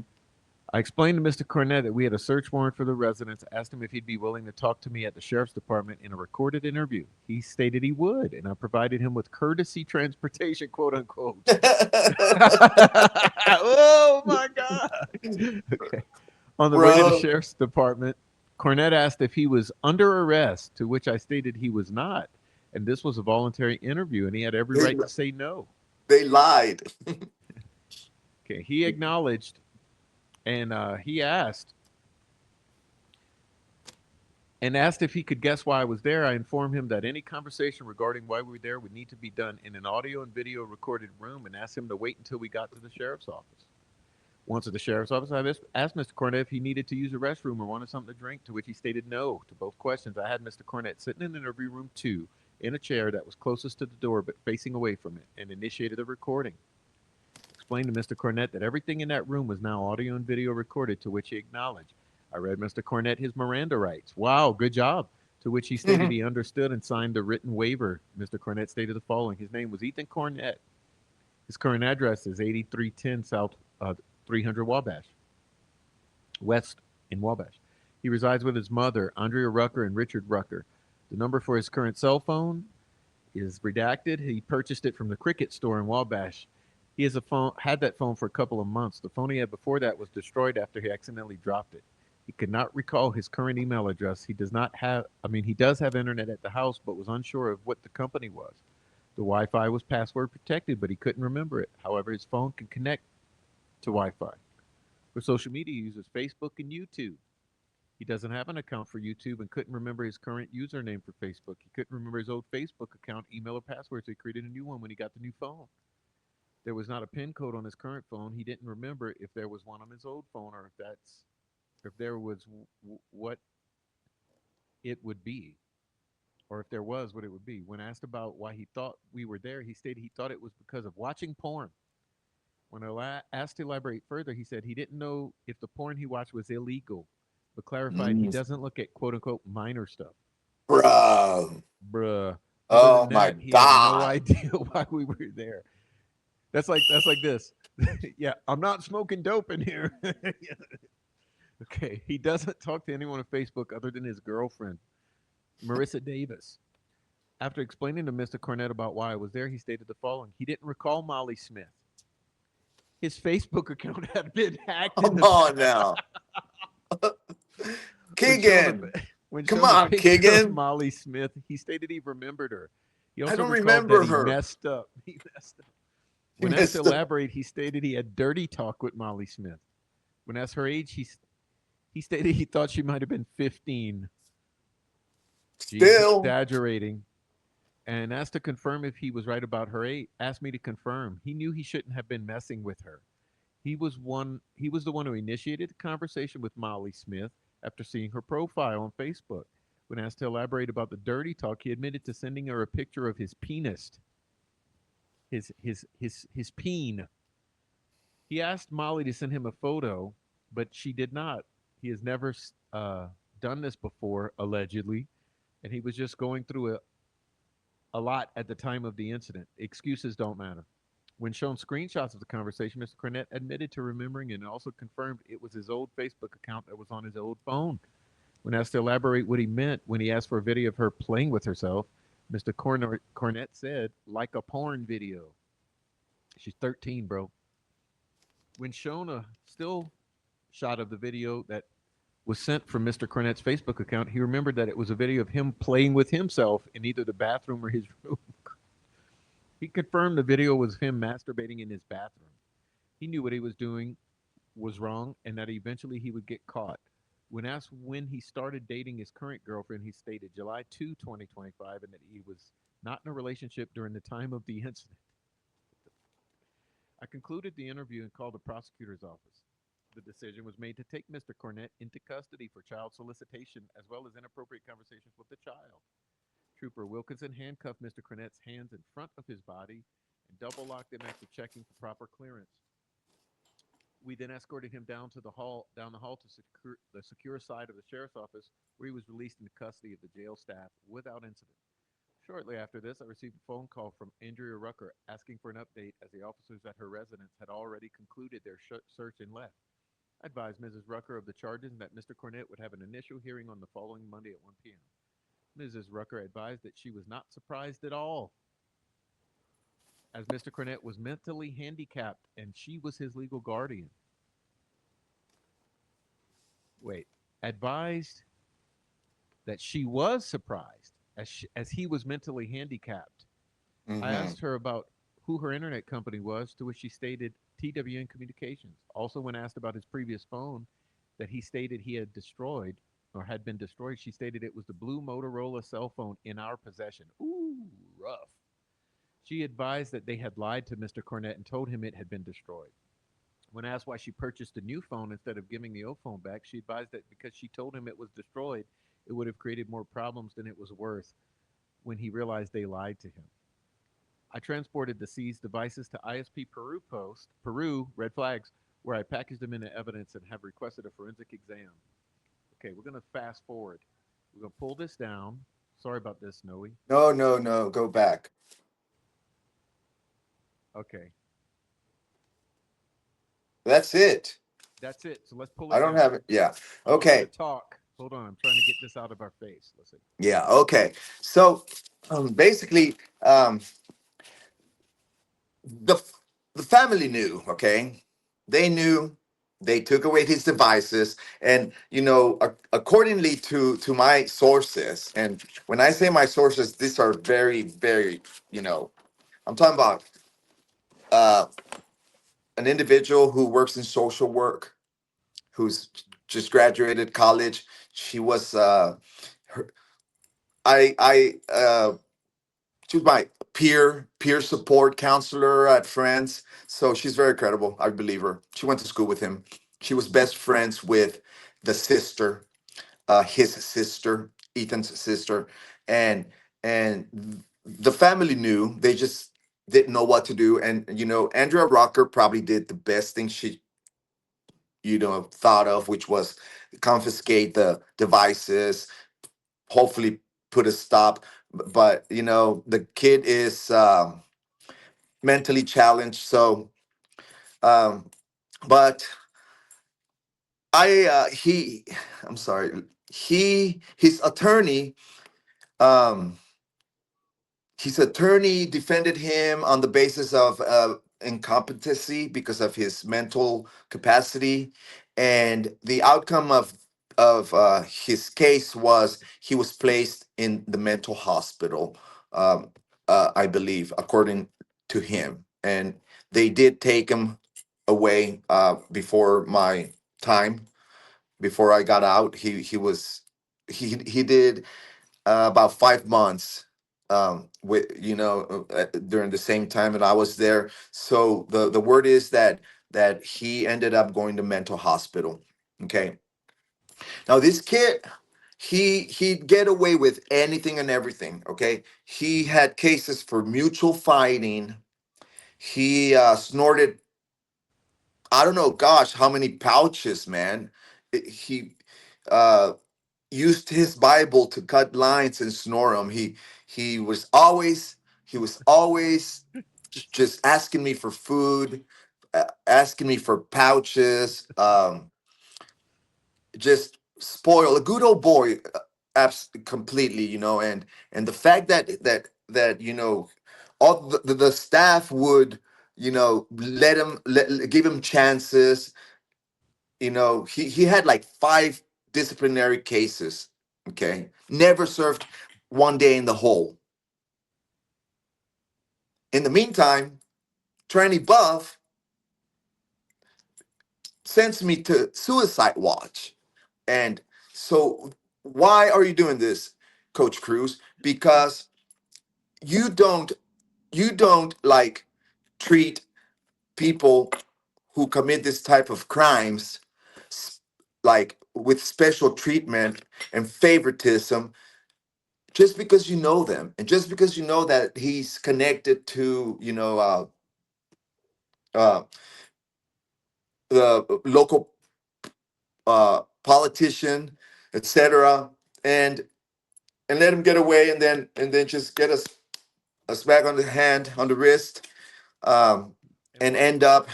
I explained to Mr. Cornett that we had a search warrant for the residence, asked him if he'd be willing to talk to me at the sheriff's department in a recorded interview. He stated he would, and I provided him with courtesy transportation, quote unquote. Oh my God. Okay. On the way to the Bro, sheriff's department, Cornett asked if he was under arrest, to which I stated he was not. And this was a voluntary interview, and he had every they, right to say no. they lied. Okay. He acknowledged and he asked if he could guess why I was there. I informed him that any conversation regarding why we were there would need to be done in an audio and video recorded room and asked him to wait until we got to the sheriff's office. Once at the sheriff's office, I asked Mr. Cornett if he needed to use the restroom or wanted something to drink, to which he stated no to both questions. I had Mr. Cornett sitting in the interview room 2 in a chair that was closest to the door but facing away from it and initiated the recording. Explained to Mr. Cornett that everything in that room was now audio and video recorded, to which he acknowledged. I read Mr. Cornett his Miranda rights. Wow, good job. To which he stated he understood and signed a written waiver. Mr. Cornett stated the following. His name was Ethan Cornett. His current address is 8310 South 300 Wabash, West in Wabash. He resides with his mother, Andrea Rucker and Richard Rucker. The number for his current cell phone is redacted. He purchased it from the Cricket store in Wabash. He has a phone, had that phone for a couple of months. The phone he had before that was destroyed after he accidentally dropped it. He could not recall his current email address. He does not have, I mean, he does have internet at the house, but was unsure of what the company was. The Wi Fi was password protected, but he couldn't remember it. However, his phone can connect to Wi Fi. For social media, he uses Facebook and YouTube. He doesn't have an account for YouTube and couldn't remember his current username for Facebook. He couldn't remember his old Facebook account, email, or password, so he created a new one when he got the new phone. There was not a PIN code on his current phone. He didn't remember if there was one on his old phone or if there was what it would be, or if there was what it would be. When asked about why he thought we were there, he stated he thought it was because of watching porn. When asked to elaborate further, he said he didn't know if the porn he watched was illegal, but clarified he Mm, doesn't look at quote unquote minor stuff. bro. Bruh. Other Oh than my that, he had no God. idea why we were there. That's like this. Yeah, I'm not smoking dope in here. Okay, he doesn't talk to anyone on Facebook other than his girlfriend, Marissa Davis. After explaining to Mr. Cornett about why I was there, he stated the following. He didn't recall Molly Smith. His Facebook account had been hacked in Come the on past. now. when shown a Keegan. when Come shown a on, picture of Keegan. Molly Smith, he stated he remembered her. He I also don't recalled that remember he her. messed up. He messed up. You When asked to missed it. elaborate, he stated he had dirty talk with Molly Smith. When asked her age, he stated he thought she might have been 15. He's Still. exaggerating. And asked to confirm if he was right about her age. Asked me to confirm. He knew he shouldn't have been messing with her. He was the one who initiated the conversation with Molly Smith after seeing her profile on Facebook. When asked to elaborate about the dirty talk, he admitted to sending her a picture of his penis. His peen. He asked Molly to send him a photo, but she did not. He has never done this before, allegedly, and he was just going through a lot at the time of the incident. Excuses don't matter. When shown screenshots of the conversation, Mr. Cornett admitted to remembering and also confirmed it was his old Facebook account that was on his old phone. When asked to elaborate what he meant when he asked for a video of her playing with herself, Mr. Cornett said, like a porn video. She's 13, bro. When shown a still shot of the video that was sent from Mr. Cornett's Facebook account, he remembered that it was a video of him playing with himself in either the bathroom or his room. He confirmed the video was him masturbating in his bathroom. He knew what he was doing was wrong and that eventually he would get caught. When asked when he started dating his current girlfriend, he stated July 2, 2025, and that he was not in a relationship during the time of the incident. I concluded the interview and called the prosecutor's office. The decision was made to take Mr. Cornett into custody for child solicitation as well as inappropriate conversations with the child. Trooper Wilkinson handcuffed Mr. Cornett's hands in front of his body and double locked him after checking for proper clearance. We then escorted him down the hall to the secure side of the sheriff's office, where he was released into custody of the jail staff without incident. Shortly after this, I received a phone call from Andrea Rucker asking for an update as the officers at her residence had already concluded their search and left. I advised Mrs. Rucker of the charges and that Mr. Cornett would have an initial hearing on the following Monday at 1 p.m. Mrs. Rucker advised that she was not surprised at all, as Mr. Cornett was mentally handicapped and she was his legal guardian. Wait, advised that she was surprised as he was mentally handicapped. I Mm-hmm. asked her about who her internet company was, to which she stated TWN Communications. Also, when asked about his previous phone that he stated he had destroyed or had been destroyed, she stated it was the blue Motorola cell phone in our possession. Ooh, rough. She advised that they had lied to Mr. Cornett and told him it had been destroyed. When asked why she purchased a new phone instead of giving the old phone back, she advised that because she told him it was destroyed, it would have created more problems than it was worth when he realized they lied to him. I transported the seized devices to ISP Peru, red flags, where I packaged them into evidence and have requested a forensic exam. Okay, we're going to fast forward. We're going to pull this down. Sorry about this, Noe. No, no, no. Go back. Okay, That's it. that's it. So let's pull I it don't have down. it. Yeah. I'm just going Okay. to talk. Hold on. I'm trying to get this out of our face. Let's see. Yeah. Okay. So basically, the the family knew. Okay, they knew. They took away his devices, and accordingly to my sources, and when I say my sources, these are very, very, you know, I'm talking about uh, an individual who works in social work, who's just graduated college. She was her, I she was my peer support counselor at Friends. So she's very credible. I believe her. She went to school with him. She was best friends with the sister, his sister, Ethan's sister, and the family knew. They just didn't know what to do. And Andrea Rocker probably did the best thing she thought of, which was confiscate the devices, hopefully put a stop. But the kid is mentally challenged. So um but I he I'm sorry, his attorney, um his attorney defended him on the basis of incompetency because of his mental capacity, and the outcome of his case was he was placed in the mental hospital. I believe, according to him, and they did take him away before my time. Before I got out, he did about 5 months with during the same time that I was there. So the word is that he ended up going to mental hospital. Okay. Now this kid, he'd get away with anything and everything. Okay. He had cases for mutual fighting. He snorted, I don't know, gosh, how many pouches, man. He uh used his Bible to cut lines and snore them. He was always just asking me for food, asking me for pouches, just spoil a good old boy, completely, and the fact that all the staff would give him chances. he had like five disciplinary cases. Okay, never served one day in the hole. In the meantime, Tranny Buff sends me to suicide watch. And so, why are you doing this, Coach Cruz? Because you don't you don't like treat people who commit this type of crimes like with special treatment and favoritism just because you know them and just because you know that he's connected to uh, the local politician, etc., and let him get away, and then just get a smack on the hand, on the wrist, And and why? end up,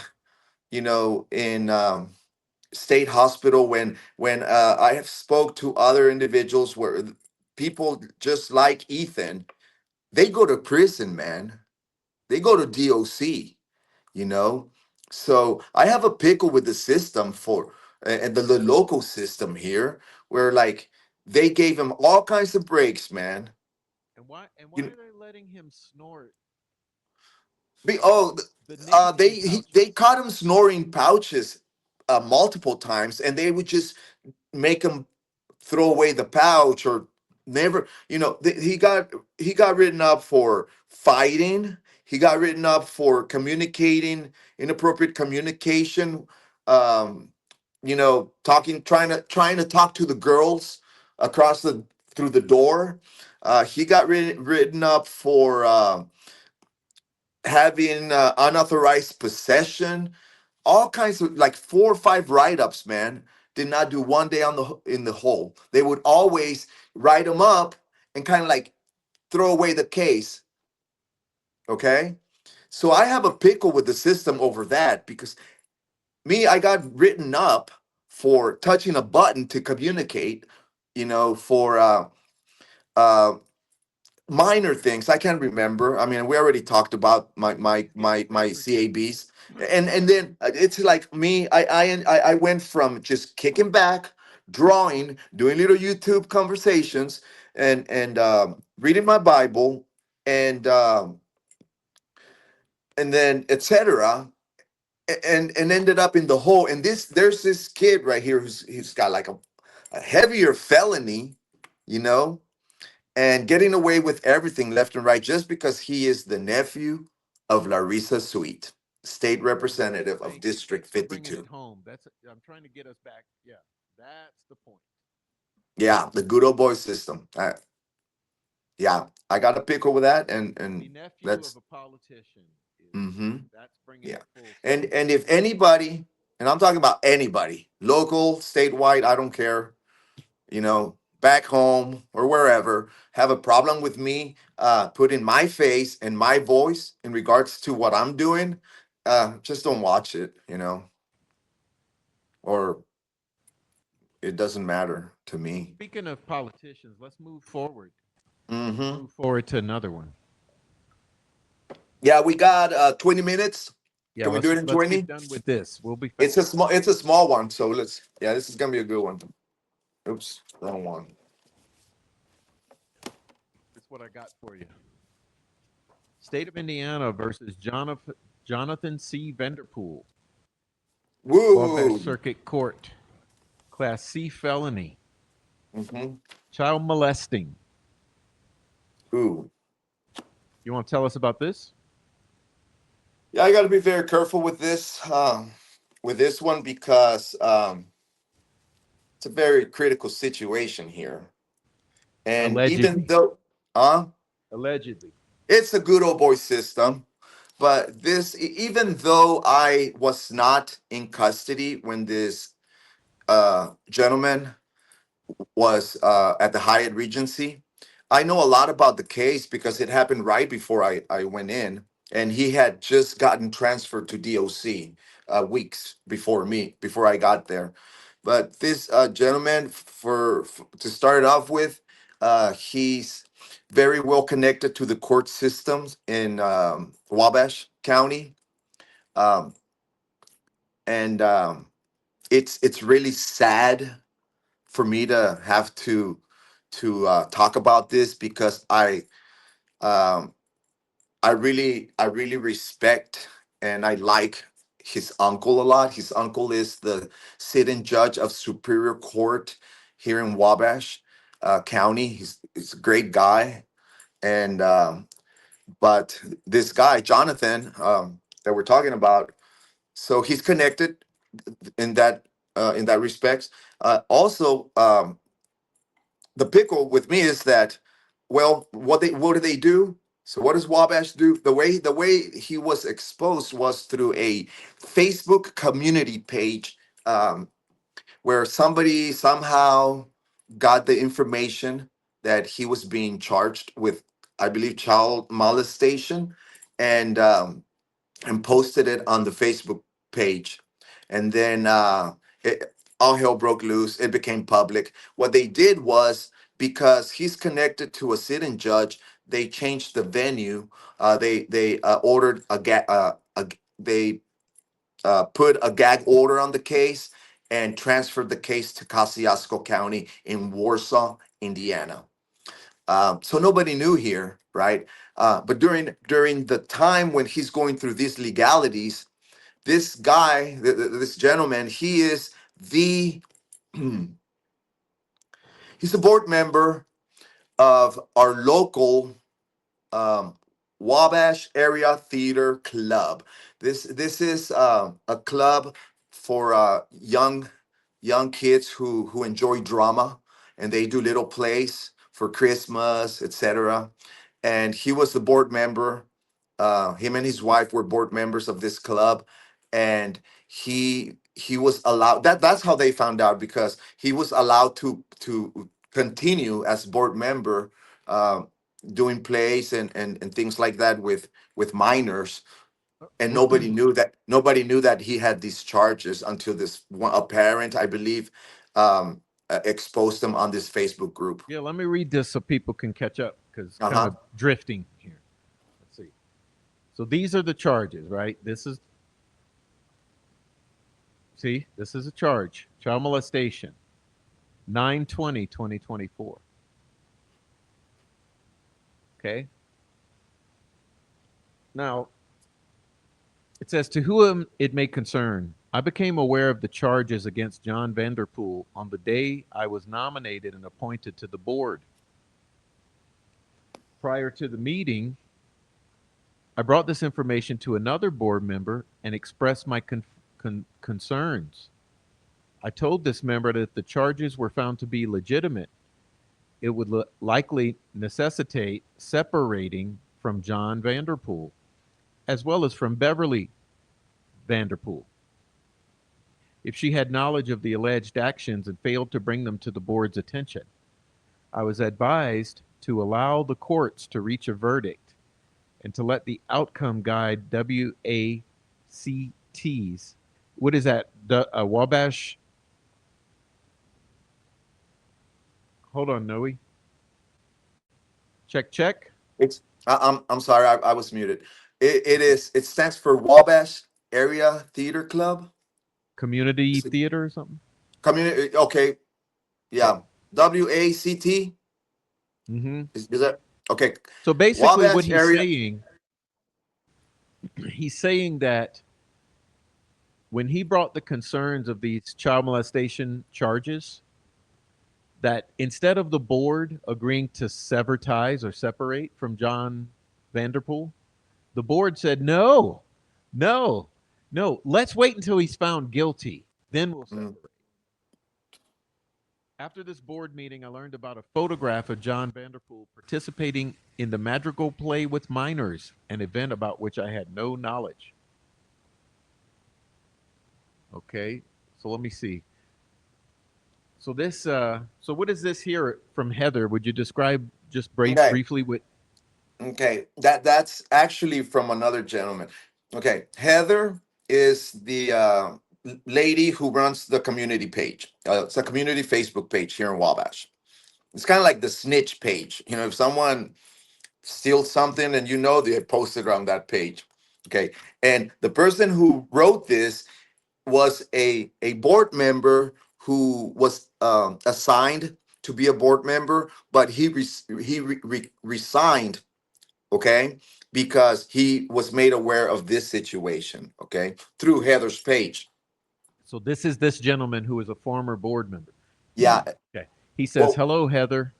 in state hospital. When I have spoke to other individuals where people just like Ethan, they go to prison, man. They go to DOC, you know. So I have a pickle with the system for and the local system here, where like they gave him all kinds of breaks, man. And why You are they letting him snort be oh the they nicotine they pouches? caught him snoring pouches multiple times, and they would just make him throw away the pouch or never. He got written up for fighting. He got written up for communicating, inappropriate communication, um talking, trying to talk to the girls across the through the door. He got written up for having unauthorized possession, all kinds of like 4 or 5 write-ups, man. Did not do one day in the hole. They would always write them up and kind of like throw away the case. Okay, so I have a pickle with the system over that, because I got written up for touching a button to communicate, for uh minor things. I can't remember. I mean, we already talked about my my Yeah, my my favoritism. CABs, and then it's like me. I went from just kicking back, drawing, doing little YouTube conversations, and reading my Bible, and and then etc. And ended up in the hole. And there's this kid right here who's got like a heavier felony, you know and getting away with everything left and right just because he is the nephew of Larissa Sweet, state representative of Thank you. District Thanks for bringing it 52. home. I'm trying to get us back. Yeah, that's the point. Yeah, the good old boy system. Yeah, I got a pickle with that, The and nephew of that's a politician is mm-hmm. that's bringing Yeah, it full and circle. and if anybody, and I'm talking about anybody, local, statewide, I don't care, back home or wherever, have a problem with me putting my face and my voice in regards to what I'm doing, just don't watch it, or it doesn't matter to Well, me. speaking of politicians, let's move forward. Let's Hmm. move forward to another one. Yeah, we got 20 minutes. Yeah, Can we do it in let's get 20? done with this. We'll be It's fast. a small one, so yeah, this is gonna be a good one. Oops, wrong one. This is what I got for you. State of Indiana versus Jonathan C. Vanderpool, Wabash Woo. Circuit Court, Class C felony, Hmm. child molesting. Ooh. You want to tell us about this? Yeah, I got to be very careful with this one, because it's a very critical situation here. And even Allegedly. though, Allegedly. it's a good old boy system, but even though I was not in custody when this gentleman was at the Hyatt Regency, I know a lot about the case because it happened right before I went in, and he had just gotten transferred to DOC weeks before I got there. But this gentleman, to start off with, he's very well connected to the court systems in Wabash County, um, and it's really sad for me to have to talk about this because um, I really respect and I like his uncle a lot. His uncle is the sitting judge of Superior Court here in Wabash County. He's a great guy, and but this guy Jonathan that we're talking about, so he's connected in that respects. Also, the pickle with me is that, well, what do they do? So what does Wabash do? The way he was exposed was through a Facebook community page, where somebody somehow got the information that he was being charged with, I believe, child molestation, and posted it on the Facebook page. And then all hell broke loose. It became public. What they did was, because he's connected to a sitting judge, they changed the venue. They ordered they put a gag order on the case and transferred the case to Kosciuszko County in Warsaw, Indiana. So nobody knew here, right? But during the time when he's going through these legalities, this guy, this gentleman, he is the he's a board member of our local um, Wabash Area Theater Club. This is a club for young kids who enjoy drama, and they do little plays for Christmas, etc. And he was the board member. Him and his wife were board members of this club, and he was allowed. That's how they found out, because he was allowed to continue as board member, doing plays and things like that with minors. And nobody knew that he had these charges until this one, a parent, I believe, exposed them on this Facebook group. Yeah, let me read this so people can catch up because kind Uh-huh. of drifting here. Let's see. So these are the charges, right? This is, see, this is a charge, child molestation, 9/20/2024. Okay. Now, it says, to whom it may concern, I became aware of the charges against John Vanderpool on the day I was nominated and appointed to the board. Prior to the meeting, I brought this information to another board member and expressed my concerns. I told this member that if the charges were found to be legitimate, it would likely necessitate separating from John Vanderpool, as well as from Beverly Vanderpool, if she had knowledge of the alleged actions and failed to bring them to the board's attention. I was advised to allow the courts to reach a verdict and to let the outcome guide WACTs. What is that? The Wabash. Hold on, Noe. Check, check. I'm sorry, I was muted. It stands for Wabash Area Theater Club. Community Is it theater or something. community? Okay, Okay. yeah. WACT, Mm-hmm. is that okay? So basically, what Wabash area. he's saying that when he brought the concerns of these child molestation charges, that instead of the board agreeing to sever ties or separate from John Vanderpool, the board said, no, no, no, let's wait until he's found guilty. Then we'll Mm. separate. After this board meeting, I learned about a photograph of John Vanderpool participating in the Madrigal play with minors, an event about which I had no knowledge. Okay, so let me see. So this, so what is this here from Heather? Would you describe just Okay, briefly what? okay. That's actually from another gentleman. Okay, Heather is the lady who runs the community page. It's a community Facebook page here in Wabash. It's kind of like the snitch page. If someone steals something and they post it on that page. Okay, and the person who wrote this was a board member who was assigned to be a board member, but he resigned, okay, because he was made aware of this situation, okay, through Heather's page. So this is this gentleman who is a former board member. Yeah. Okay. He says, Well, "Hello, Heather.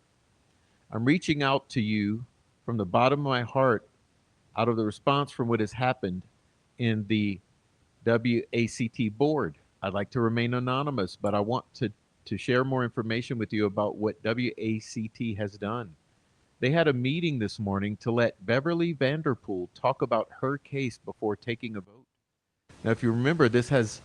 I'm reaching out to you from the bottom of my heart out of the response from what has happened in the WACT board. I'd like to remain anonymous, but I want to share more information with you about what WACT has done. They had a meeting this morning to let Beverly Vanderpool talk about her case before taking a vote. Now, if you remember, this has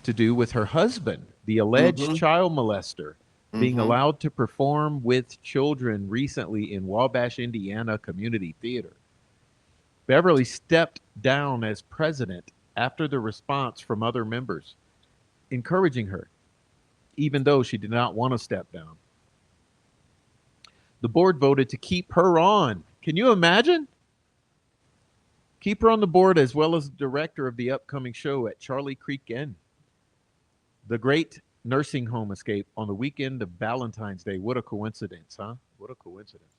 to do with her husband, the alleged mm-hmm, child molester, being mm-hmm. allowed to perform with children recently in Wabash, Indiana Community Theater. Beverly stepped down as president after the response from other members, encouraging her, even though she did not want to step down. The board voted to keep her on. Can you imagine? Keep her on the board as well as the director of the upcoming show at Charlie Creek Inn. The great nursing home escape on the weekend of Valentine's Day. What a coincidence, huh? What a coincidence.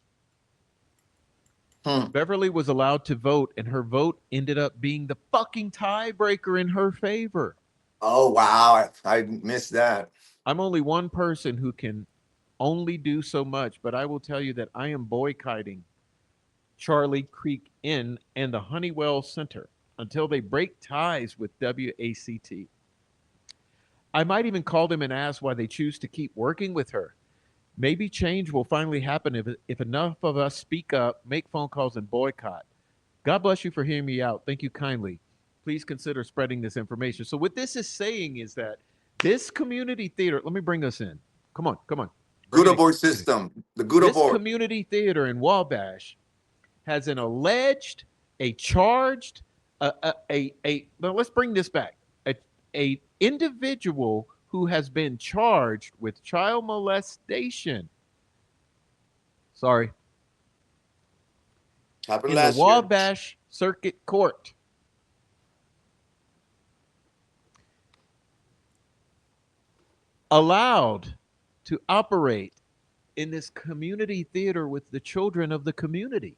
Hmm. Beverly was allowed to vote, and her vote ended up being the fucking tiebreaker in her favor. Oh wow, I missed that. I'm only one person who can only do so much, but I will tell you that I am boycotting Charlie Creek Inn and the Honeywell Center until they break ties with WACT. I might even call them and ask why they choose to keep working with her. Maybe change will finally happen if enough of us speak up, make phone calls, and boycott. God bless you for hearing me out. Thank you kindly. Please consider spreading this information. So, what this is saying is that this community theater, let me bring us in. Come on, come on. Bring Good it in. aboard Bring it in. system. The good This aboard. community theater in Wabash has an alleged, a charged, no, let's bring this back. A individual who has been charged with child molestation. Sorry, Happened in the last year. Wabash Circuit Court. Allowed to operate in this community theater with the children of the community.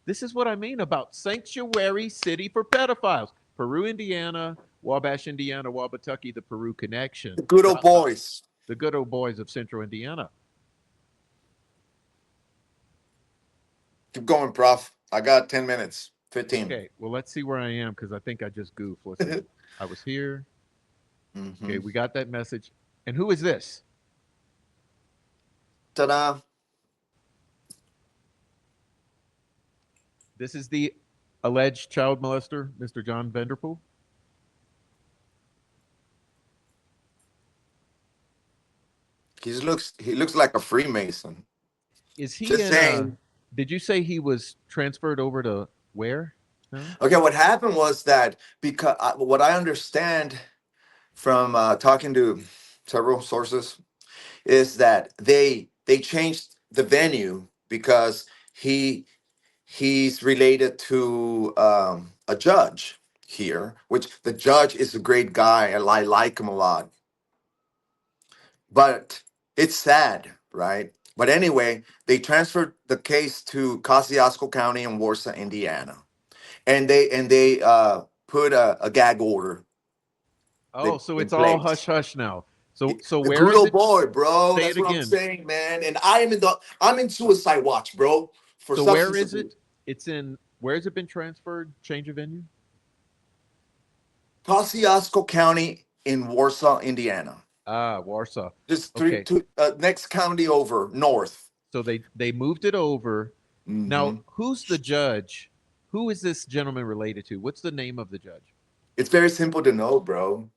This is what I mean about sanctuary city for pedophiles. Peru, Indiana, Wabash, Indiana, Wabatucky, the Peru connection. The good old boys. The good old boys of central Indiana. Keep going, prof. I got 10 minutes. 15. Okay, well, let's see where I am because I think I just goofed. Let's see. I was here. Okay, Mm-hmm. we got that message. And who is this? Ta-da. This is the alleged child molester, Mr. John Vanderpool. He looks like a Freemason. Is he Just in a? saying. Did you say he was transferred over to where? No? Okay, what happened was that because what I understand from talking to several sources is that they changed the venue because he's related to a judge here, which the judge is a great guy and I like him a lot. But it's sad, right? But anyway, they transferred the case to Kosciuszko County in Warsaw, Indiana, and they put a gag order. Oh, so In it's all place. hush hush now. So The where good is old it? boy, bro. Say That's it what I'm again. saying, man. And I'm in suicide watch, bro, for So where substance is abuse. it? It's in where has it been transferred? Change of venue? Kosciuszko County in Warsaw, Indiana. Ah, Warsaw. Just three, Okay. two, next county over, north. So they moved it over. Now, Hmm. who's the judge? Who is this gentleman related to? What's the name of the judge? It's very simple to know, bro.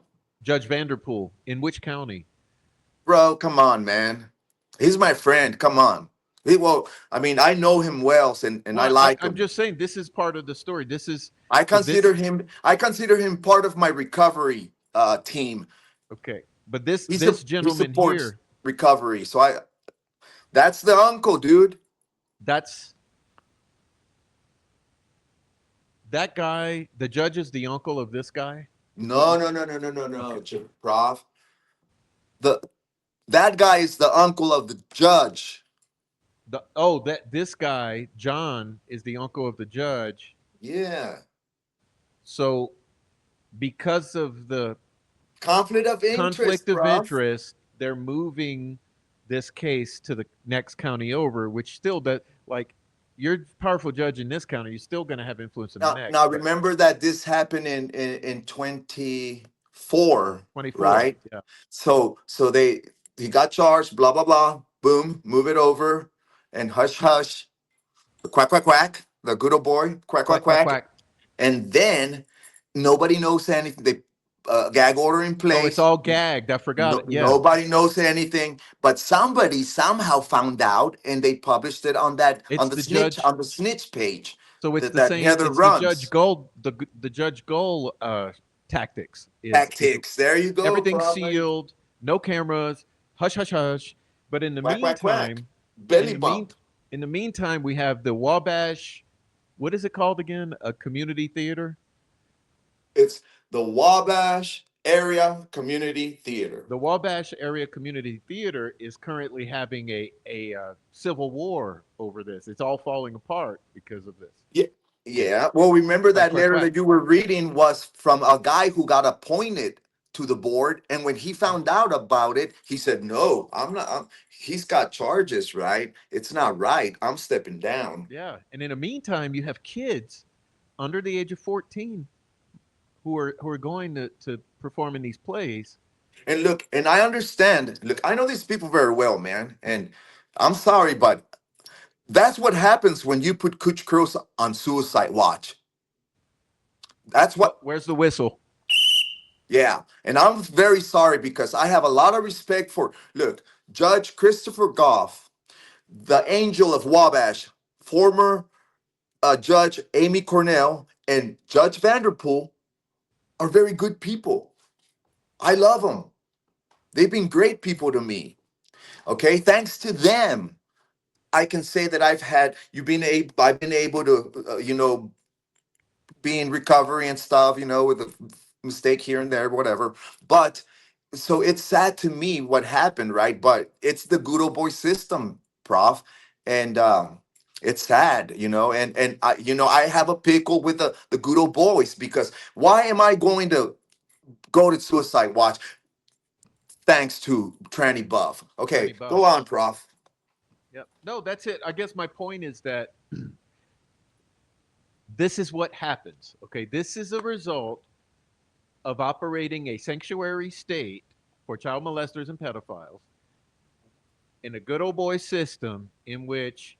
Judge Vanderpool. In which county? Bro, come on, man. He's my friend. Come on. Well, I mean, I know him well, and I Well, like I'm him. just saying this is part of the story. This is I so this consider him. I consider him part of my recovery team. okay. But this He this he gentleman supports here, recovery. So that's the uncle, dude. that's that guy, the judge is the uncle of this guy. No, no, no, no, no, no, no, Prof. The that guy is the uncle of the judge. That this guy John is the uncle of the judge. Yeah. So because of the Conflict of interest, conflict of Prof. interest, they're moving this case to the next county over, which still does like you're a powerful judge in this county, you're still going to have influence in the Now next. But remember that this happened in 24, 24, right? yeah, So they he got charged, blah blah blah, boom, move it over, and hush hush, quack quack quack, the good old boy, quack quack quack quack quack, quack. and then nobody knows anything. They gag order in Oh, it's place. all gagged. I forgot No, it. Yeah, nobody knows anything, but somebody somehow found out, and they published it on that it's the judge. on the snitch page So it's that the same. Heather It's the Judge runs. Gold. The Judge Gold tactics is Tactics. There you go, everything's bro. There you- sealed, no cameras, hush hush hush. But in the Quack quack quack. meantime, in Belly the mean bump. in the meantime, we have the Wabash. What is it called again? A community theater. It's the Wabash Area Community Theater. The Wabash Area Community Theater is currently having a civil war over this. It's all falling apart because of this. Yeah. Okay, Yeah. Well, remember quack that quack letter quack. that you were reading was from a guy who got appointed to the board, and when he Mhm. found out about it, he said, "No, I'm not. He's got charges, right? It's not right. I'm stepping down." Yeah, and in the meantime, you have kids under the age of 14 who are going to perform in these plays. And look, and I understand. Look, I know these people very well, man, and I'm sorry, but that's what happens when you put Kuch Kroos on suicide watch. That's Oh, what. where's the whistle? Yeah, and I'm very sorry because I have a lot of respect for, look, Judge Christopher Goff, the angel of Wabash, former Judge Amy Cornell, and Judge Vanderpool are very good people. I love them. They've been great people to me. Okay, thanks to them, I can say that I've been able to, be in recovery and stuff, with a mistake here and there, whatever. But so it's sad to me what happened, right? But it's the good old boy system, Prof. And it's sad, and I have a pickle with the good old boys because why am I going to go to suicide watch thanks to Tranny Buff? Okay, Tranny Buff. go on, Prof. Yep. No, that's it. I guess my point is that this is what happens. Okay, this is a result of operating a sanctuary state for child molesters and pedophiles in a good old boy system in which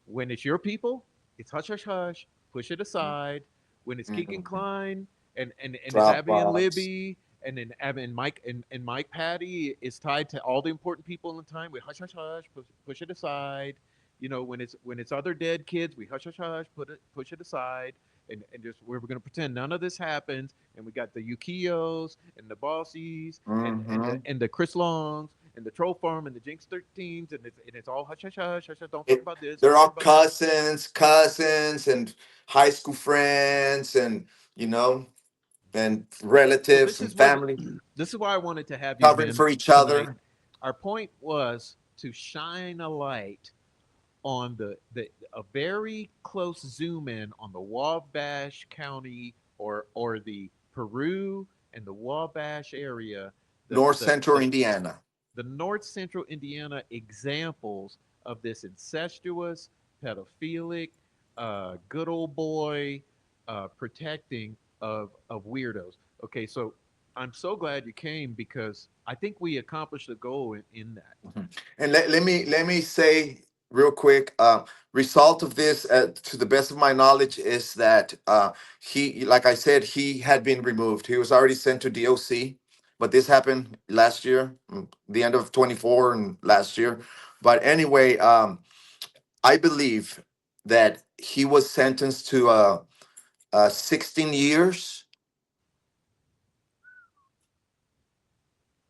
when it's your people, it's hush hush hush, push it aside. When it's Keegan Mhm. Klein and it's Abby and Dropbox. Libby and then Abby and Mike Patty is tied to all the important people in the time. We hush hush hush, push it aside. You know, when it's other dead kids, we hush hush hush, push it aside, and just we're going to pretend none of this happens. And we got the Yukiyos and the Bossies Hmm. and the Chris Longs and the Troll Farm and the Jinx 13s, and it's all hush hush hush hush. Don't talk about this. They're Don't talk all about that. cousins, and high school friends, and you know, and So relatives and family this is why I wanted to have you, covering Vin, for each tonight. other. Our point was to shine a light on the a very close zoom in on the Wabash County or the Peru and the Wabash area, the North the Central the, Indiana. the north central Indiana examples of this incestuous, pedophilic, good old boy protecting of weirdos. Okay, so I'm so glad you came because I think we accomplished the goal in that. Mhm. And let me say real quick, result of this, to the best of my knowledge, is that he, like I said, he had been removed. He was already sent to DOC, but this happened last year, the end of 24 and last year. But anyway, I believe that he was sentenced to 16 years,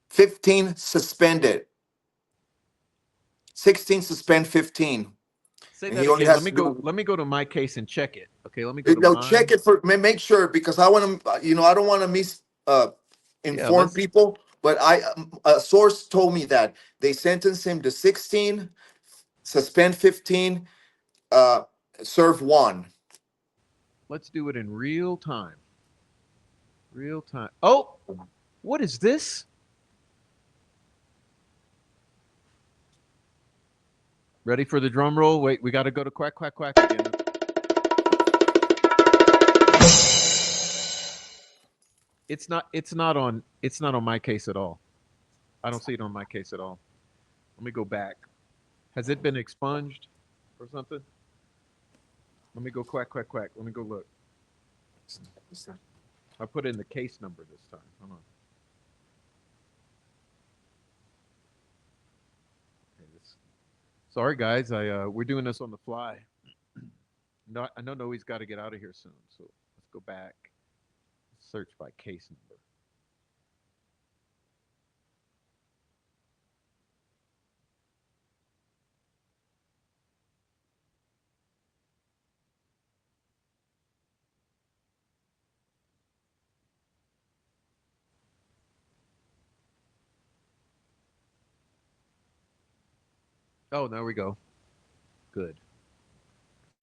15 suspended, 16 suspend 15. Say and that he only again. has to do. Let me go to my case and check it. Okay, let me go to No, check mine. it for make sure because I want to. I don't want to miss Yeah, inform let's. people. But a source told me that they sentenced him to 16, suspend 15, uh, serve one. Let's do it in real time. Real time. Oh, what is this? Ready for the drum roll? Wait, we got to go to quack quack quack again. It's not on my case at all. I don't see it on my case at all. Let me go back. Has it been expunged or something? Let me go quack quack quack. Let me go look. I put in the case number this time. Hold on. Okay, sorry guys, I we're doing this on the fly. No, I know Noe's got to get out of here soon, so let's go back. Search by case number. Oh, there we go. Good.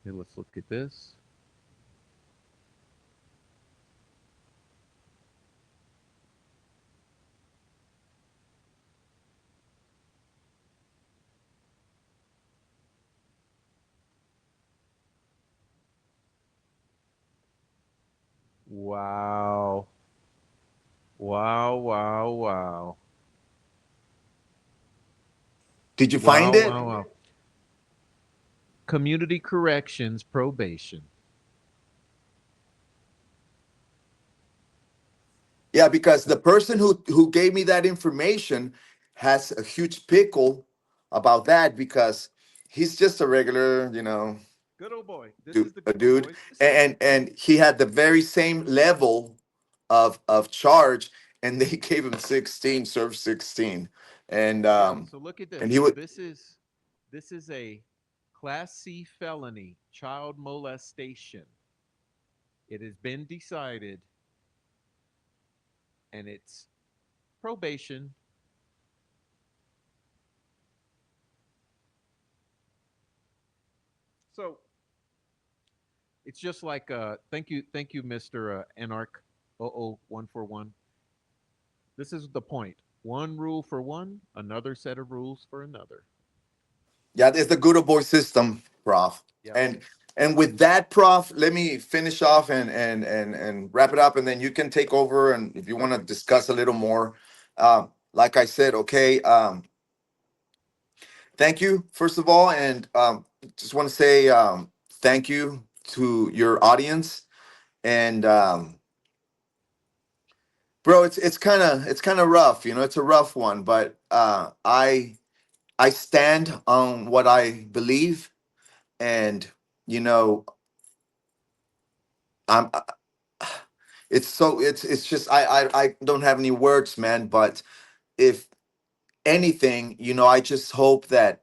Okay, let's look at this. Wow. Wow, wow, wow. Did you find Wow, it? wow, wow. Community corrections probation. Yeah, because the person who gave me that information has a huge pickle about that because he's just a regular, Good old boy. This is dude, the a good old dude, boy system. and he had the very same level of charge, and they gave him 16, served 16, and Yeah, um, so look at and this. he So would. this is a class C felony, child molestation. It has been decided and it's probation. So it's just like thank you, Mr. Anarch 00141. This is the point. One rule for one, another set of rules for another. Yeah, there's the good old boy system, Prof. Yep. And with that, Prof, let me finish off and wrap it up, and then you can take over. And if you want to Perfect. discuss a little more, like I said, okay. Thank you, first of all, and just want to say thank you to your audience. And bro, it's kind of rough, it's a rough one, but I stand on what I believe, and you know I'm it's just I don't have any words, man. But if anything, I just hope that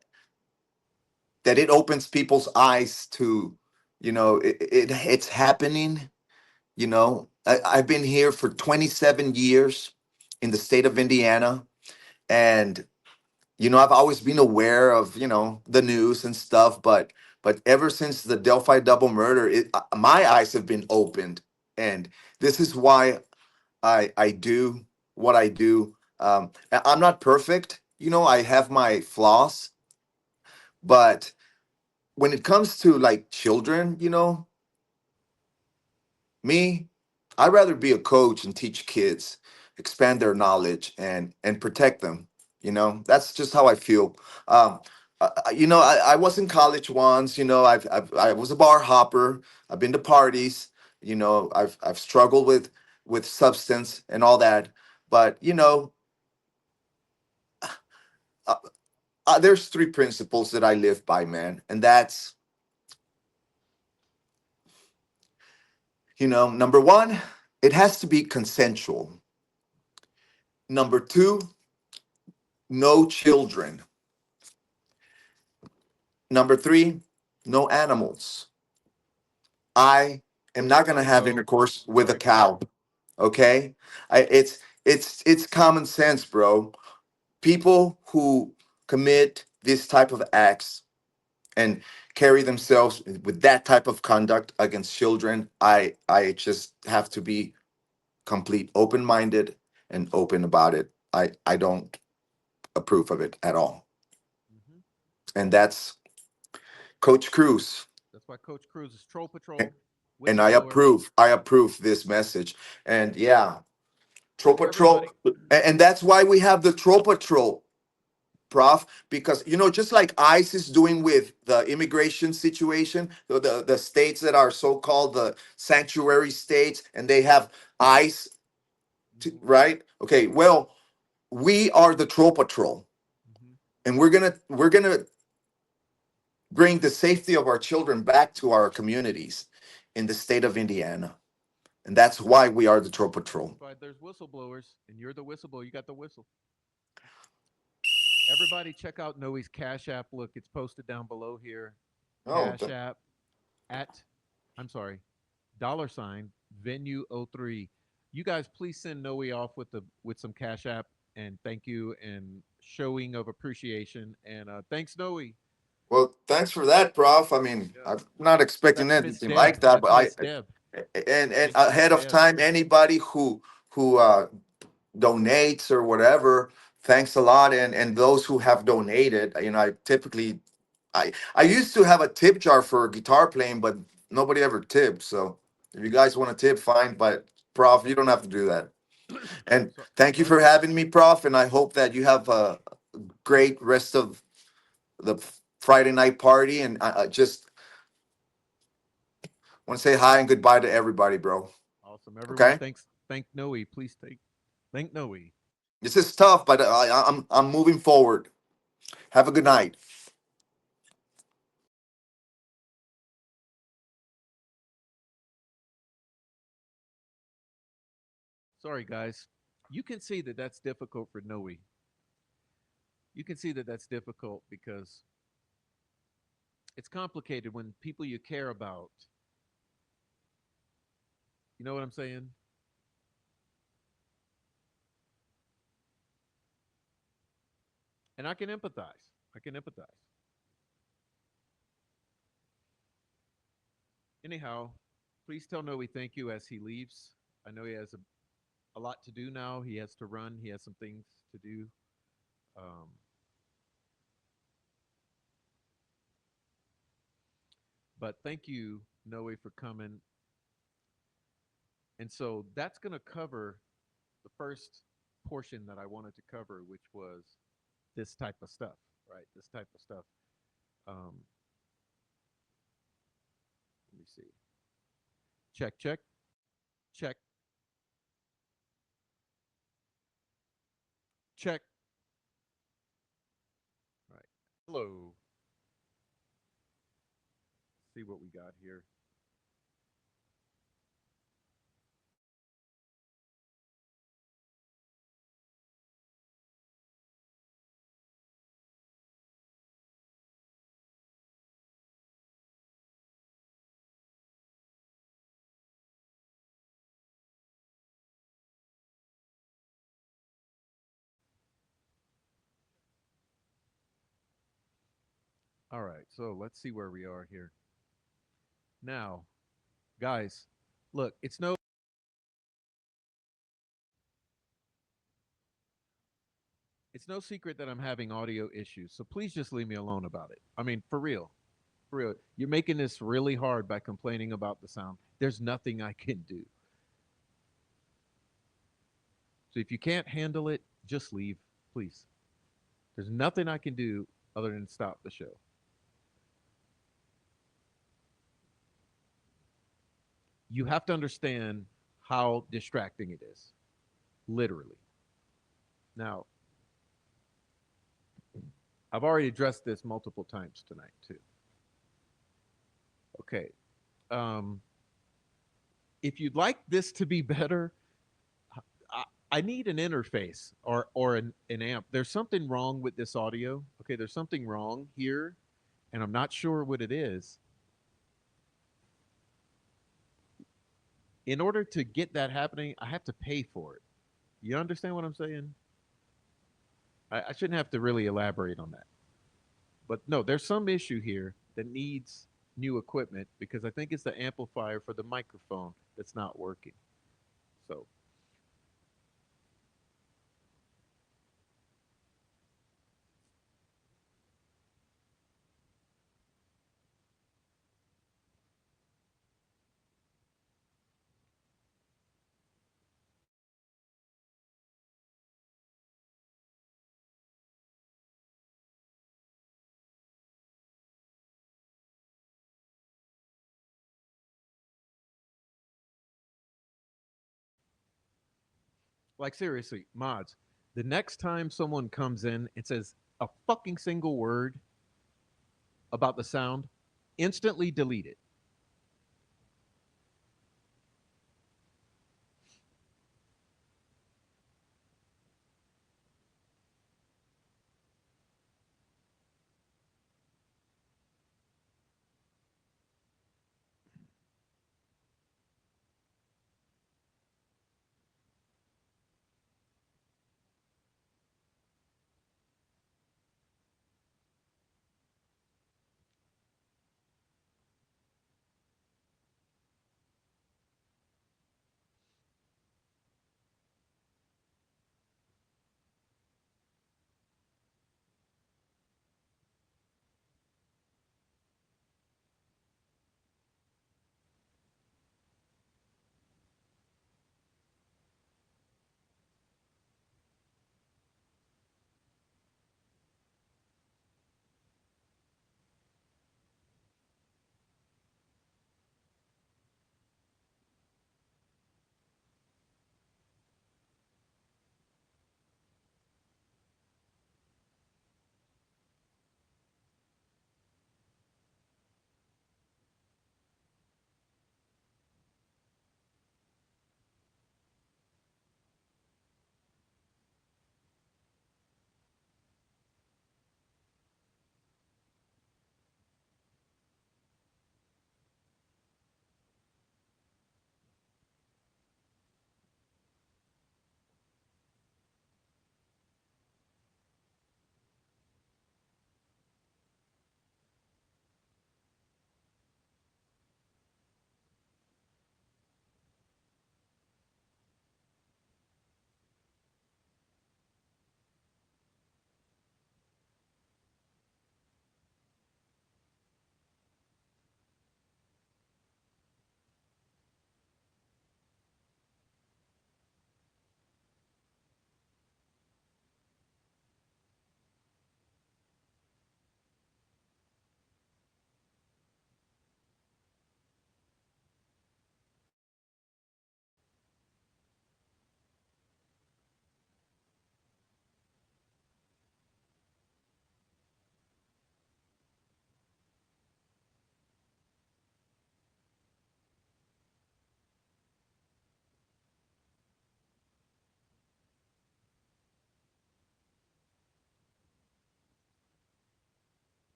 it opens people's eyes to, it's happening. I've been here for 27 years in the state of Indiana, and I've always been aware of the news and stuff, but ever since the Delphi double murder, my eyes have been opened, and this is why I do what I do. I'm not perfect, I have my flaws, but when it comes to like children, me, I'd rather be a coach and teach kids, expand their knowledge and protect them. That's just how I feel. I was in college once. I was a bar hopper. I've been to parties. I've struggled with substance and all that. But uh, there's three principles that I live by, man, and that's number one, it has to be consensual. Number two, no children. Number three, no animals. I am not going to have So, intercourse with a sorry, Prof. cow. Okay, it's common sense, bro. People who commit this type of acts and carry themselves with that type of conduct against children, I just have to be complete open minded and open about it. I don't approve of it at all. Hmm. And that's Coach Cruz. That's why Coach Cruz is Troll Patrol, And I whistleblower. approve. I approve this message. And yeah, Troll So, Patrol. everybody, And that's why we have the Troll Patrol, Prof. Because just like ICE is doing with the immigration situation, the states that are so-called the sanctuary states, and they have ICE, hmm right? Okay, well, we are the Troll Patrol, hmm and we're gonna bring the safety of our children back to our communities in the state of Indiana. And that's why we are the Troll Patrol. that's why there's whistleblowers, and you're the whistleblower. You got the whistle. Everybody, check out Noe's Cash App. Look, it's posted down below here. Oh, Cash App at, I'm sorry, $ venue 03. You guys, please send Noe off with some Cash App and thank you and showing of appreciation. And thanks, Noe. well, thanks for that, Prof. I mean, Yeah, I'm not expecting that's Miss anything like Deb. that, but That's I Miss Deb. and Thank you, Miss ahead of Deb. time, anybody who donates or whatever, thanks a lot. And those who have donated, I typically I used to have a tip jar for guitar playing, but nobody ever tips. So if you guys want to tip, fine. But Prof, you don't have to do that. And So, thank you sorry for about that. having me, Prof. And I hope that you have a great rest of the Friday night party. And I just want to say hi and goodbye to everybody, bro. Awesome. Everyone, Okay, thank Noe. Please thank Noe. this is tough, but I'm moving forward. Have a good night. Sorry, guys. You can see that that's difficult for Noe. You can see that that's difficult because it's complicated when people you care about, you know what I'm saying? And I can empathize. I can empathize. Anyhow, please tell Noe thank you as he leaves. I know he has a lot to do now. He has to run, he has some things to do. Um, but thank you, Noe, for coming. And so that's going to cover the first portion that I wanted to cover, which was this type of stuff, right? This type of stuff. Um, let me see. Check, check, check, check. All right. Hello. See what we got here. All right. So let's see where we are here. Now, guys, look, it's no secret that I'm having audio issues. So please just leave me alone about it. I mean, for real. For real. You're making this really hard by complaining about the sound. There's nothing I can do. So if you can't handle it, just leave, please. There's nothing I can do other than stop the show. You have to understand how distracting it is, literally. Now, I've already addressed this multiple times tonight, too. Okay. Um, if you'd like this to be better, I, I need an interface or an amp. There's something wrong with this audio. Okay, there's something wrong here. and I'm not sure what it is, in order to get that happening, I have to pay for it. You understand what I'm saying? I shouldn't have to really elaborate on that. But no, there's some issue here that needs new equipment because I think it's the amplifier for the microphone that's not working. So, like, seriously, mods, the next time someone comes in and says a fucking single word about the sound, instantly delete it.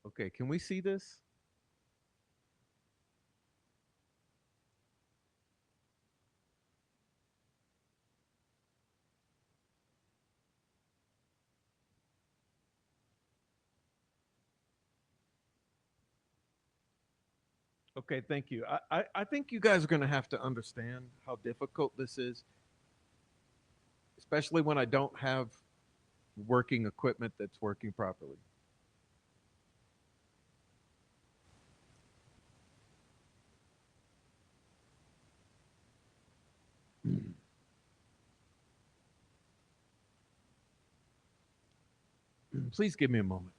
Okay, can we see this? Okay, thank you. I think you guys are going to have to understand how difficult this is, especially when I don't have working equipment that's working properly. Please give me a moment.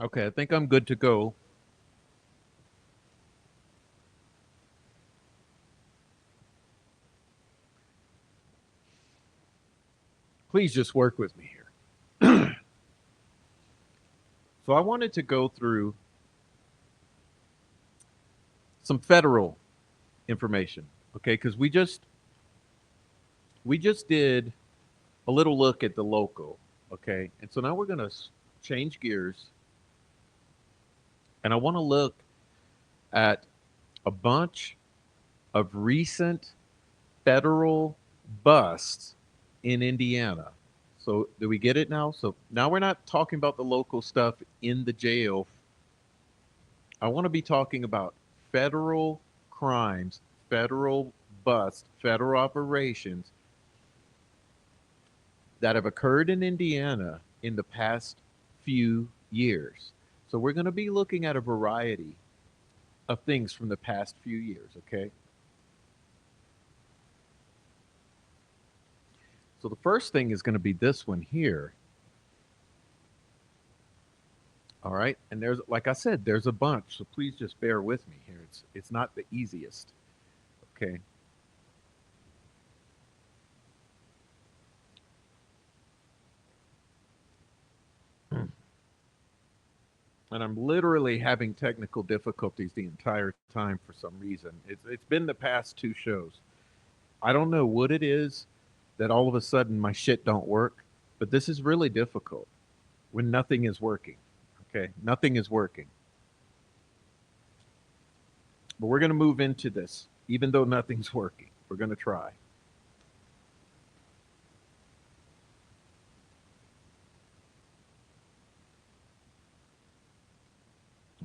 Okay, I think I'm good to go. Please just work with me here. So I wanted to go through some federal information, okay? Because we just did a little look at the local, okay? And so now we're gonna change gears, and I want to look at a bunch of recent federal busts in Indiana. So do we get it now? So now we're not talking about the local stuff in the jail. I want to be talking about federal crimes, federal busts, federal operations that have occurred in Indiana in the past few years. So we're going to be looking at a variety of things from the past few years, okay? So the first thing is going to be this one here. All right? And there's like I said, there's a bunch. So please just bear with me here. It's not the easiest. Okay? And I'm literally having technical difficulties the entire time for some reason. It's been the past two shows. I don't know what it is that all of a sudden my shit don't work, but this is really difficult when nothing is working. Okay? Nothing is working. But we're going to move into this even though nothing's working. We're going to try.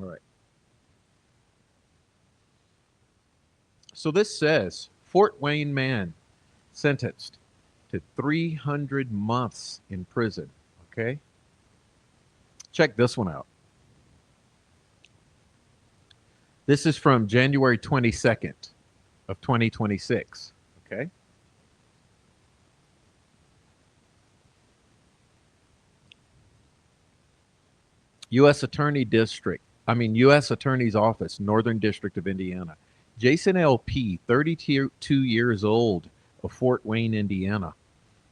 All right. So this says Fort Wayne man sentenced to 300 months in prison. Okay? Check this one out. This is from January 22nd of 2026. Okay? U.S. Attorney District, U.S. Attorney's Office, Northern District of Indiana. Jason L.P., 32 years old, of Fort Wayne, Indiana,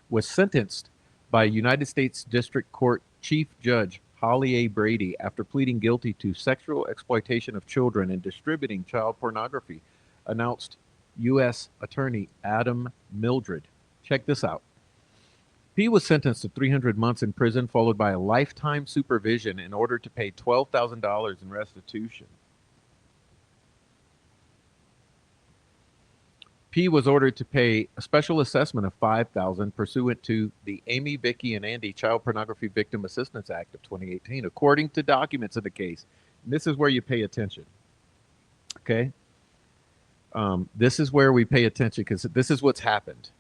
was sentenced by United States District Court Chief Judge Holly A. Brady after pleading guilty to sexual exploitation of children and distributing child pornography, announced U.S. Attorney Adam Mildred. Check this out. P was sentenced to 300 months in prison, followed by a lifetime supervision in order to pay $12,000 in restitution. P was ordered to pay a special assessment of $5,000 pursuant to the Amy, Vicky, and Andy Child Pornography Victim Assistance Act of 2018, according to documents in the case. And this is where you pay attention. Okay? This is where we pay attention because this is what's happened.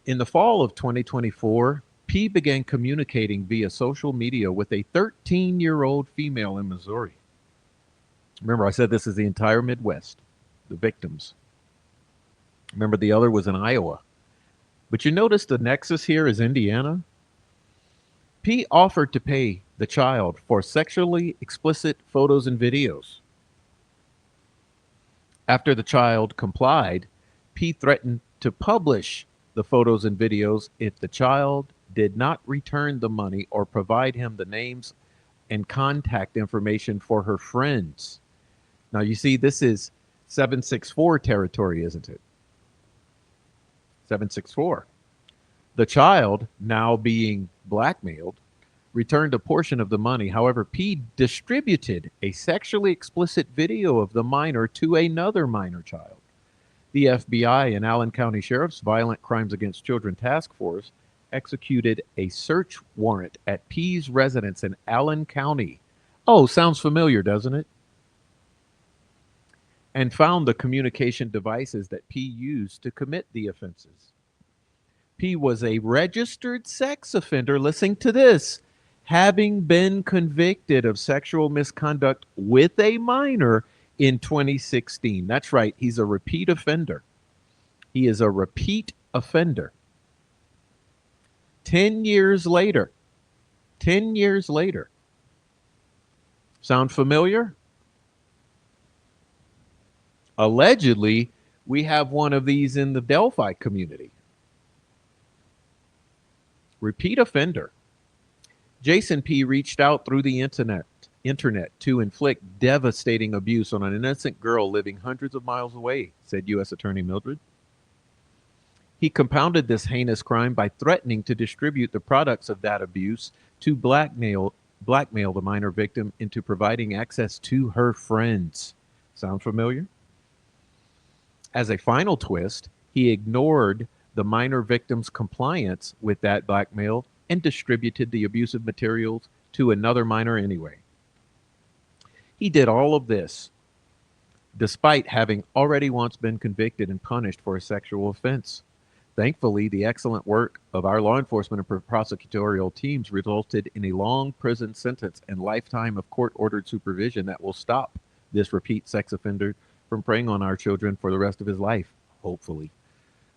In the fall of 2024, P began communicating via social media with a 13-year-old female in Missouri. Remember, I said this is the entire Midwest, the victims. Remember, the other was in Iowa. But you notice the nexus here is Indiana? P offered to pay the child for sexually explicit photos and videos. After the child complied, P threatened to publish the photos and videos if the child did not return the money or provide him the names and contact information for her friends. Now, you see, this is 764 territory, isn't it? 764. The child, now being blackmailed, returned a portion of the money. However, P distributed a sexually explicit video of the minor to another minor child. The FBI and Allen County Sheriff's Violent Crimes Against Children Task Force executed a search warrant at P's residence in Allen County. Oh, sounds familiar, doesn't it? And found the communication devices that P used to commit the offenses. P was a registered sex offender, listen to this, having been convicted of sexual misconduct with a minor in 2016. That's right, he's a repeat offender. He is a repeat offender. 10 years later. Sound familiar? Allegedly, we have one of these in the Delphi community. Repeat offender. Jason P. reached out through the internet to inflict devastating abuse on an innocent girl living hundreds of miles away, said U.S. Attorney Mildred. He compounded this heinous crime by threatening to distribute the products of that abuse to blackmail the minor victim into providing access to her friends. Sound familiar? As a final twist, he ignored the minor victim's compliance with that blackmail and distributed the abusive materials to another minor anyway. He did all of this despite having already once been convicted and punished for a sexual offense. Thankfully, the excellent work of our law enforcement and prosecutorial teams resulted in a long prison sentence and lifetime of court-ordered supervision that will stop this repeat sex offender from preying on our children for the rest of his life, hopefully.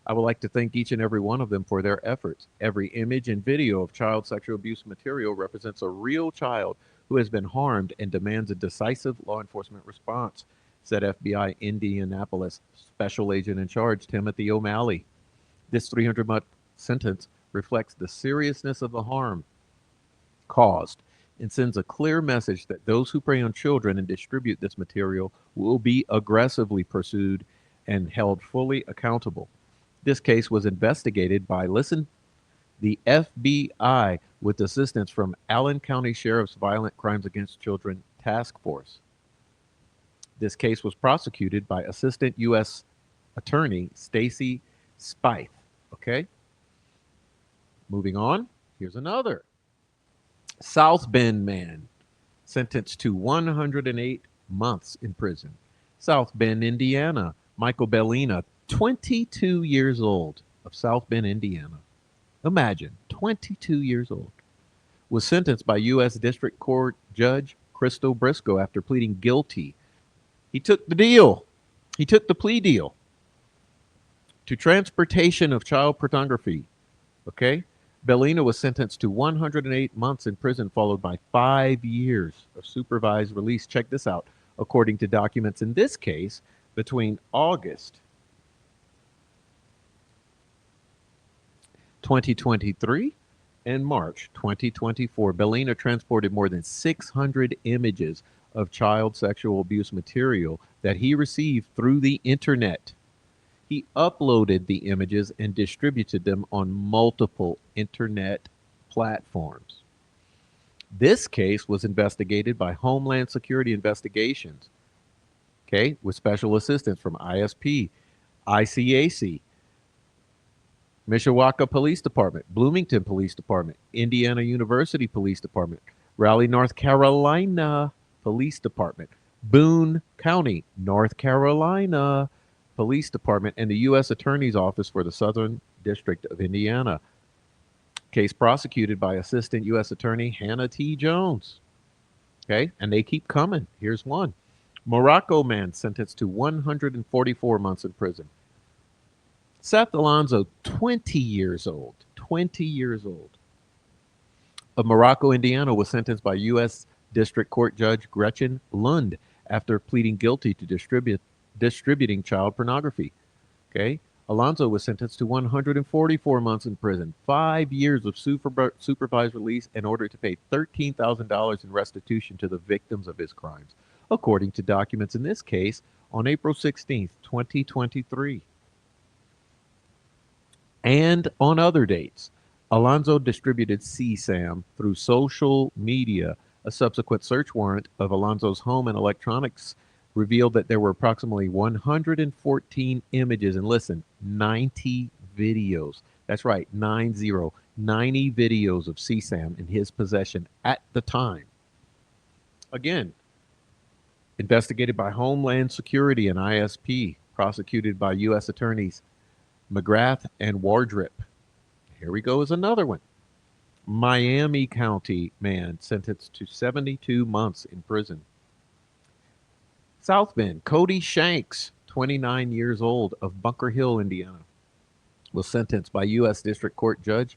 I would like to thank each and every one of them for their efforts. Every image and video of child sexual abuse material represents a real child who has been harmed and demands a decisive law enforcement response, said FBI Indianapolis Special Agent in Charge Timothy O'Malley. This 300-month sentence reflects the seriousness of the harm caused and sends a clear message that those who prey on children and distribute this material will be aggressively pursued and held fully accountable. This case was investigated by, the FBI with assistance from Allen County Sheriff's Violent Crimes Against Children Task Force. This case was prosecuted by Assistant U.S. Attorney Stacy Spithe. Okay? Moving on, here's another. South Bend man sentenced to 108 months in prison. South Bend, Indiana. Michael Bellina, 22 years old, of South Bend, Indiana. Imagine, 22 years old. Was sentenced by U.S. District Court Judge Crystal Briscoe after pleading guilty. He took the deal. He took the plea deal to transportation of child pornography. Okay? Bellina was sentenced to 108 months in prison, followed by 5 years of supervised release. Check this out. According to documents in this case, between August 2023 and March 2024, Bellina transported more than 600 images of child sexual abuse material that he received through the internet. He uploaded the images and distributed them on multiple internet platforms. This case was investigated by Homeland Security Investigations, okay, with special assistance from ISP, ICAC, Mishawaka Police Department, Bloomington Police Department, Indiana University Police Department, Raleigh, North Carolina Police Department, Boone County, North Carolina Police Department, and the U.S. Attorney's Office for the Southern District of Indiana. Case prosecuted by Assistant U.S. Attorney Hannah T. Jones. Okay, and they keep coming. Here's one. Morocco man sentenced to 144 months in prison. Seth Alonso, 20 years old, 20 years old, of Morocco, Indiana, was sentenced by U.S. District Court Judge Gretchen Lund after pleading guilty to distributing child pornography. Okay, Alonso was sentenced to 144 months in prison, 5 years of supervised release, in order to pay $13,000 in restitution to the victims of his crimes, according to documents in this case on April 16th, 2023. And on other dates, Alonso distributed CSAM through social media. A subsequent search warrant of Alonso's home and electronics revealed that there were approximately 114 images and, listen, 90 videos. That's right, 90 videos of CSAM in his possession at the time. Again, investigated by Homeland Security and ISP, prosecuted by U.S. attorneys McGrath and Wardrip. Here we go is another one. Miami County man sentenced to 72 months in prison. South Bend, Cody Shanks, 29 years old, of Bunker Hill, Indiana, was sentenced by U.S. District Court Judge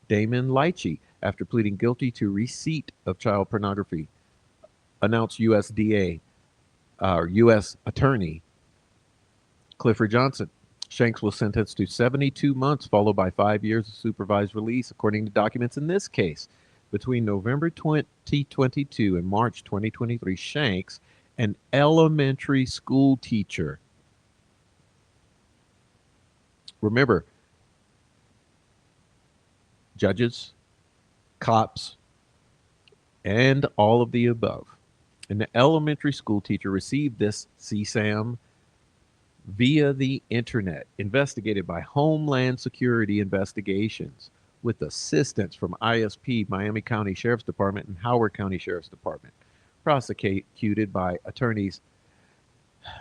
Damon Lychee after pleading guilty to receipt of child pornography, announced USDA, U.S. Attorney Clifford Johnson. Shanks was sentenced to 72 months, followed by 5 years of supervised release, according to documents in this case. Between November 2022 and March 2023, Shanks, an elementary school teacher, remember, judges, cops, and all of the above, an elementary school teacher received this CSAM via the internet, investigated by Homeland Security Investigations with assistance from ISP, Miami County Sheriff's Department, and Howard County Sheriff's Department, prosecuted by attorneys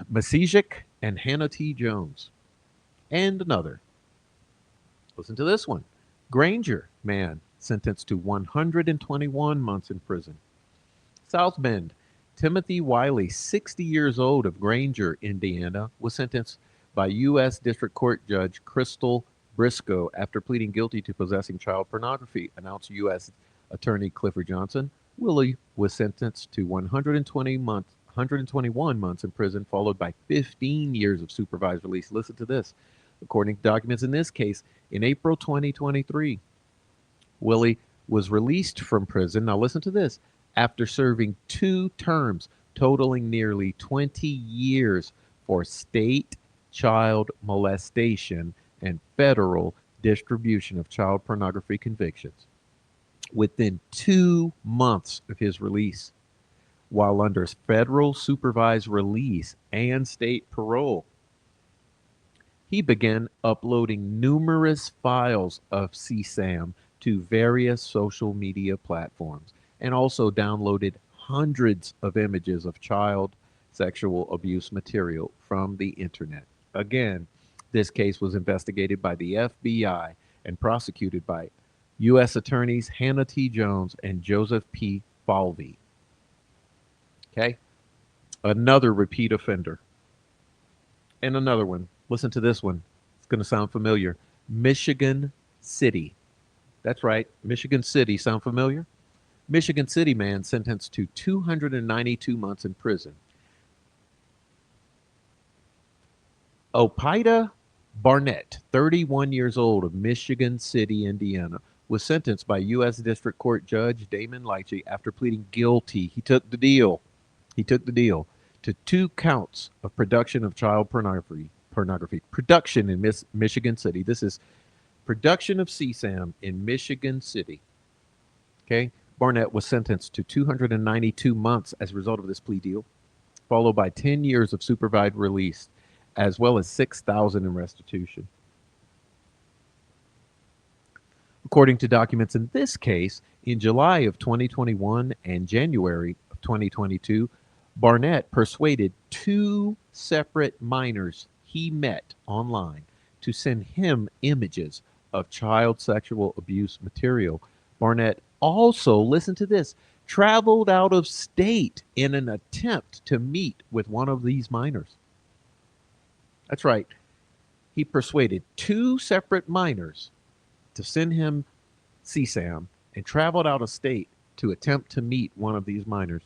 Masijic and Hannah T. Jones. And another. Listen to this one. Granger man sentenced to 121 months in prison. South Bend, Timothy Wiley, 60 years old, of Granger, Indiana, was sentenced by U.S. District Court Judge Crystal Briscoe after pleading guilty to possessing child pornography, announced U.S. Attorney Clifford Johnson. Willie was sentenced to 121 months in prison, followed by 15 years of supervised release. Listen to this. According to documents in this case, in April 2023, Willie was released from prison. Now listen to this. After serving 2 terms totaling nearly 20 years for state child molestation and federal distribution of child pornography convictions. Within 2 months of his release, while under federal supervised release and state parole, he began uploading numerous files of CSAM to various social media platforms, and also downloaded hundreds of images of child sexual abuse material from the internet. Again, this case was investigated by the FBI and prosecuted by U.S. attorneys Hannah T. Jones and Joseph P. Falvey. Okay, another repeat offender. And another one. Listen to this one. It's going to sound familiar. Michigan City. That's right, Michigan City. Sound familiar? Michigan City man sentenced to 292 months in prison. Opida Barnett, 31 years old, of Michigan City, Indiana, was sentenced by U.S. District Court Judge Damon Lychee after pleading guilty. He took the deal. To 2 counts of production of child pornography. Production in Michigan City. This is production of CSAM in Michigan City. Okay. Barnett was sentenced to 292 months as a result of this plea deal, followed by 10 years of supervised release, as well as 6,000 in restitution. According to documents in this case, in July of 2021 and January of 2022, Barnett persuaded two separate minors he met online to send him images of child sexual abuse material. Barnett also, listen to this, traveled out of state in an attempt to meet with one of these minors. That's right. He persuaded two separate minors to send him CSAM and traveled out of state to attempt to meet one of these minors.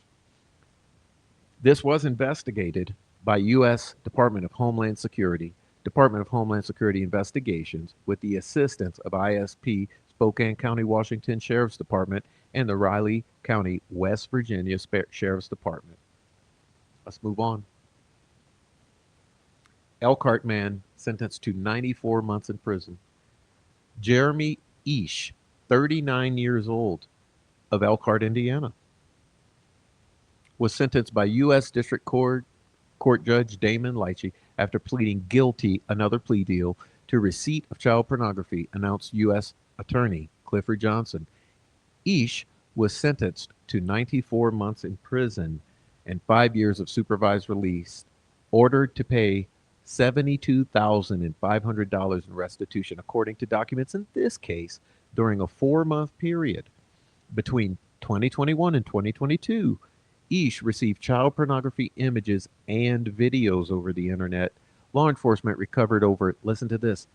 This was investigated by U.S. Department of Homeland Security, Department of Homeland Security investigations with the assistance of ISP, Spokane County, Washington Sheriff's Department, and the Riley County, West Virginia Sheriff's Department. Let's move on. Elkhart man sentenced to 94 months in prison. Jeremy Ish, 39 years old, of Elkhart, Indiana, was sentenced by U.S. District Court Judge Damon Lychee after pleading guilty, another plea deal, to receipt of child pornography, announced U.S. Attorney Clifford Johnson. Ish was sentenced to 94 months in prison and 5 years of supervised release, ordered to pay $72,500 in restitution, according to documents in this case, during a 4-month period between 2021 and 2022. Ish received child pornography images and videos over the internet. Law enforcement recovered over, listen to this,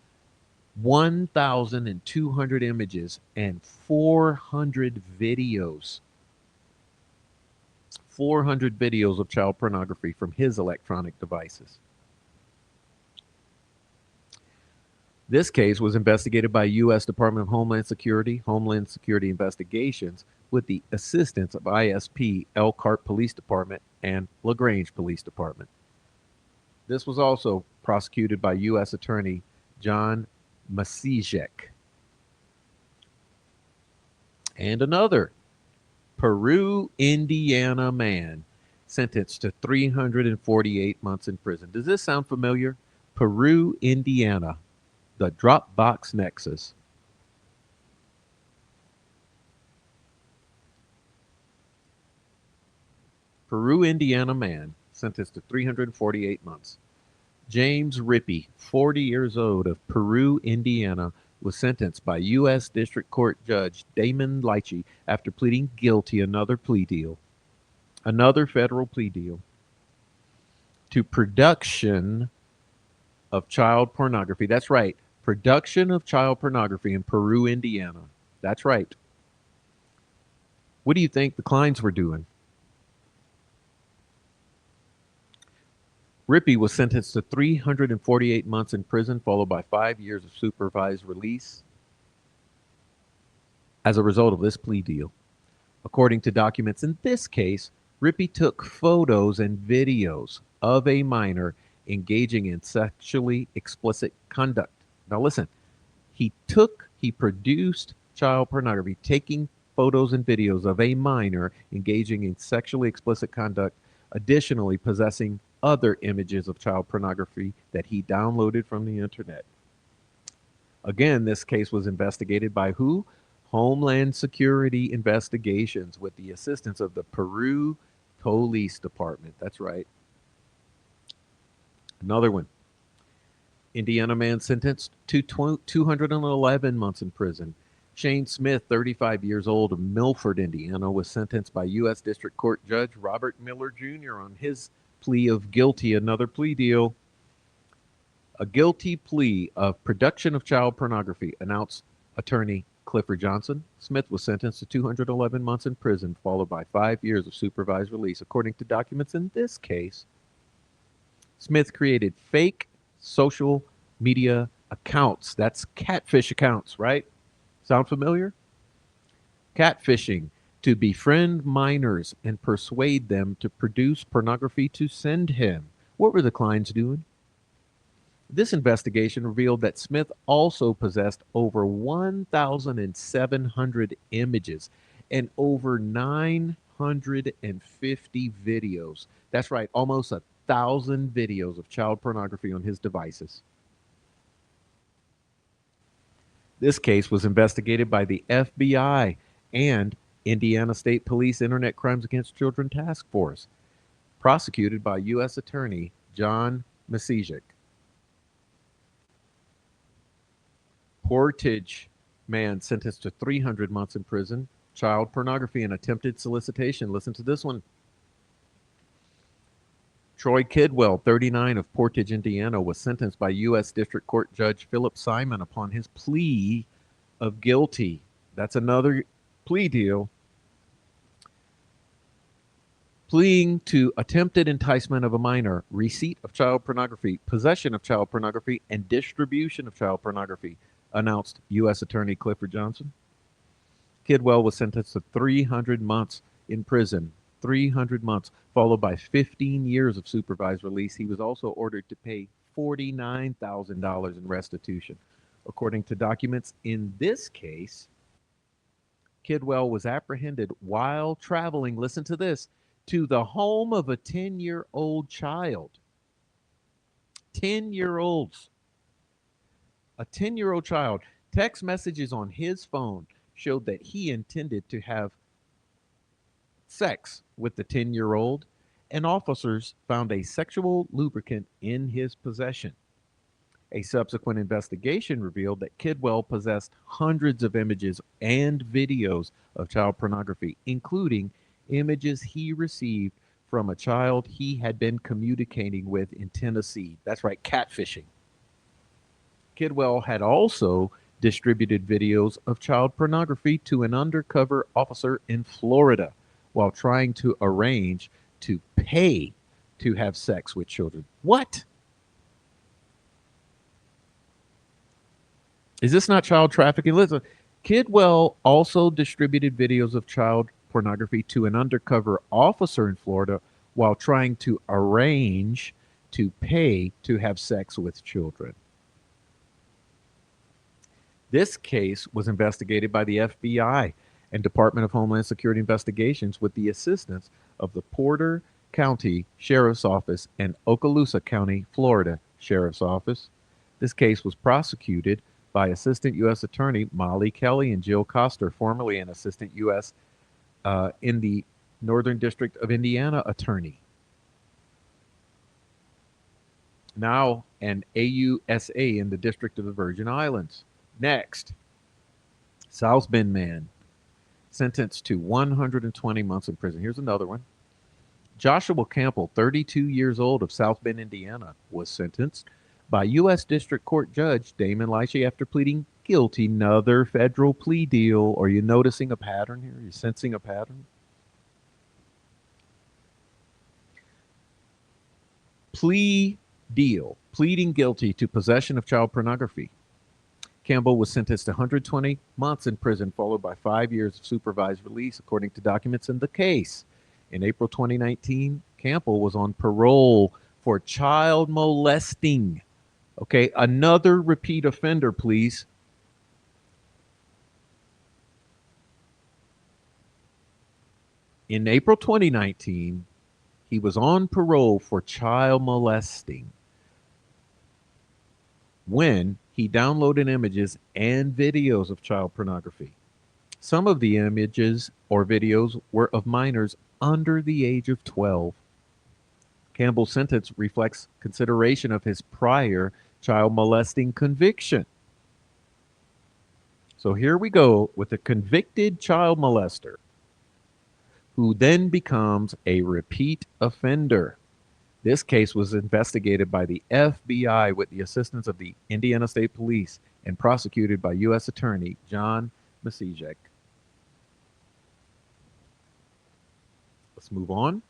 1,200 images and 400 videos. 400 videos of child pornography from his electronic devices. This case was investigated by U.S. Department of Homeland Security Investigations, with the assistance of ISP, Elkhart Police Department, and LaGrange Police Department. This was also prosecuted by U.S. Attorney John Masijek. And another Peru, Indiana man sentenced to 348 months in prison. Does this sound familiar? Peru, Indiana, the Dropbox Nexus. Peru, Indiana man sentenced to 348 months. James Rippey, 40 years old, of Peru, Indiana, was sentenced by U.S. District Court Judge Damon Lychee after pleading guilty, another federal plea deal, to production of child pornography. That's right, production of child pornography in Peru, Indiana. That's right. What do you think the Kleins were doing? Rippey was sentenced to 348 months in prison, followed by 5 years of supervised release as a result of this plea deal. According to documents in this case, Rippey took photos and videos of a minor engaging in sexually explicit conduct. Now listen, he produced child pornography, taking photos and videos of a minor engaging in sexually explicit conduct, additionally possessing other images of child pornography that he downloaded from the internet. Again, this case was investigated by who? Homeland Security Investigations, with the assistance of the Peru Police Department. That's right. Another one. Indiana man sentenced to 211 months in prison. Shane Smith, 35 years old, of Milford, Indiana, was sentenced by U.S. District Court Judge Robert Miller Jr. on his plea of guilty, another plea deal. A guilty plea of production of child pornography, announced attorney Clifford Johnson. Smith was sentenced to 211 months in prison, followed by 5 years of supervised release. According to documents in this case, Smith created fake social media accounts. That's catfish accounts, right? Sound familiar? Catfishing, to befriend minors and persuade them to produce pornography to send him. What were the Kleins doing? This investigation revealed that Smith also possessed over 1,700 images and over 950 videos. That's right, almost 1,000 videos of child pornography on his devices. This case was investigated by the FBI and Indiana State Police Internet Crimes Against Children Task Force, prosecuted by U.S. Attorney John Masijic. Portage man sentenced to 300 months in prison. Child pornography and attempted solicitation. Listen to this one. Troy Kidwell, 39, of Portage, Indiana, was sentenced by U.S. District Court Judge Philip Simon upon his plea of guilty. That's another plea deal. Pleading to attempted enticement of a minor, receipt of child pornography, possession of child pornography, and distribution of child pornography, announced U.S. Attorney Clifford Johnson. Kidwell was sentenced to 300 months in prison, 300 months, followed by 15 years of supervised release. He was also ordered to pay $49,000 in restitution. According to documents in this case, Kidwell was apprehended while traveling, listen to this, to the home of a 10-year-old child. 10-year-olds. A 10-year-old child. Text messages on his phone showed that he intended to have sex with the 10-year-old, and officers found a sexual lubricant in his possession. A subsequent investigation revealed that Kidwell possessed hundreds of images and videos of child pornography, including images he received from a child he had been communicating with in Tennessee. That's right, catfishing. Kidwell had also distributed videos of child pornography to an undercover officer in Florida while trying to arrange to pay to have sex with children. What? Is this not child trafficking? Listen, Kidwell also distributed videos of child pornography to an undercover officer in Florida while trying to arrange to pay to have sex with children. This case was investigated by the FBI and Department of Homeland Security investigations with the assistance of the Porter County Sheriff's Office and Okaloosa County, Florida Sheriff's Office. This case was prosecuted by Assistant U.S. Attorney Molly Kelly and Jill Coster, formerly an Assistant U.S. In the Northern District of Indiana attorney. Now an AUSA in the District of the Virgin Islands. Next, South Bend man sentenced to 120 months in prison. Here's another one. Joshua Campbell, 32 years old, of South Bend, Indiana, was sentenced by U.S. District Court Judge Damon Lychee after pleading guilty. Another federal plea deal. Are you noticing a pattern here? Are you sensing a pattern? Plea deal. Pleading guilty to possession of child pornography. Campbell was sentenced to 120 months in prison, followed by 5 years of supervised release, according to documents in the case. In April 2019, Campbell was on parole for child molesting. Okay, another repeat offender, please. In April 2019, he was on parole for child molesting when he downloaded images and videos of child pornography. Some of the images or videos were of minors under the age of 12. Campbell's sentence reflects consideration of his prior child molesting conviction. So here we go with a convicted child molester who then becomes a repeat offender. This case was investigated by the FBI with the assistance of the Indiana State Police and prosecuted by U.S. Attorney John Masijic. Let's move on.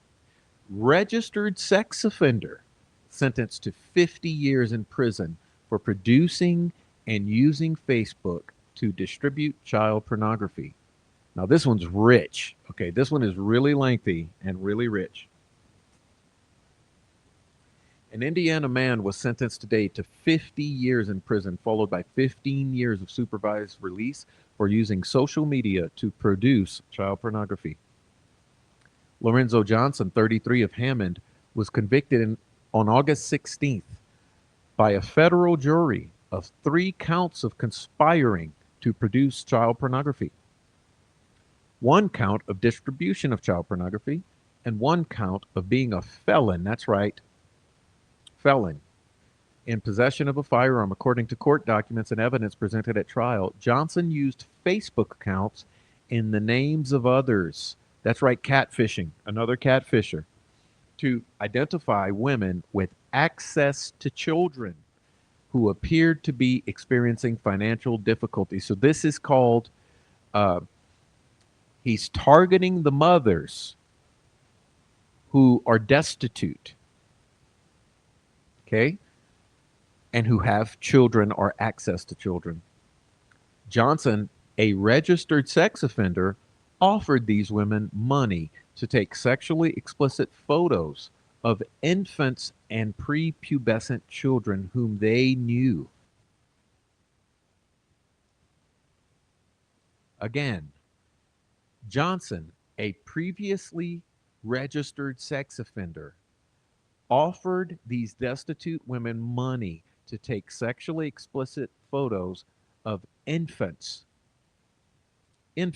Registered sex offender sentenced to 50 years in prison for producing and using Facebook to distribute child pornography. Now, this one's rich. Okay, this one is really lengthy and really rich. An Indiana man was sentenced today to 50 years in prison, followed by 15 years of supervised release for using social media to produce child pornography. Lorenzo Johnson, 33, of Hammond, was convicted on August 16th by a federal jury of 3 counts of conspiring to produce child pornography, 1 count of distribution of child pornography, and 1 count of being a felon. That's right, felon in possession of a firearm. According to court documents and evidence presented at trial, Johnson used Facebook accounts in the names of others. That's right, catfishing, another catfisher, to identify women with access to children who appeared to be experiencing financial difficulty. So this is called, uh, he's targeting the mothers who are destitute, okay, and who have children or access to children. Johnson, a registered sex offender, offered these women money to take sexually explicit photos of infants and prepubescent children whom they knew. Again, Johnson, a previously registered sex offender, offered these destitute women money to take sexually explicit photos of infants, and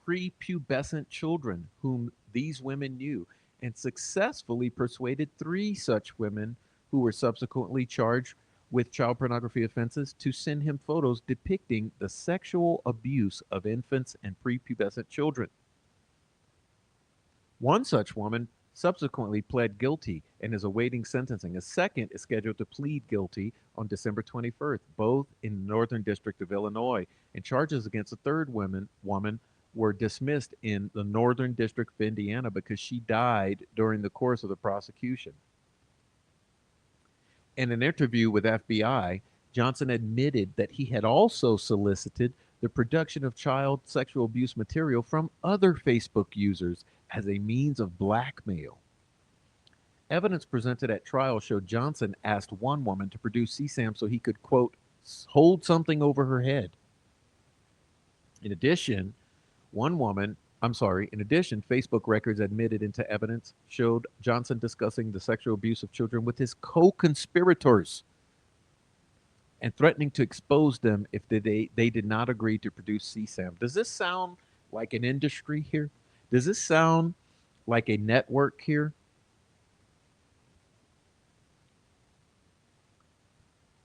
prepubescent children whom these women knew, and successfully persuaded 3 such women who were subsequently charged with child pornography offenses to send him photos depicting the sexual abuse of infants and prepubescent children. One such woman subsequently pled guilty and is awaiting sentencing. A second is scheduled to plead guilty on December 21st, both in the Northern District of Illinois, and charges against a third woman were dismissed in the Northern District of Indiana because she died during the course of the prosecution. In an interview with FBI, Johnson admitted that he had also solicited the production of child sexual abuse material from other Facebook users as a means of blackmail. Evidence presented at trial showed Johnson asked one woman to produce CSAM so he could, quote, hold something over her head. In addition, Facebook records admitted into evidence showed Johnson discussing the sexual abuse of children with his co-conspirators and threatening to expose them if they did not agree to produce CSAM. Does this sound like an industry here? Does this sound like a network here?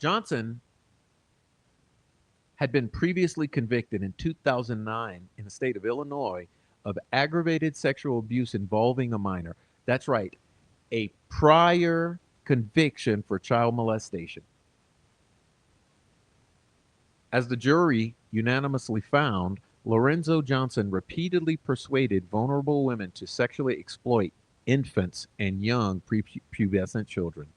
Johnson had been previously convicted in 2009 in the state of Illinois of aggravated sexual abuse involving a minor. That's right, a prior conviction for child molestation. As the jury unanimously found, Lorenzo Johnson repeatedly persuaded vulnerable women to sexually exploit infants and young prepubescent children.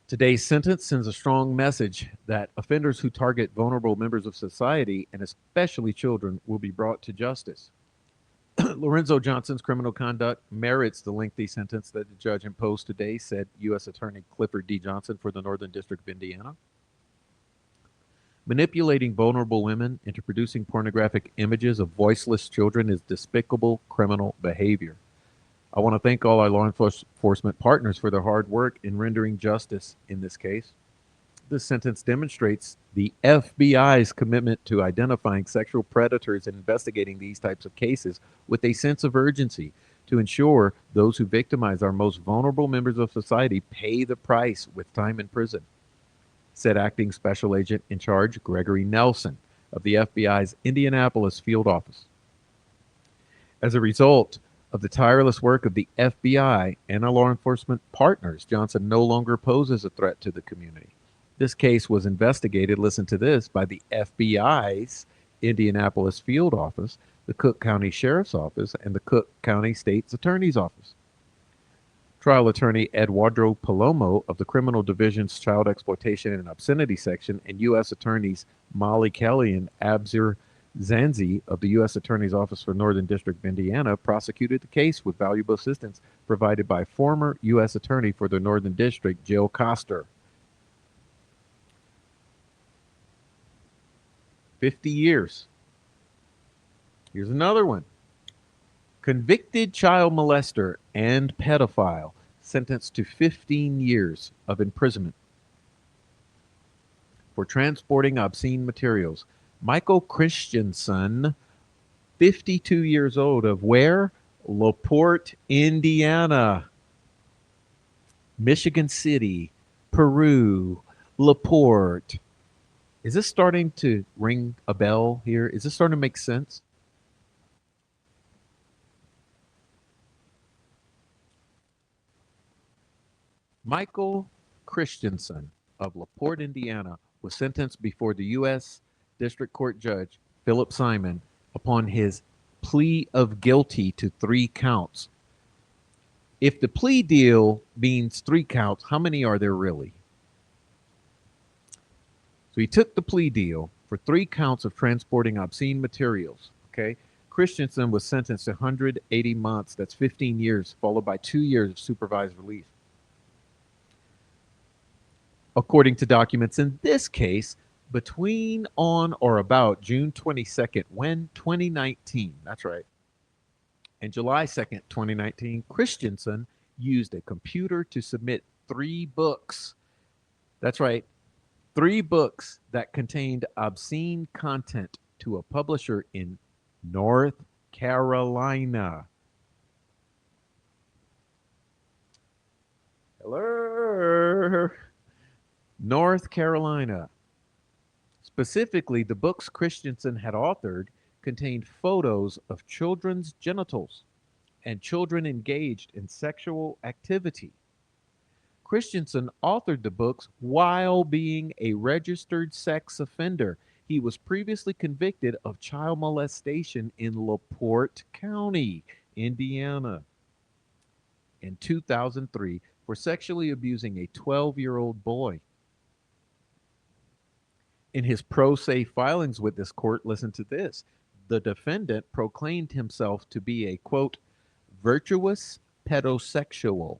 Today's sentence sends a strong message that offenders who target vulnerable members of society, and especially children, will be brought to justice. Lorenzo Johnson's criminal conduct merits the lengthy sentence that the judge imposed today, said U.S. Attorney Clifford D. Johnson for the Northern District of Indiana. Manipulating vulnerable women into producing pornographic images of voiceless children is despicable criminal behavior. I want to thank all our law enforcement partners for their hard work in rendering justice in this case. This sentence demonstrates the FBI's commitment to identifying sexual predators and investigating these types of cases with a sense of urgency to ensure those who victimize our most vulnerable members of society pay the price with time in prison, said Acting Special Agent in Charge Gregory Nelson of the FBI's Indianapolis field office. As a result of the tireless work of the FBI and our law enforcement partners, Johnson no longer poses a threat to the community. This case was investigated, listen to this, by the FBI's Indianapolis field office, the Cook County Sheriff's Office, and the Cook County State's Attorney's Office. Trial attorney Eduardo Palomo of the Criminal Division's Child Exploitation and Obscenity Section and U.S. Attorneys Molly Kelly and Abzir Zanzi of the U.S. Attorney's Office for Northern District of Indiana prosecuted the case with valuable assistance provided by former U.S. Attorney for the Northern District, Jill Coster. 50 years. Here's another one. Convicted child molester and pedophile sentenced to 15 years of imprisonment for transporting obscene materials. Michael Christensen, 52 years old, of where? LaPorte, Indiana, Michigan City, Peru, LaPorte. Is this starting to ring a bell here? Is this starting to make sense? Michael Christensen of LaPorte, Indiana, was sentenced before the U.S. District Court Judge Philip Simon upon his plea of guilty to 3 counts. If the plea deal means 3 counts, how many are there really? So he took the plea deal for 3 counts of transporting obscene materials. Okay. Christensen was sentenced to 180 months. That's 15 years, followed by 2 years of supervised release. According to documents in this case, between on or about June 22nd, 2019, that's right, and July 2nd, 2019, Christensen used a computer to submit 3 books. That's right, 3 books that contained obscene content to a publisher in North Carolina. Hello. North Carolina. Specifically, the books Christensen had authored contained photos of children's genitals and children engaged in sexual activity. Christensen authored the books while being a registered sex offender. He was previously convicted of child molestation in LaPorte County, Indiana, in 2003 for sexually abusing a 12-year-old boy. In his pro se filings with this court, listen to this. The defendant proclaimed himself to be a, quote, virtuous pedosexual.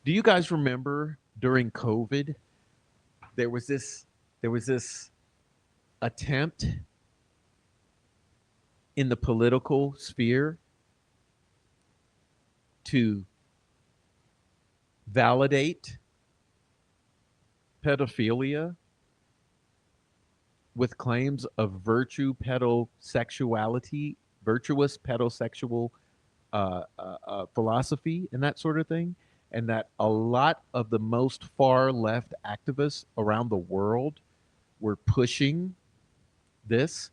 Do you guys remember during COVID there was this attempt in the political sphere to validate pedophilia with claims of virtuous pedosexual philosophy and that sort of thing, and that a lot of the most far left activists around the world were pushing this.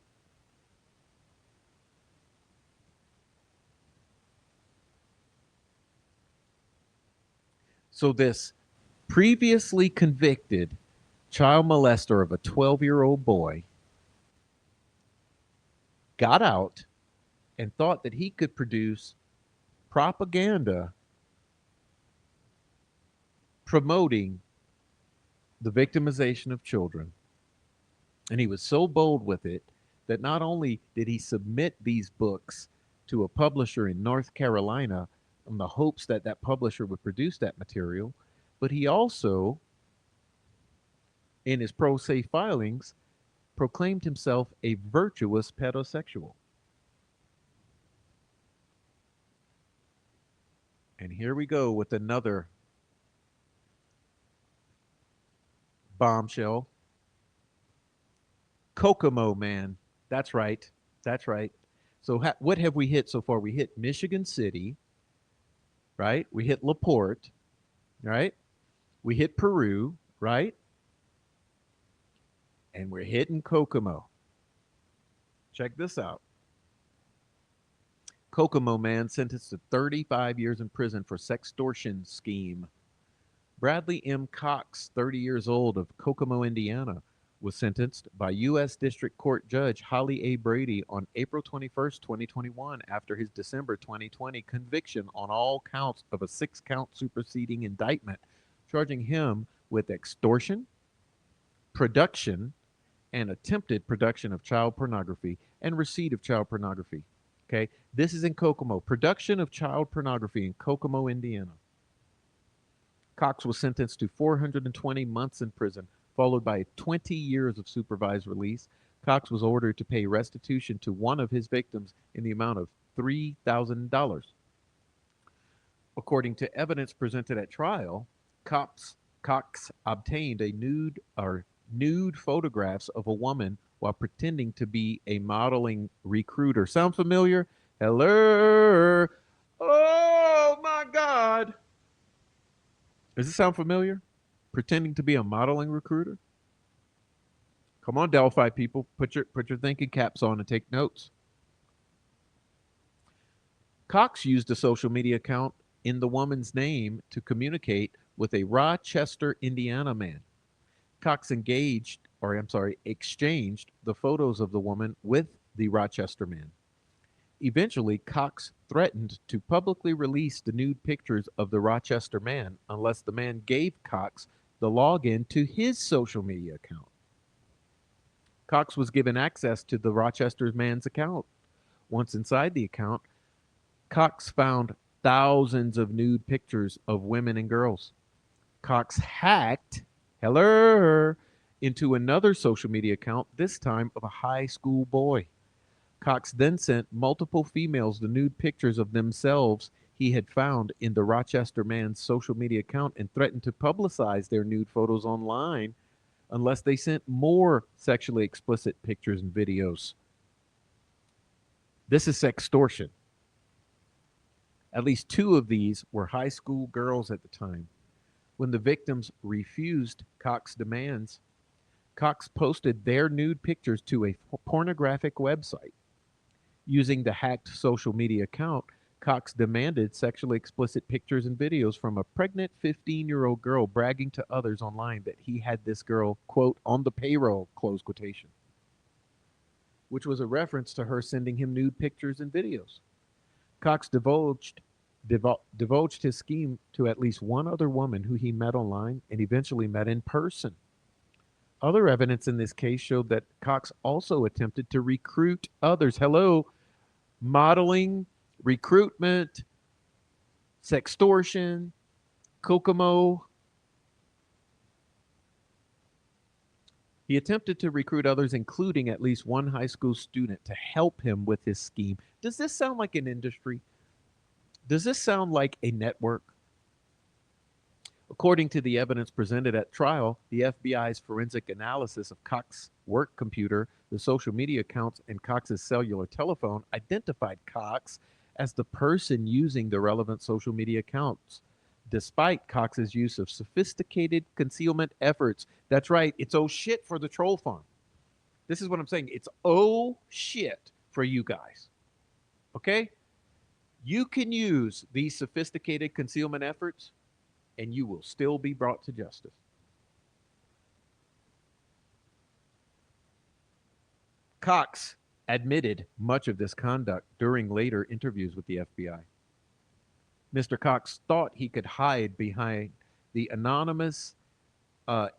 So, this previously convicted child molester of a 12-year-old boy got out and thought that he could produce propaganda promoting the victimization of children. And he was so bold with it that not only did he submit these books to a publisher in North Carolina in the hopes that that publisher would produce that material, but he also, in his pro se filings, proclaimed himself a virtuous pedosexual. And here we go with another bombshell. Kokomo, man. That's right. That's right. So, what have we hit so far? We hit Michigan City, right? We hit LaPorte, right? We hit Peru, right? And we're hitting Kokomo. Check this out. Kokomo man sentenced to 35 years in prison for sextortion scheme. Bradley M. Cox, 30 years old, of Kokomo, Indiana, was sentenced by U.S. District Court Judge Holly A. Brady on April 21st, 2021, after his December 2020 conviction on all counts of a 6-count superseding indictment, charging him with extortion, production, and attempted production of child pornography and receipt of child pornography. Okay, this is in Kokomo. Production of child pornography in Kokomo, Indiana. Cox was sentenced to 420 months in prison, followed by 20 years of supervised release. Cox was ordered to pay restitution to one of his victims in the amount of $3,000. According to evidence presented at trial, Cox obtained a nude photographs of a woman while pretending to be a modeling recruiter. Sound familiar? Hello. Oh my God. Does this sound familiar? Pretending to be a modeling recruiter? Come on, Delphi people, put your thinking caps on and take notes. Cox used a social media account in the woman's name to communicate with a Rochester, Indiana man. Cox exchanged the photos of the woman with the Rochester man. Eventually, Cox threatened to publicly release the nude pictures of the Rochester man unless the man gave Cox the login to his social media account. Cox was given access to the Rochester man's account. Once inside the account, Cox found thousands of nude pictures of women and girls. Cox hacked, hello, into another social media account, this time of a high school boy. Cox then sent multiple females the nude pictures of themselves he had found in the Rochester man's social media account and threatened to publicize their nude photos online unless they sent more sexually explicit pictures and videos. This is sextortion. At least two of these were high school girls at the time. When the victims refused Cox's demands, Cox posted their nude pictures to a pornographic website. Using the hacked social media account, Cox demanded sexually explicit pictures and videos from a pregnant 15-year-old girl bragging to others online that he had this girl, quote, on the payroll, close quotation, which was a reference to her sending him nude pictures and videos. Cox divulged his scheme to at least one other woman who he met online and eventually met in person. Other evidence in this case showed that Cox also attempted to recruit others. Hello, modeling, recruitment, sextortion, Kokomo. He attempted to recruit others, including at least one high school student, to help him with his scheme. Does this sound like an industry? Does this sound like a network? According to the evidence presented at trial, the FBI's forensic analysis of Cox's work computer, the social media accounts, and Cox's cellular telephone identified Cox as the person using the relevant social media accounts, despite Cox's use of sophisticated concealment efforts. That's right, it's oh shit for the troll farm. This is what I'm saying. It's oh shit for you guys. Okay? You can use these sophisticated concealment efforts and you will still be brought to justice. Cox admitted much of this conduct during later interviews with the FBI. Mr. Cox thought he could hide behind the anonymous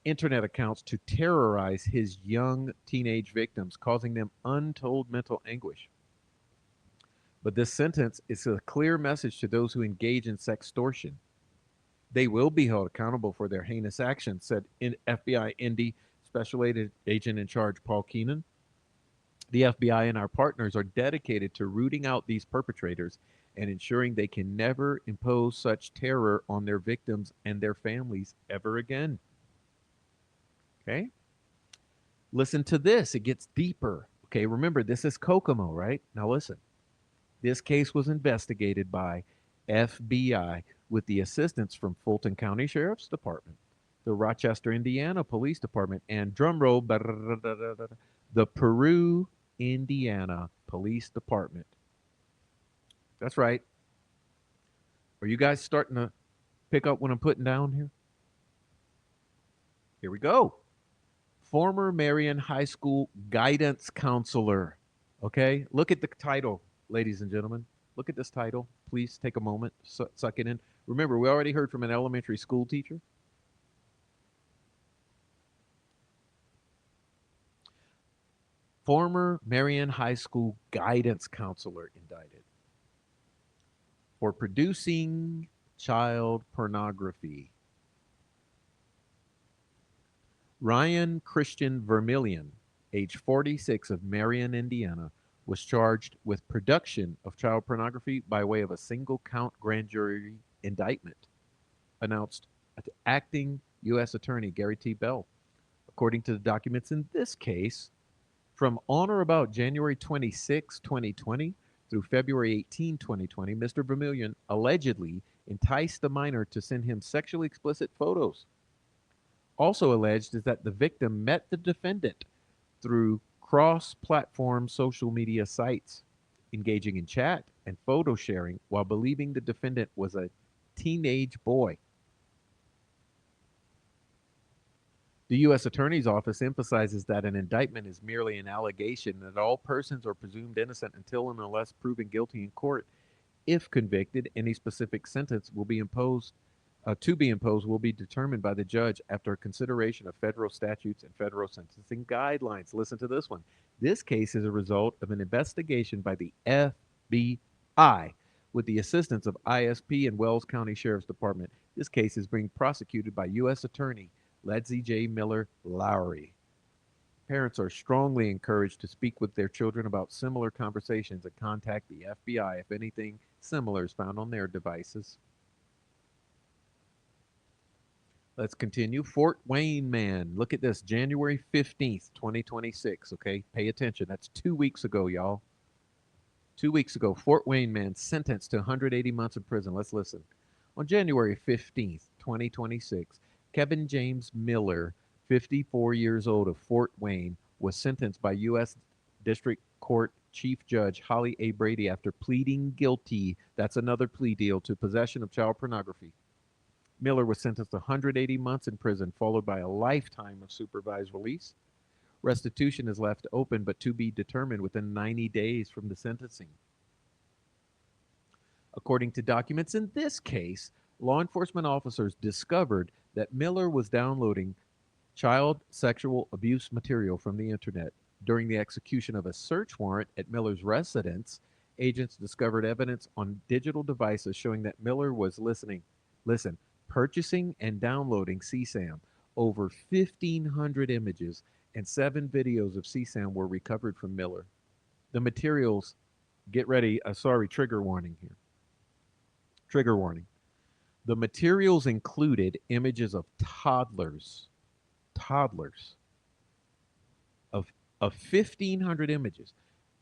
internet accounts to terrorize his young teenage victims, causing them untold mental anguish. But this sentence is a clear message to those who engage in sextortion. They will be held accountable for their heinous actions, said FBI Indy Special Agent in Charge Paul Keenan. The FBI and our partners are dedicated to rooting out these perpetrators and ensuring they can never impose such terror on their victims and their families ever again. Okay? Listen to this. It gets deeper. Okay, remember, this is Kokomo, right? Now listen. This case was investigated by FBI with the assistance from Fulton County Sheriff's Department, the Rochester, Indiana Police Department, and drumroll, the Peru, Indiana Police Department. That's right. Are you guys starting to pick up what I'm putting down here? Here we go. Former Marion High School guidance counselor. Okay, look at the title, ladies and gentlemen. Look at this title. Please take a moment, suck it in. Remember, we already heard from an elementary school teacher. Former Marion High School guidance counselor indicted for producing child pornography. Ryan Christian Vermillion, age 46, of Marion, Indiana, was charged with production of child pornography by way of a single count grand jury indictment, announced acting U.S. Attorney Gary T. Bell. According to the documents in this case, from on or about January 26, 2020 through February 18, 2020, Mr. Vermillion allegedly enticed the minor to send him sexually explicit photos. Also alleged is that the victim met the defendant through cross platform social media sites, engaging in chat and photo sharing while believing the defendant was a teenage boy. The U.S. Attorney's Office emphasizes that an indictment is merely an allegation, that all persons are presumed innocent until and unless proven guilty in court. If convicted, any specific sentence will be imposed to be imposed will be determined by the judge after consideration of federal statutes and federal sentencing guidelines. Listen to this one. This case is a result of an investigation by the FBI with the assistance of ISP and Wells County Sheriff's Department. This case is being prosecuted by U.S. Attorney Ledsey J. Miller Lowry. Parents are strongly encouraged to speak with their children about similar conversations and contact the FBI if anything similar is found on their devices. Let's continue. Fort Wayne man. Look at this. January 15th, 2026. Okay. Pay attention. That's 2 weeks ago, y'all. 2 weeks ago, Fort Wayne man sentenced to 180 months in prison. Let's listen. On January 15th, 2026, Kevin James Miller, 54 years old, of Fort Wayne, was sentenced by U.S. District Court Chief Judge Holly A. Brady after pleading guilty. That's another plea deal to possession of child pornography. Miller was sentenced to 180 months in prison, followed by a lifetime of supervised release. Restitution is left open, but to be determined within 90 days from the sentencing. According to documents in this case, law enforcement officers discovered that Miller was downloading child sexual abuse material from the internet. During the execution of a search warrant at Miller's residence, agents discovered evidence on digital devices showing that Miller was purchasing and downloading CSAM. Over 1,500 images and 7 videos of CSAM were recovered from Miller. The materials, get ready, trigger warning here. Trigger warning. The materials included images of toddlers, of 1,500 images,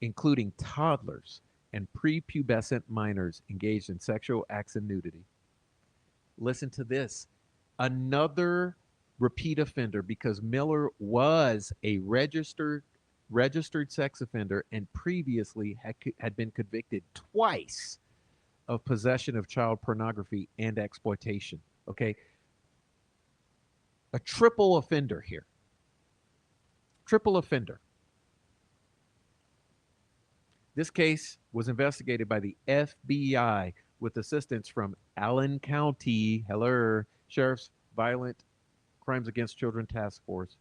including toddlers and prepubescent minors engaged in sexual acts and nudity. Listen to this. Another repeat offender, because Miller was a registered sex offender and previously had been convicted twice of possession of child pornography and exploitation. Okay. A triple offender here. Triple offender. This case was investigated by the FBI with assistance from Allen County Sheriff's Violent Crimes Against Children Task Force.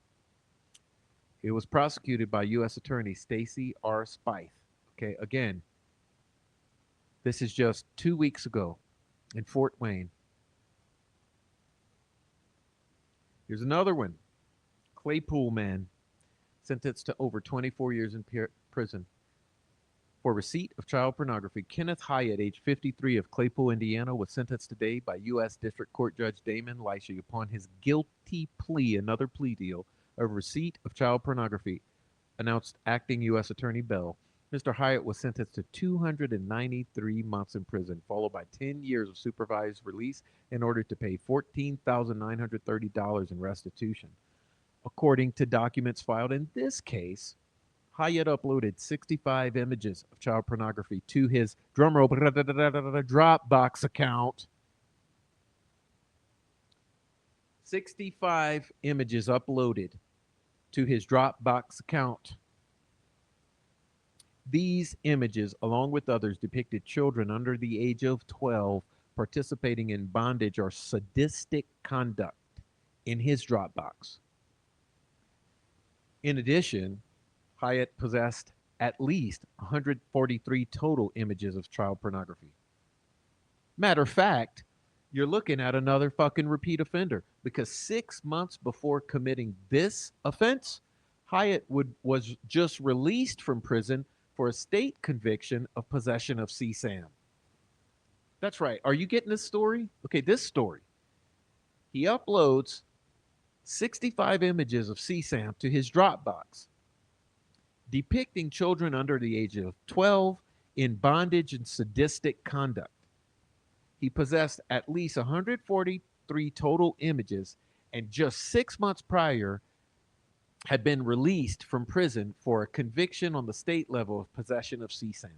It was prosecuted by U.S. Attorney Stacey R. Spithe. Okay, again, this is just 2 weeks ago in Fort Wayne. Here's another one. Claypool man sentenced to over 24 years in prison for receipt of child pornography. Kenneth Hyatt, age 53, of Claypool, Indiana, was sentenced today by U.S. District Court Judge Damon Lyshey upon his guilty plea, another plea deal, of receipt of child pornography, announced acting U.S. Attorney Bell. Mr. Hyatt was sentenced to 293 months in prison, followed by 10 years of supervised release in order to pay $14,930 in restitution. According to documents filed in this case, Hyatt uploaded 65 images of child pornography to his drumroll Dropbox account. 65 images uploaded to his Dropbox account. These images, along with others, depicted children under the age of 12 participating in bondage or sadistic conduct in his Dropbox. In addition, Hyatt possessed at least 143 total images of child pornography. Matter of fact, you're looking at another fucking repeat offender because 6 months before committing this offense, was just released from prison for a state conviction of possession of CSAM. That's right. Are you getting this story? Okay, this story. He uploads 65 images of CSAM to his Dropbox, depicting children under the age of 12 in bondage and sadistic conduct. He possessed at least 143 total images, and just 6 months prior had been released from prison for a conviction on the state level of possession of CSAM.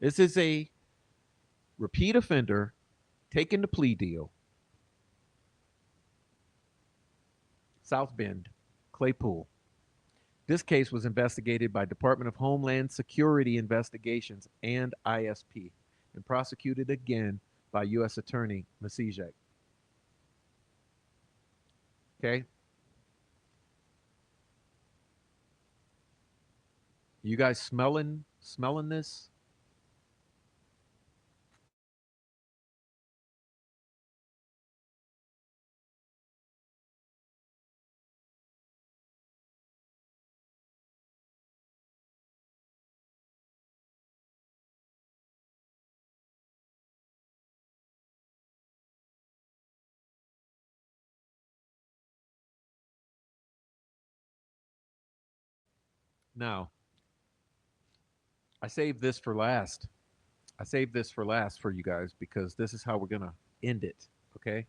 This is a repeat offender taking the plea deal. South Bend, Claypool. This case was investigated by Department of Homeland Security Investigations and ISP and prosecuted again by U.S. Attorney Masijek. Okay? You guys smelling this? Now, I saved this for last. I saved this for last for you guys because this is how we're going to end it, okay?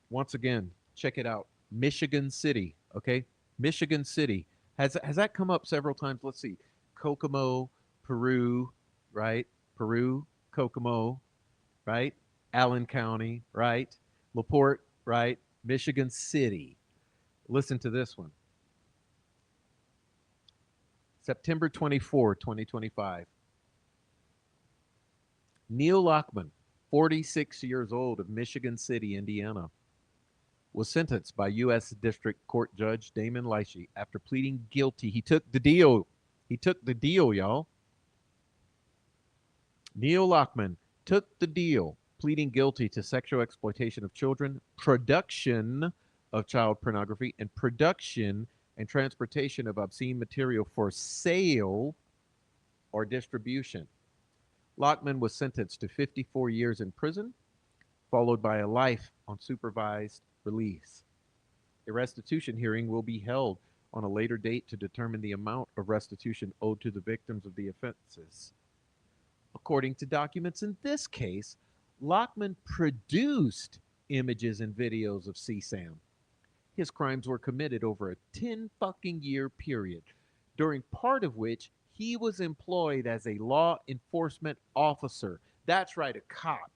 Once again, check it out. Michigan City, okay? Michigan City. Has that come up several times? Let's see. Kokomo, Peru, right? Peru, Kokomo, right? Allen County, right? LaPorte, right? Michigan City. Listen to this one. September 24, 2025. Neil Lockman, 46 years old, of Michigan City, Indiana, was sentenced by U.S. District Court Judge Damon Lychee after pleading guilty. He took the deal. He took the deal, y'all. Neil Lockman took the deal, pleading guilty to sexual exploitation of children, production of child pornography, and production and transportation of obscene material for sale or distribution. Lockman was sentenced to 54 years in prison, followed by a life on supervised release. A restitution hearing will be held on a later date to determine the amount of restitution owed to the victims of the offenses. According to documents in this case, Lockman produced images and videos of CSAM. His crimes were committed over a 10 fucking year period, during part of which he was employed as a law enforcement officer. That's right, a cop.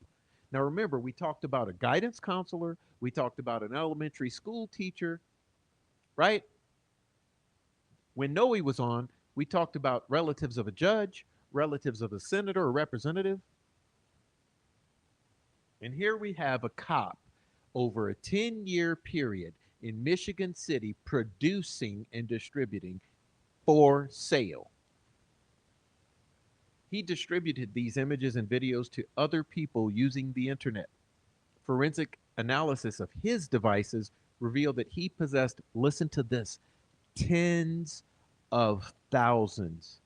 Now remember, we talked about a guidance counselor, we talked about an elementary school teacher, right? When Noe was on, we talked about relatives of a judge, relatives of a senator or representative. And here we have a cop over a 10-year period in Michigan City producing and distributing for sale. He distributed these images and videos to other people using the internet. Forensic analysis of his devices revealed that he possessed, listen to this, tens of thousands,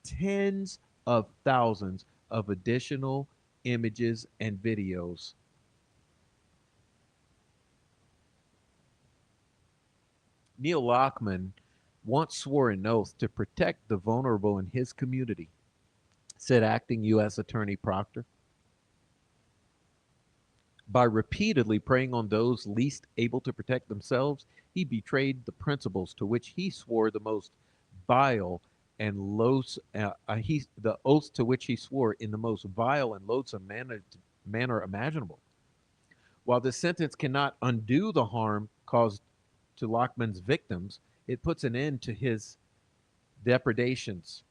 tens of thousands of additional images and videos. Neil Lockman once swore an oath to protect the vulnerable in his community, said acting U.S. Attorney Proctor. By repeatedly preying on those least able to protect themselves, he betrayed the principles to which he swore the most vile and the oaths to which he swore in the most vile and loathsome manner imaginable. While this sentence cannot undo the harm caused to Lockman's victims, it puts an end to his depredations.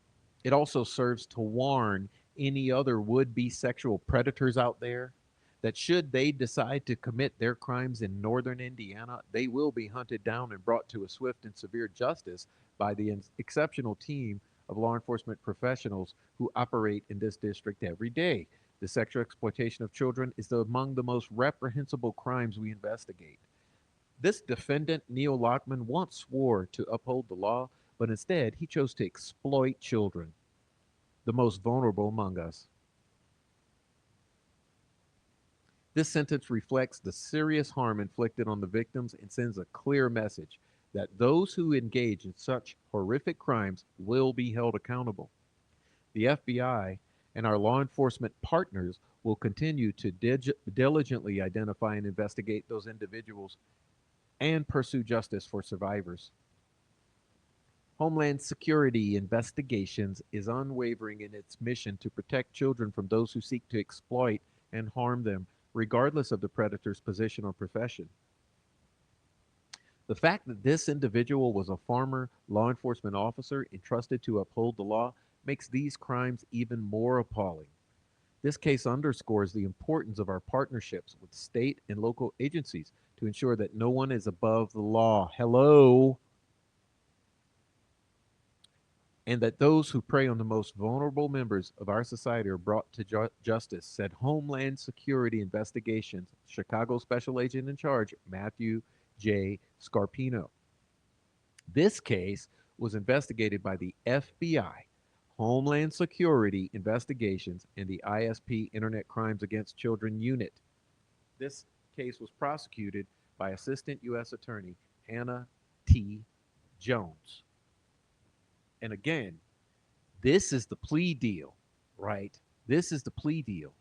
It also serves to warn any other would be sexual predators out there that should they decide to commit their crimes in northern Indiana, they will be hunted down and brought to a swift and severe justice by the exceptional team of law enforcement professionals who operate in this district every day. The sexual exploitation of children is among the most reprehensible crimes we investigate. This defendant, Neil Lockman, once swore to uphold the law, but instead he chose to exploit children, the most vulnerable among us. This sentence reflects the serious harm inflicted on the victims and sends a clear message that those who engage in such horrific crimes will be held accountable. The FBI and our law enforcement partners will continue to diligently identify and investigate those individuals and pursue justice for survivors. Homeland Security Investigations is unwavering in its mission to protect children from those who seek to exploit and harm them, regardless of the predator's position or profession. The fact that this individual was a former law enforcement officer entrusted to uphold the law makes these crimes even more appalling. This case underscores the importance of our partnerships with state and local agencies to ensure that no one is above the law. Hello. And that those who prey on the most vulnerable members of our society are brought to justice, said Homeland Security Investigations Chicago Special Agent in Charge, Matthew J. Scarpino. This case was investigated by the FBI, Homeland Security Investigations, and the ISP Internet Crimes Against Children Unit. This case was prosecuted by Assistant U.S. Attorney Hannah T. Jones. And again, this is the plea deal, right? This is the plea deal.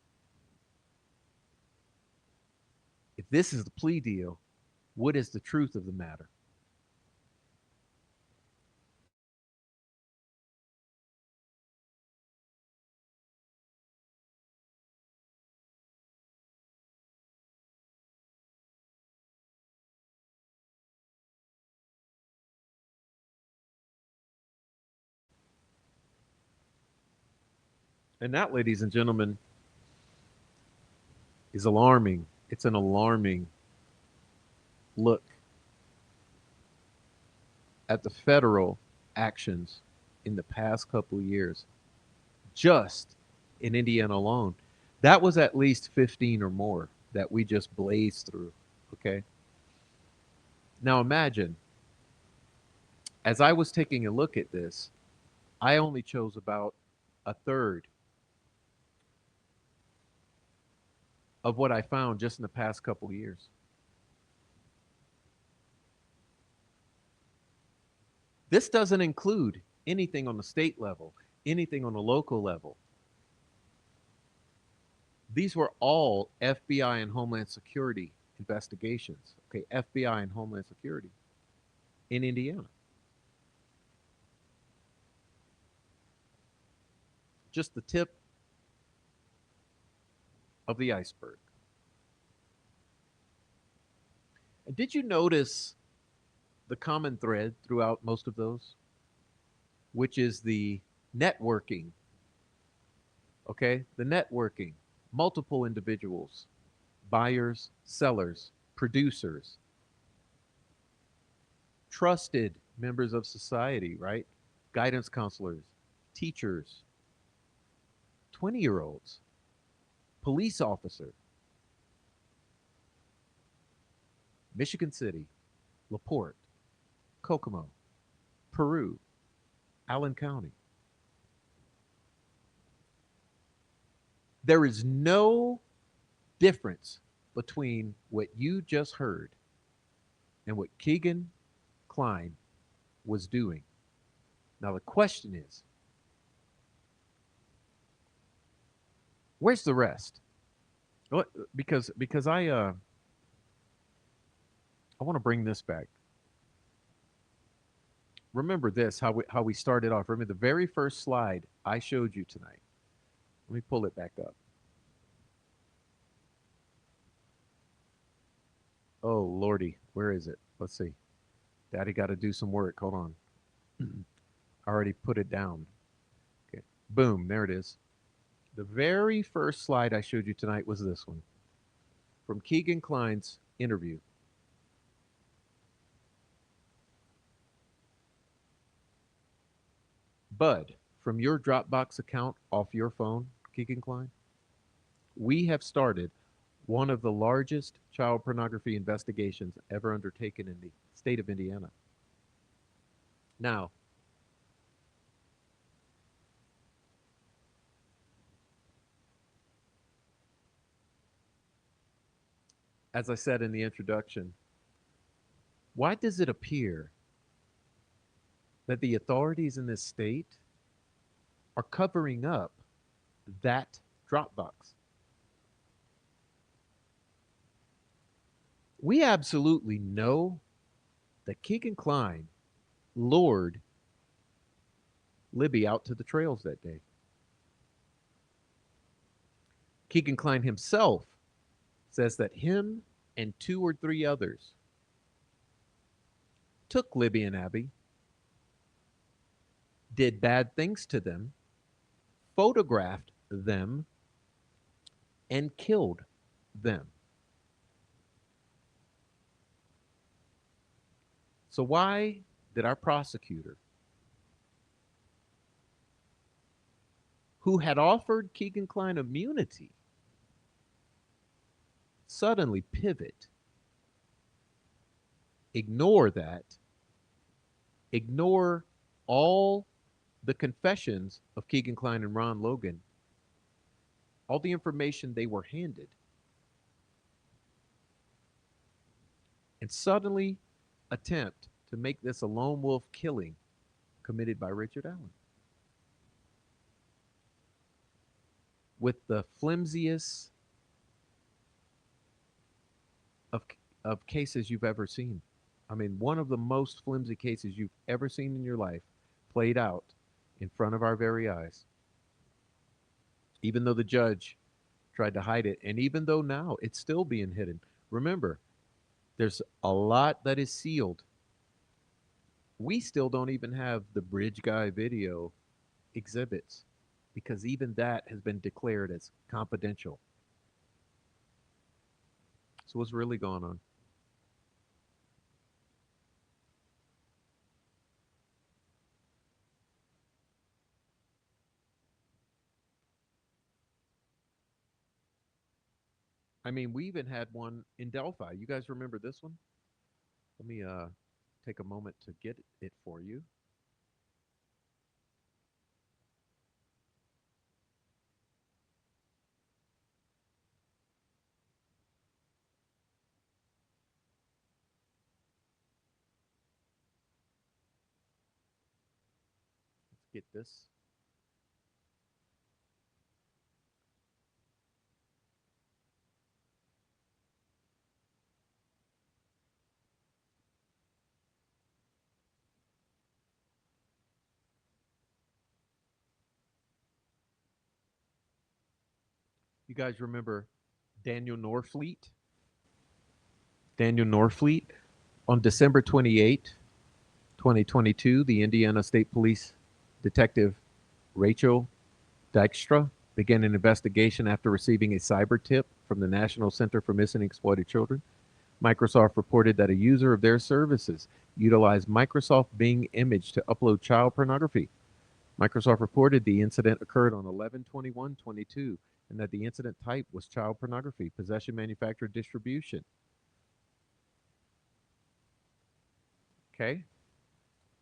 If this is the plea deal, what is the truth of the matter? And that, ladies and gentlemen, is alarming. It's an alarming look at the federal actions in the past couple of years, just in Indiana alone. That was at least 15 or more that we just blazed through. Okay. Now imagine, as I was taking a look at this, I only chose about a third of what I found just in the past couple of years. This doesn't include anything on the state level, anything on the local level. These were all FBI and Homeland Security investigations. Okay, FBI and Homeland Security in Indiana. Just the tip of the iceberg. And did you notice the common thread throughout most of those, which is the networking? Okay, the networking, multiple individuals, buyers, sellers, producers, trusted members of society, right? Guidance counselors, teachers, 20-year-olds, police officer, Michigan City, LaPorte, Kokomo, Peru, Allen County. There is no difference between what you just heard and what Keegan Klein was doing. Now, the question is, where's the rest? Because I want to bring this back. Remember this, how we started off. Remember the very first slide I showed you tonight. Let me pull it back up. Oh lordy, where is it? Let's see. Daddy got to do some work. Hold on. I already put it down. Boom, there it is. The very first slide I showed you tonight was this one. from Keegan Kline's interview. Bud, from your Dropbox account off your phone, Keegan Kline, we have started one of the largest child pornography investigations ever undertaken in the state of Indiana. Now, as I said in the introduction, why does it appear that the authorities in this state are covering up that Dropbox? We absolutely know that Keegan Kline lured Libby out to the trails that day. Keegan Kline himself says that him and two or three others took Libby and Abby, did bad things to them, photographed them, and killed them. So, why did our prosecutor, who had offered Keegan Kline immunity, suddenly pivot, ignore that, ignore all the confessions of Keegan Kline and Ron Logan, all the information they were handed, and suddenly attempt to make this a lone wolf killing committed by Richard Allen? With the flimsiest of, of cases you've ever seen. I mean, one of the most flimsy cases you've ever seen in your life played out in front of our very eyes. Even though the judge tried to hide it, and even though now it's still being hidden. Remember, there's a lot that is sealed. We still don't even have the Bridge Guy video exhibits because even that has been declared as confidential. So, what's really going on? I mean, we even had one in Delphi. You guys remember this one? Let me take a moment to get it for you. Let's get this. You guys remember Daniel Norfleet? Daniel Norfleet. On December 28, 2022, the Indiana State Police Detective Rachel Dykstra began an investigation after receiving a cyber tip from the National Center for Missing and Exploited Children. Microsoft reported that a user of their services utilized Microsoft Bing Image to upload child pornography. Microsoft reported the incident occurred on 11/21/22 and that the incident type was child pornography, possession, manufacture, distribution. Okay.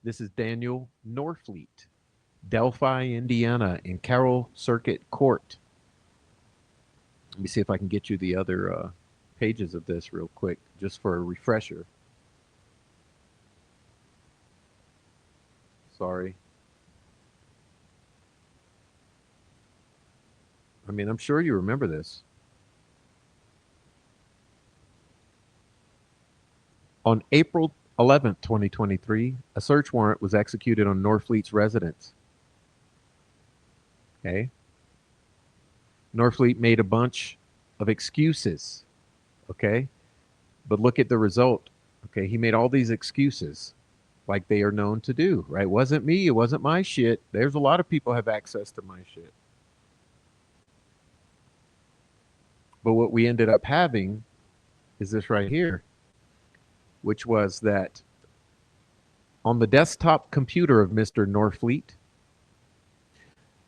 This is Daniel Norfleet, Delphi, Indiana, in Carroll Circuit Court. Let me see if I can get you the other pages of this real quick, just for a refresher. Sorry. I mean, I'm sure you remember this. On April 11th, 2023, a search warrant was executed on Norfleet's residence. Okay. Norfleet made a bunch of excuses. Okay. But look at the result. Okay. He made all these excuses like they are known to do, right? It wasn't me. It wasn't my shit. There's a lot of people have access to my shit. But what we ended up having is this right here, which was that on the desktop computer of Mr. Norfleet,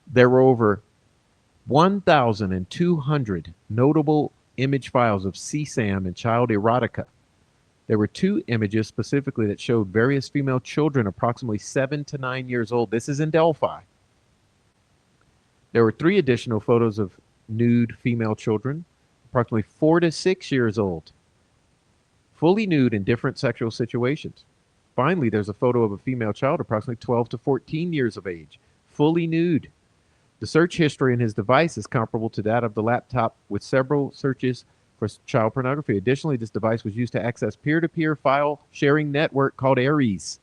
there were over 1,200 notable image files of CSAM and child erotica. There were two images specifically that showed various female children approximately 7 to 9 years old. This is in Delphi. There were three additional photos of nude female children, approximately 4 to 6 years old, fully nude in different sexual situations. Finally, there's a photo of a female child approximately 12 to 14 years of age, fully nude. The search history in his device is comparable to that of the laptop, with several searches for child pornography. Additionally, this device was used to access peer-to-peer file sharing network called Ares.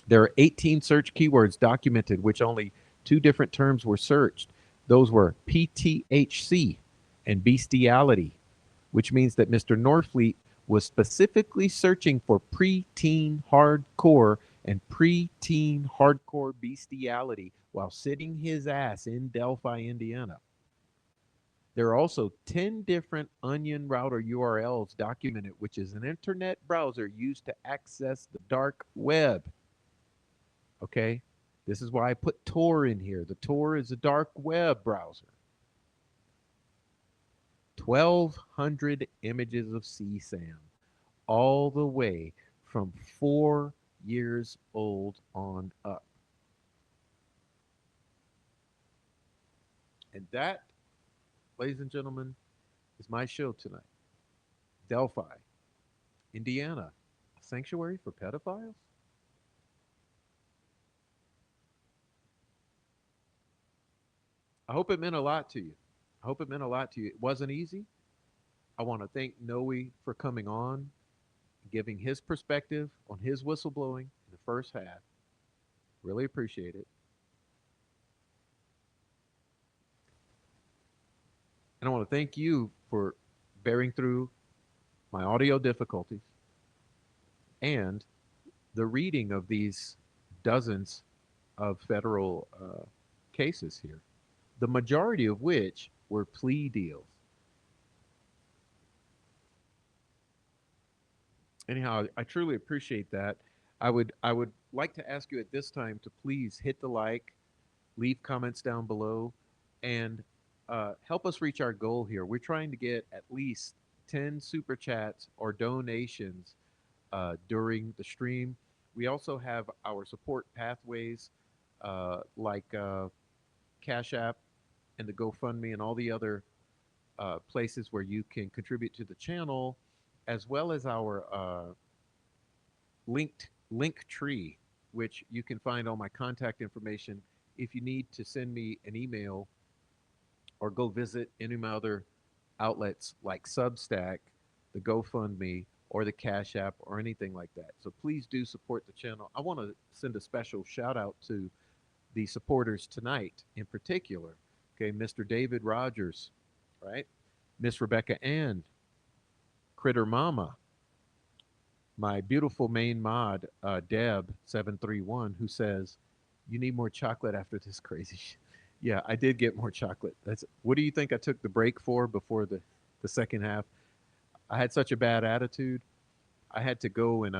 There are 18 search keywords documented, which only two different terms were searched. Those were PTHC and bestiality, which means that Mr. Norfleet was specifically searching for preteen hardcore and preteen hardcore bestiality while sitting his ass in Delphi, Indiana. There are also 10 different onion router URLs documented, which is an internet browser used to access the dark web. Okay? This is why I put Tor in here. The Tor is a dark web browser. 1,200 images of CSAM, all the way from 4 years old on up. And that, ladies and gentlemen, is my show tonight. Delphi, Indiana, a sanctuary for pedophiles? I hope it meant a lot to you. I hope it meant a lot to you. It wasn't easy. I want to thank Noe for coming on, giving his perspective on his whistleblowing in the first half. Really appreciate it. And I want to thank you for bearing through my audio difficulties and the reading of these dozens of federal cases here, the majority of which were plea deals. Anyhow, I truly appreciate that. I would like to ask you at this time to please hit the like, leave comments down below, and help us reach our goal here. We're trying to get at least 10 super chats or donations during the stream. We also have our support pathways like Cash App and the GoFundMe and all the other places where you can contribute to the channel, as well as our link tree, which you can find all my contact information if you need to send me an email or go visit any of my other outlets like Substack, the GoFundMe, or the Cash App, or anything like that. So please do support the channel. I want to send a special shout out to the supporters tonight in particular. Okay, Mr. David Rogers, right? Miss Rebecca Ann, Critter Mama, my beautiful main mod, Deb731, who says, "You need more chocolate after this crazy Yeah, I did get more chocolate. That's what do you think I took the break for before the second half? I had such a bad attitude. I had to go and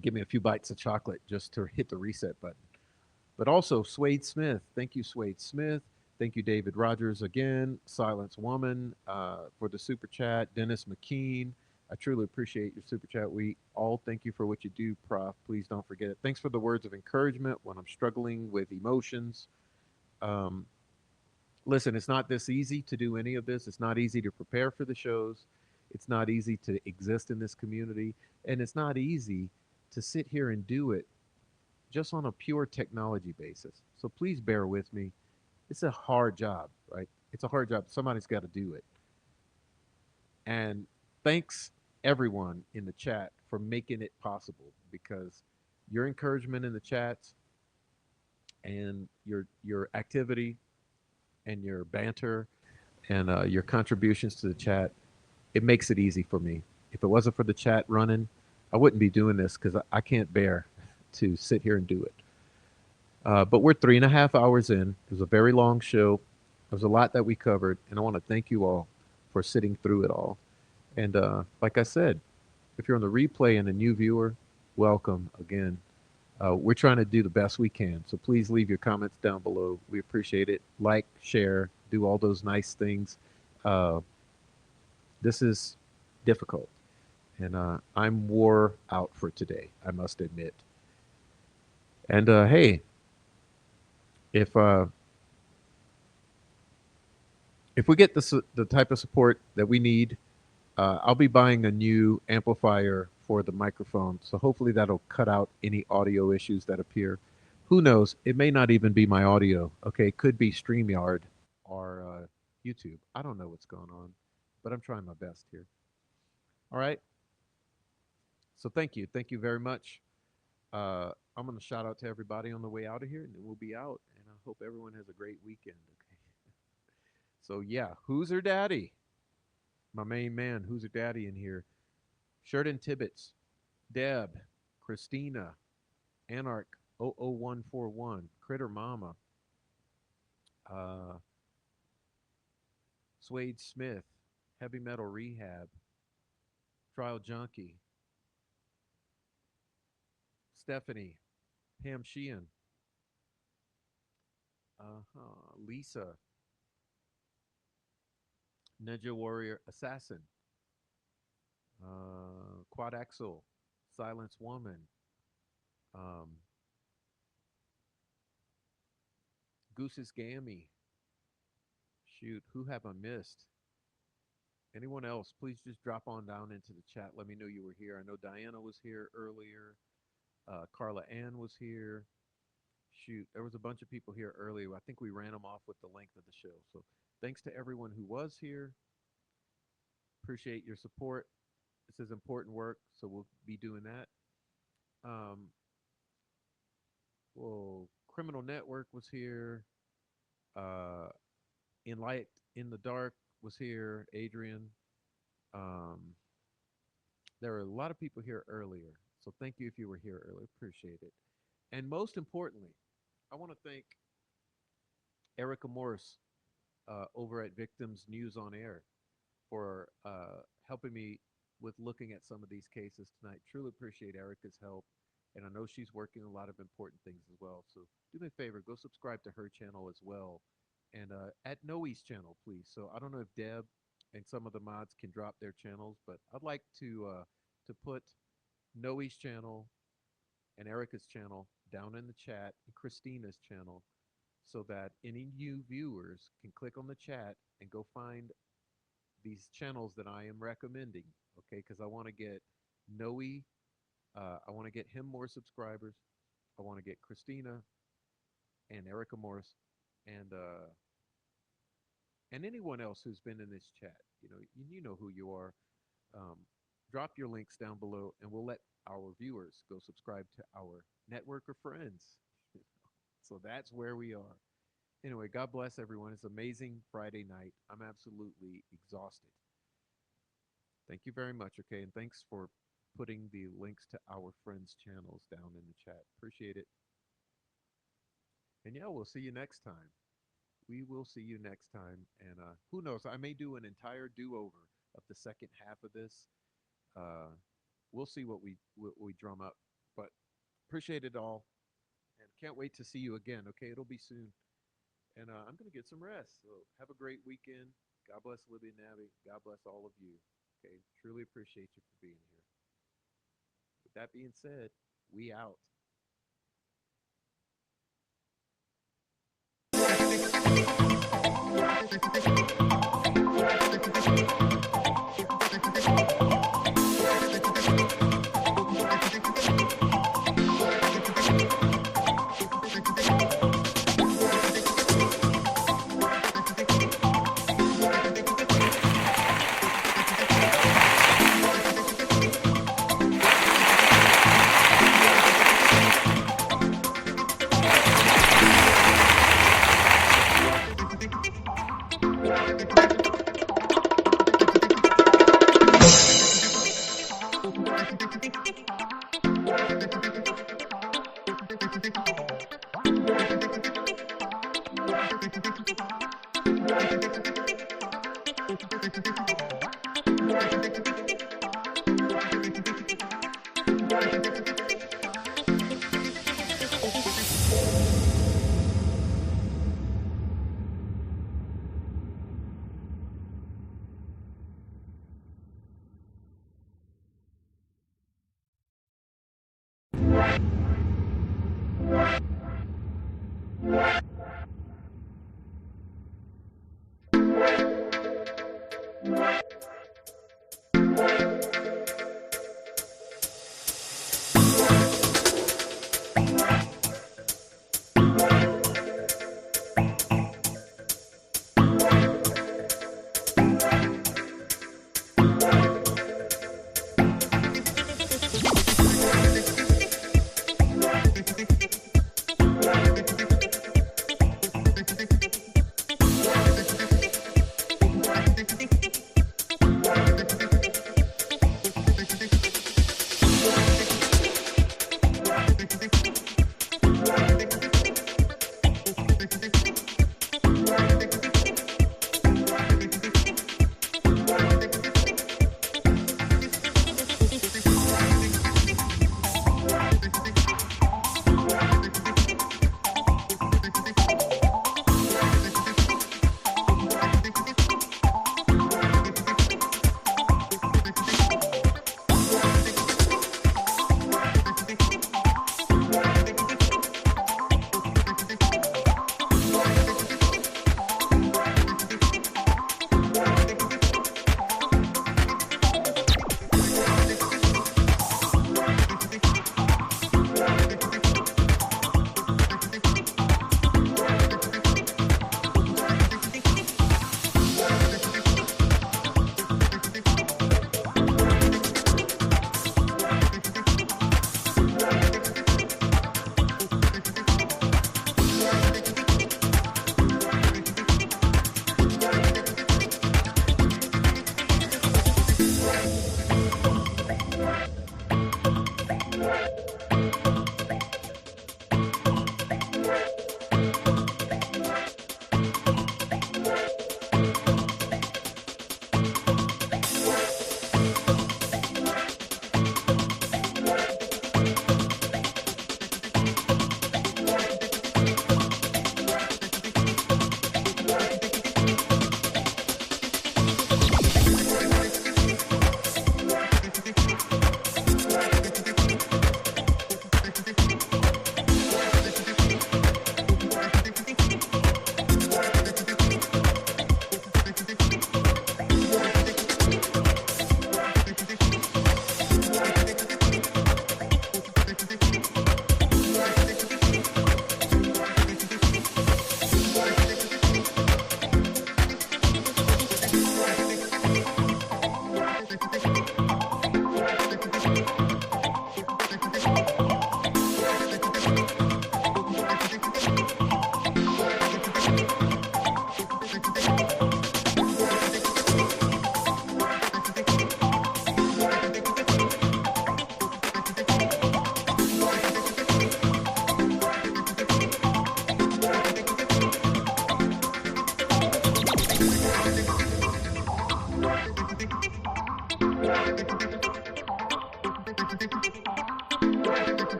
give me a few bites of chocolate just to hit the reset button. But also Swade Smith. Thank you, Swade Smith. Thank you, David Rogers again. Silence Woman for the super chat. Dennis McKean. I truly appreciate your super chat. We all thank you for what you do, Prof. Please don't forget it. Thanks for the words of encouragement when I'm struggling with emotions. Um, Listen, it's not this easy to do any of this. It's not easy to prepare for the shows. It's not easy to exist in this community. And it's not easy to sit here and do it just on a pure technology basis. So please bear with me. It's a hard job, right? It's a hard job. Somebody's got to do it. And thanks everyone in the chat for making it possible, because your encouragement in the chats and your activity and your banter and your contributions to the chat, it makes it easy for me. If it wasn't for the chat running, I wouldn't be doing this, because I can't bear to sit here and do it. But we're 3.5 hours in. It was a very long show. There was a lot that we covered, and I want to thank you all for sitting through it all. And like I said, if you're on the replay and a new viewer, welcome again. We're trying to do the best we can. So please leave your comments down below. We appreciate it. Like, share, do all those nice things. Uh, this is difficult. And I'm wore out for today, I must admit. And hey, if uh, if we get the type of support that we need, I'll be buying a new amplifier for the microphone. So hopefully that'll cut out any audio issues that appear. Who knows? It may not even be my audio. Okay, could be StreamYard or YouTube. I don't know what's going on, but I'm trying my best here. All right. So thank you very much. I'm going to shout out to everybody on the way out of here, and then we'll be out. And I hope everyone has a great weekend. Okay. So yeah, who's her daddy? My main man, who's her daddy in here? Sheridan Tibbetts, Deb, Christina, Anarch 00141, Critter Mama, uh, Swade Smith, Heavy Metal Rehab, Trial Junkie, Stephanie, Pam Sheehan, Lisa, Ninja Warrior Assassin, Quad Axel, Silence Woman, um, Goose's Gammy. Shoot, who have I missed? Anyone else, please just drop on down into the chat. Let me know you were here. I know Diana was here earlier. Carla Ann was here. Shoot, there was a bunch of people here earlier. I think we ran them off with the length of the show. So thanks to everyone who was here. Appreciate your support. This is important work, so we'll be doing that. Well, Criminal Network was here. Uh, In Light in the Dark was here. Adrian. Um, there were a lot of people here earlier, so thank you if you were here earlier. Appreciate it. And most importantly, I want to thank Erica Morse over at Victims News on Air for helping me with looking at some of these cases tonight. Truly appreciate Erica's help. And I know she's working on a lot of important things as well. So do me a favor, go subscribe to her channel as well. And at Noe's channel, please. So I don't know if Deb and some of the mods can drop their channels, but I'd like to put Noe's channel and Erica's channel down in the chat, and Christina's channel, so that any new viewers can click on the chat and go find these channels that I am recommending. Okay, because I want to get Noe, I want to get him more subscribers. I want to get Christina and Erica Morse and anyone else who's been in this chat. You know who you are. Um, Drop your links down below, and we'll let our viewers go subscribe to our network of friends. So that's where we are. Anyway, God bless everyone. It's amazing Friday night. I'm absolutely exhausted. Thank you very much. Okay, and thanks for putting the links to our friends' channels down in the chat. Appreciate it. And yeah, we'll see you next time. We will see you next time. And who knows? I may do an entire do-over of the second half of this. We'll see what we drum up. But appreciate it all, and can't wait to see you again. Okay, it'll be soon. And I'm gonna get some rest. So have a great weekend. God bless Libby and Abby. God bless all of you. Okay, truly appreciate you for being here. With that being said, we out.